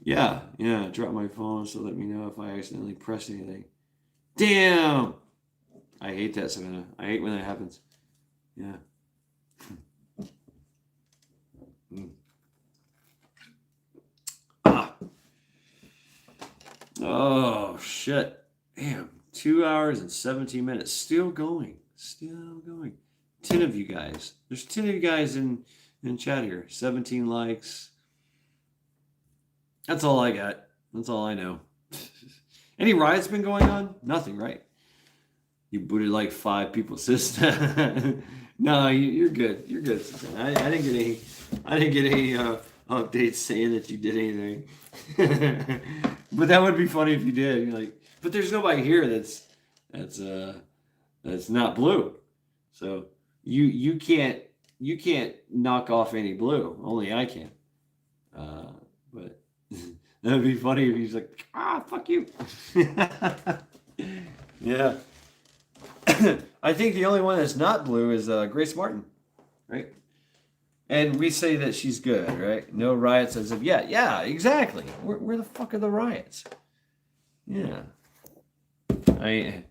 Yeah, drop my phone, so let me know if I accidentally press anything. Damn! I hate that, Savannah. I hate when that happens. Yeah. Oh, shit. Damn. 2 hours and 17 minutes. Still going. 10 of you guys. There's 10 of you guys in chat here. 17 likes. That's all I got. That's all I know. Any riots been going on? Nothing, right? You booted like 5 people, sis. No, you're good. You're good. I didn't get any updates saying that you did anything. But that would be funny if you did. You're like, but there's nobody here that's not blue. So you can't knock off any blue. Only I can. But that would be funny if he's like, fuck you. Yeah. I think the only one that's not blue is Grace Martin, right? And we say that she's good, right? No riots as of yet. Yeah, exactly. Where the fuck are the riots? Yeah. I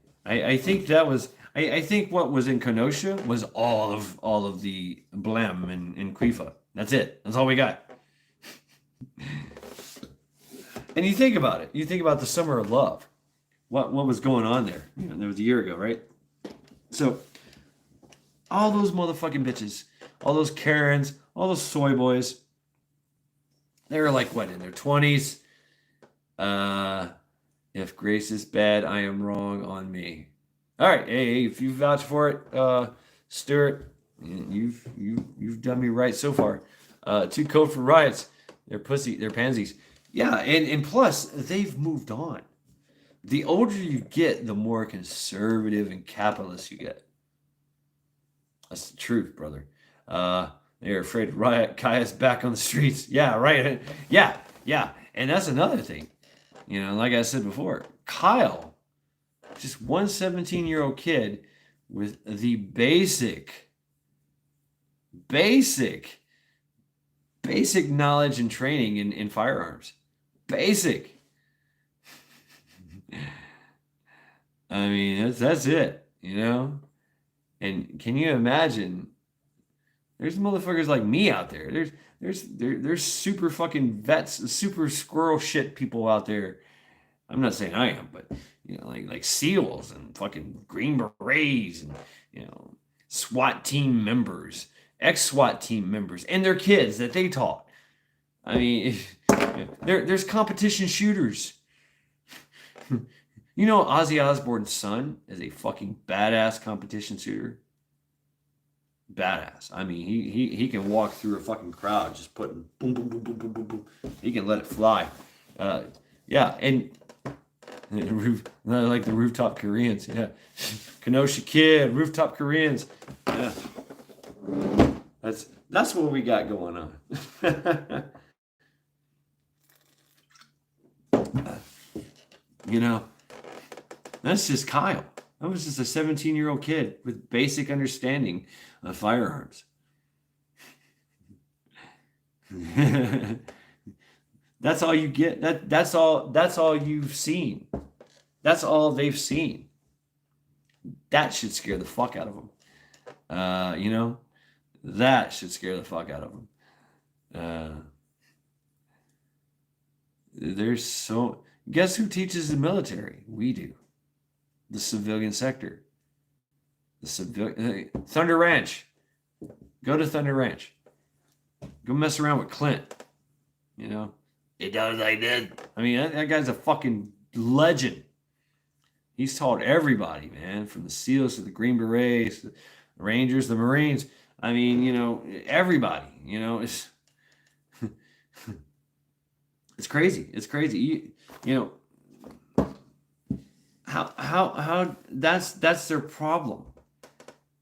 think that was I think what was in Kenosha was all of the blam in Quifa. That's it. That's all we got. And you think about it. You think about the Summer of Love. What was going on there? That was a year ago, right? So, all those motherfucking bitches, all those Karens, all those soy boys, they were like, what, in their 20s? If Grace is bad, I am wrong on me. All right, hey, if you vouch for it, Stuart, you've done me right so far. 2 code for riots. They're pansies. Yeah, and plus, they've moved on. The older you get, the more conservative and capitalist you get. That's the truth, brother. They're afraid to riot. Kaya's back on the streets. Yeah, right. Yeah. And that's another thing. Like I said before, Kyle, just one 17-year-old kid with the basic knowledge and training in firearms. Basic. I mean, that's it, And can you imagine? There's motherfuckers like me out there. There's super fucking vets, super squirrel shit people out there. I'm not saying I am, but like SEALs and fucking Green Berets and you know, SWAT team members, ex-SWAT team members, and their kids that they taught. I mean, there's competition shooters. Ozzy Osbourne's son is a fucking badass competition shooter. Badass. I mean, he can walk through a fucking crowd just putting boom, boom, boom, boom, boom, boom, boom. He can let it fly. Yeah, and like the rooftop Koreans. Yeah, Kenosha Kid, rooftop Koreans. Yeah, that's what we got going on. you know, that's just Kyle. I was just a 17-year-old kid with basic understanding of firearms. That's all you get. That's all you've seen. That's all they've seen. That should scare the fuck out of them. That should scare the fuck out of them. There's so guess who teaches the military? We do. The civilian sector. Thunder Ranch. Go to Thunder Ranch. Go mess around with Clint. It does like this. I mean, that guy's a fucking legend. He's taught everybody, man, from the SEALs to the Green Berets, the Rangers, the Marines. I mean, everybody. It's it's crazy. It's crazy. How that's their problem.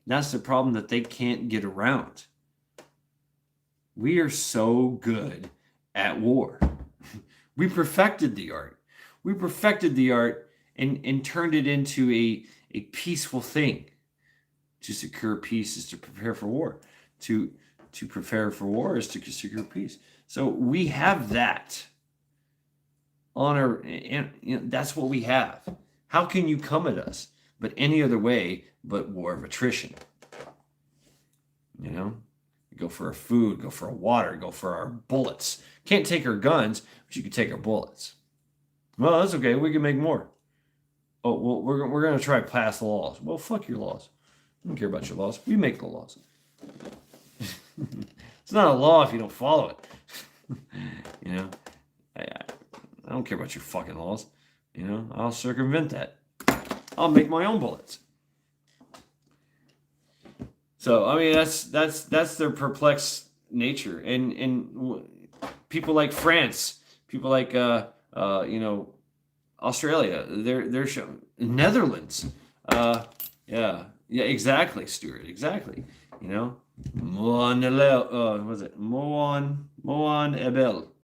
That's the problem that they can't get around. We are so good at war. We perfected the art. We perfected the art and turned it into a peaceful thing. To secure peace is to prepare for war. To prepare for war is to secure peace. So we have that on our, that's what we have. How can you come at us but any other way but war of attrition? Go for our food, go for our water, go for our bullets. Can't take our guns, but you can take our bullets. Well, that's okay. We can make more. Oh, well, we're going to try to pass laws. Well, fuck your laws. I don't care about your laws. We make the laws. It's not a law if you don't follow it. I don't care about your fucking laws. I'll circumvent that. I'll make my own bullets. So I mean, that's their perplexed nature, and people like France, people like Australia, they're showing Netherlands, yeah, exactly, Stuart, exactly, Moan, was it Moan Ebel?